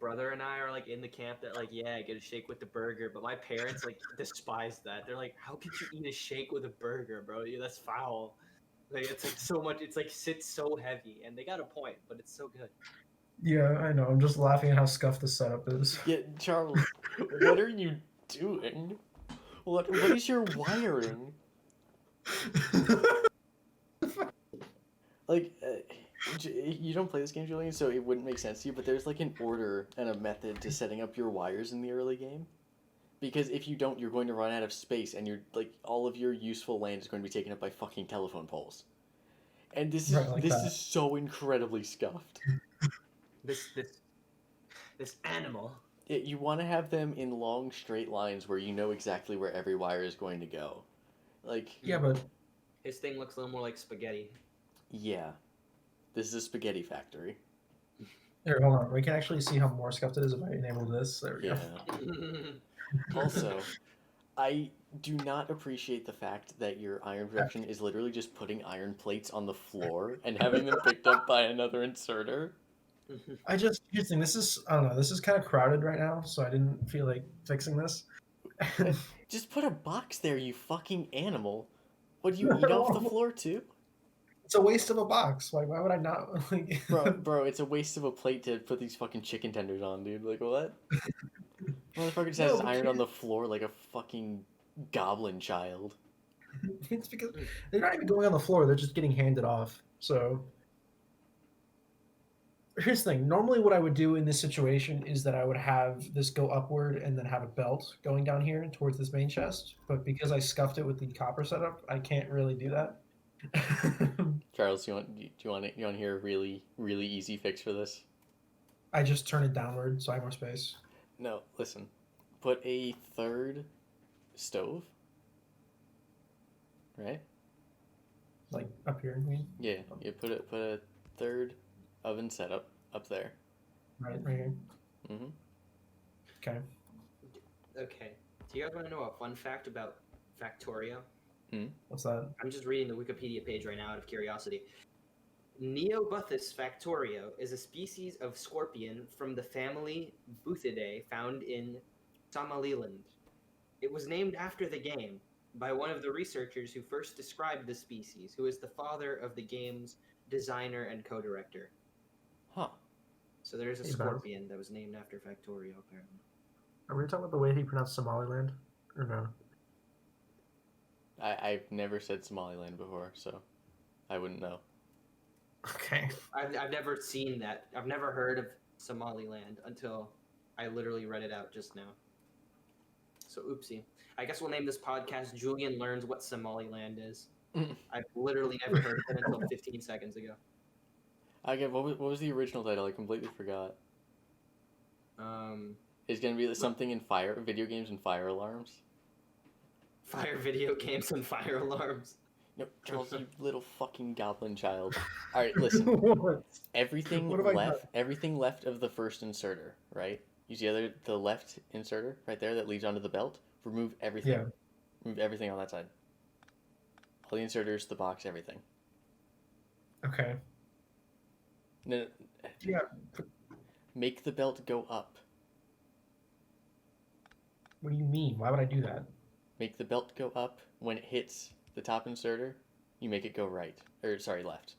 brother and I are like in the camp that like, yeah, get a shake with the burger, but my parents like despise that. They're like, how could you eat a shake with a burger, bro? Yeah, that's foul. Like it's like so much. It's like sits so heavy, and they got a point, but it's so good. Yeah, I know. I'm just laughing at how scuffed the setup is. Yeah, Charles, what are you doing? What is your wiring? Like, you don't play this game, Julian, so it wouldn't make sense to you, but there's like an order and a method to setting up your wires in the early game. Because if you don't, you're going to run out of space, and you're like all of your useful land is going to be taken up by fucking telephone poles. And Right, like this that. is so incredibly scuffed. This animal. You want to have them in long straight lines where you know exactly where every wire is going to go. Like, Yeah, but His thing looks a little more like spaghetti. yeah, this is a spaghetti factory. here, hold on. We can actually see how more scuffed it is if I enable this. There we Yeah. go. Also, I do not appreciate the fact that your iron production is literally just putting iron plates on the floor and having them picked up by another inserter. Here's the thing. This is, I don't know. This is kind of crowded right now, so I didn't feel like fixing this. Just put a box there, you fucking animal. What, do you eat off the floor too? It's a waste of a box. Like, why would I not? Like, Bro, it's a waste of a plate to put these fucking chicken tenders on, dude. Like, what? Motherfucker just has his iron on the floor like a fucking goblin child. It's because they're not even going on the floor. They're just getting handed off. So here's the thing. Normally, what I would do in this situation is that I would have this go upward and then have a belt going down here towards this main chest. But because I scuffed it with the copper setup, I can't really do that. Charles, you want to hear a really easy fix for this? I just turn it downward so I have more space. No, listen. Put a third stove. Right? Like up here, I mean? Yeah, you put a third oven setup up there. Right here. Mm-hmm. Okay. Okay. Do you guys want to know a fun fact about Factorio? What's that? I'm just reading the Wikipedia page right now out of curiosity. Neobuthus factorio is a species of scorpion from the family Buthidae found in Somaliland. It was named after the game by one of the researchers who first described the species, who is the father of the game's designer and co-director. Huh. So there's a Hey, scorpion that was named after Factorio, apparently. Are we talking about the way he pronounced Somaliland? Or no? I've never said Somaliland before, so I wouldn't know. Okay. I've never seen that. I've never heard of Somaliland until I literally read it out just now. So oopsie. I guess we'll name this podcast Julian Learns What Somaliland Is. I've literally never heard of it until 15 seconds ago. What was the original title? I completely forgot. It's gonna be something in video games and fire alarms. Fire video games and fire alarms. No, Charles, you little fucking goblin child. All right, listen. Everything What have I left. Everything left of the first inserter, right? You see the left inserter right there that leads onto the belt. Remove everything. Yeah. Remove everything on that side. All the inserters, the box, everything. Okay. No. Yeah. Make the belt go up. What do you mean? Why would I do that? Make the belt go up when it hits the top inserter. You make it go right, or sorry, left.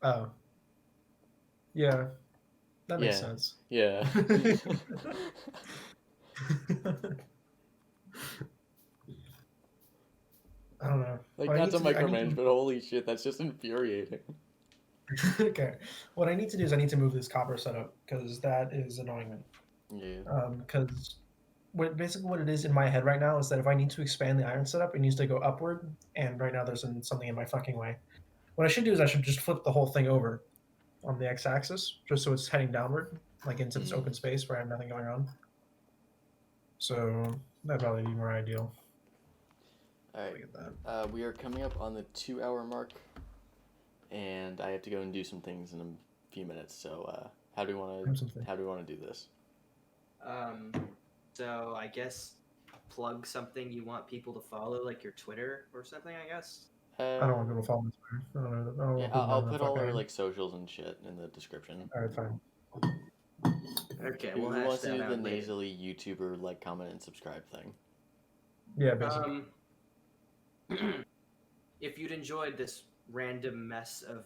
Oh. Yeah. That makes Yeah. sense. Yeah. I don't know. Like, What I not to need to do- I need micromanage, to- but holy shit, that's just infuriating. Okay. What I need to do is I need to move this copper setup because that is annoying me. Yeah. Because basically what it is in my head right now is that if I need to expand the iron setup, it needs to go upward, and right now there's something in my fucking way. What I should do is I should just flip the whole thing over on the x-axis, just so it's heading downward, like into this open space where I have nothing going on. So that'd probably be more ideal. All right. Look at that. We are coming up on the 2-hour mark, and I have to go and do some things in a few minutes. So, how do we want to do this? So I guess plug something you want people to follow, like your Twitter or something, I guess. I don't want people to follow me. I don't know. Yeah, I'll put all our like socials and shit in the description. All right, fine. Okay, Who we'll hash wants to that do the out later. nasally YouTuber like, comment, and subscribe thing? Yeah, basically. If you'd enjoyed this random mess of